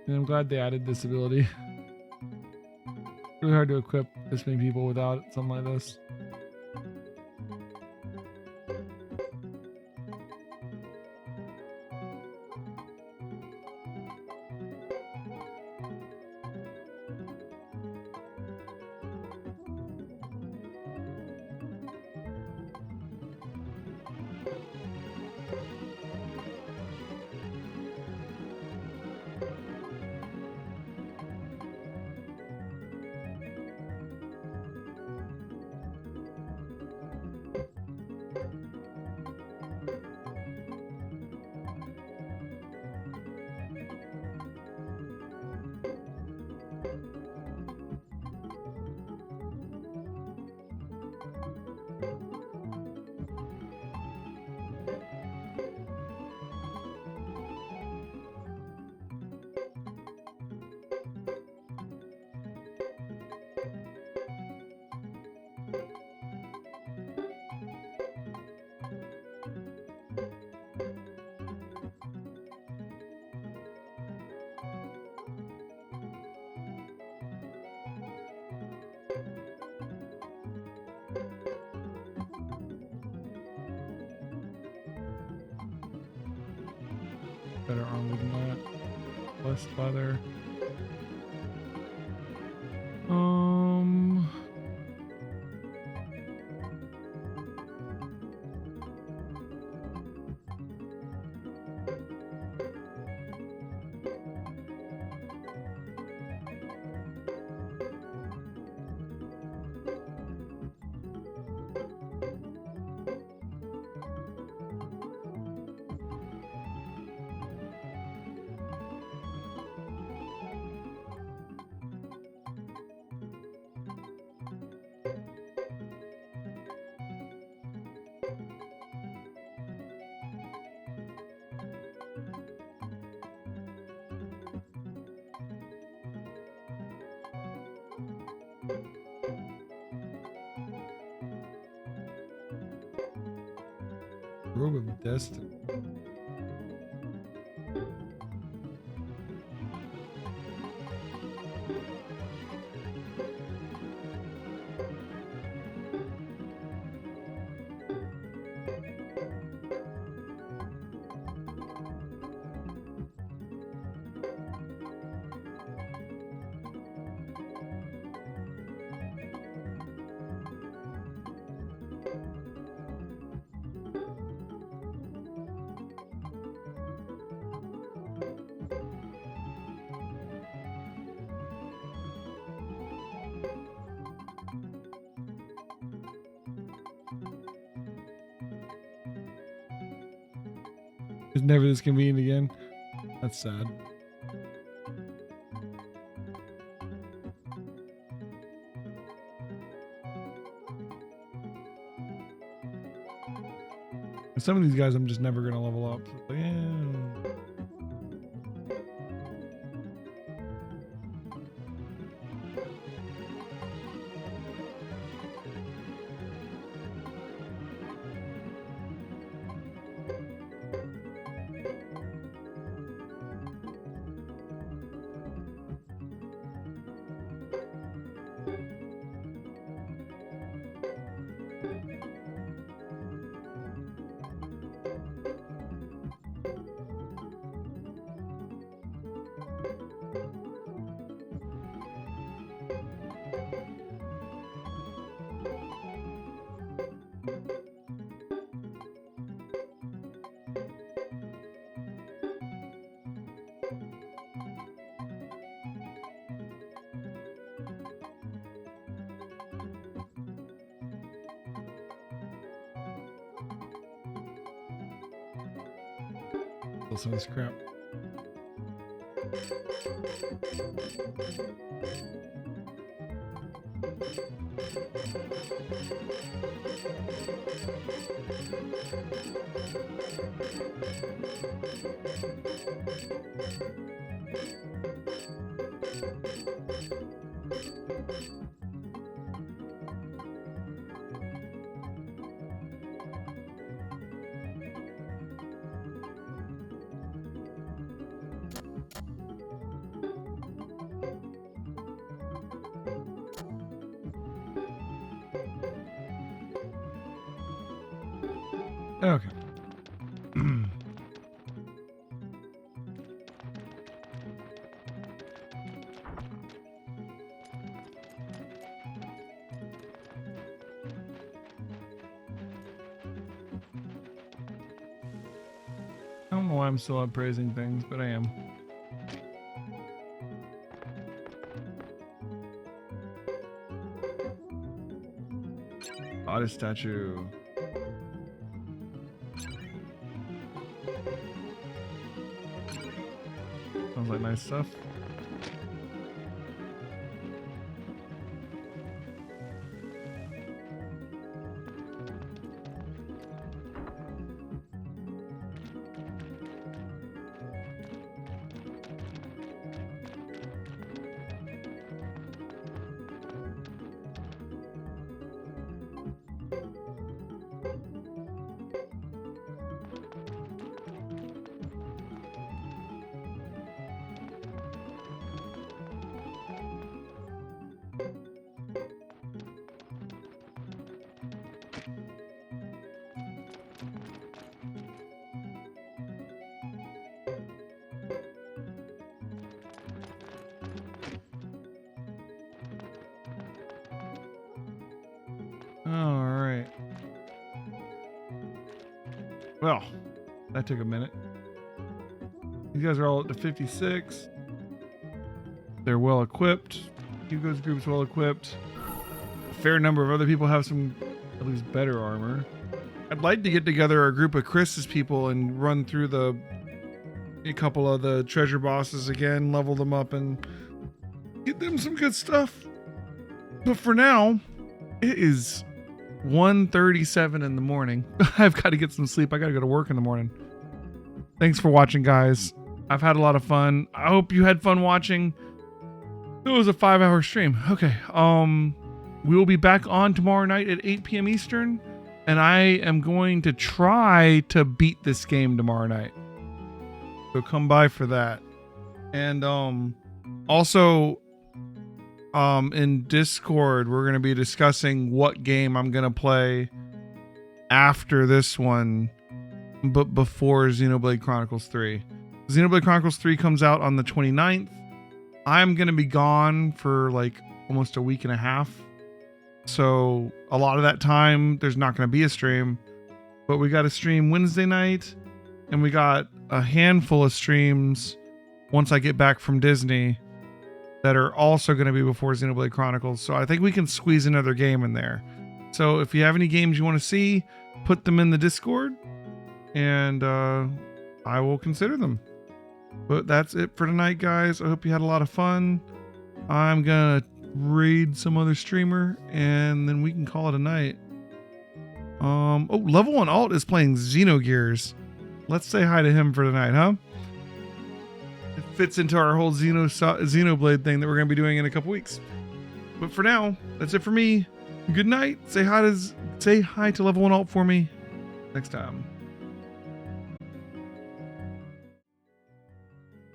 And I'm glad they added this ability. Really hard to equip this many people without something like this. Better armor than that. Less leather. Robe of Destiny. It's never this convenient again. That's sad. Some of these guys I'm just never gonna level up. So, yeah. Listen to this crap. Okay. I don't know why I'm still appraising things, but I am. Oddest statue. Sounds like nice stuff. All right. Well, that took a minute. These guys are all up to 56. They're well equipped. Hugo's group's well equipped. A fair number of other people have some, at least better armor. I'd like to get together a group of Chris's people and run through a couple of the treasure bosses again, level them up, and get them some good stuff. But for now, it is 1:37 in the morning. I've got to get some sleep. I got to go to work in the morning. Thanks for watching, guys. I've had a lot of fun. I hope you had fun watching. It was a 5-hour stream. Okay. We will be back on tomorrow night at 8 p.m. Eastern, and I am going to try to beat this game tomorrow night. So come by for that. And also in Discord, we're going to be discussing what game I'm going to play after this one, but before Xenoblade Chronicles 3. Xenoblade Chronicles 3 comes out on the 29th. I'm going to be gone for like almost a week and a half. So a lot of that time, there's not going to be a stream. But we got a stream Wednesday night, and we got a handful of streams once I get back from Disney that are also going to be before Xenoblade Chronicles. So I think we can squeeze another game in there. So if you have any games you want to see, put them in the Discord, and I will consider them. But that's it for tonight, guys. I hope you had a lot of fun. I'm going to raid some other streamer, and then we can call it a night. Oh, Level 1 Alt is playing Xenogears. Let's say hi to him for tonight, huh? It fits into our whole Xenoblade thing that we're going to be doing in a couple weeks. But for now, that's it for me. Good night. Say hi to Level 1 Alt for me next time.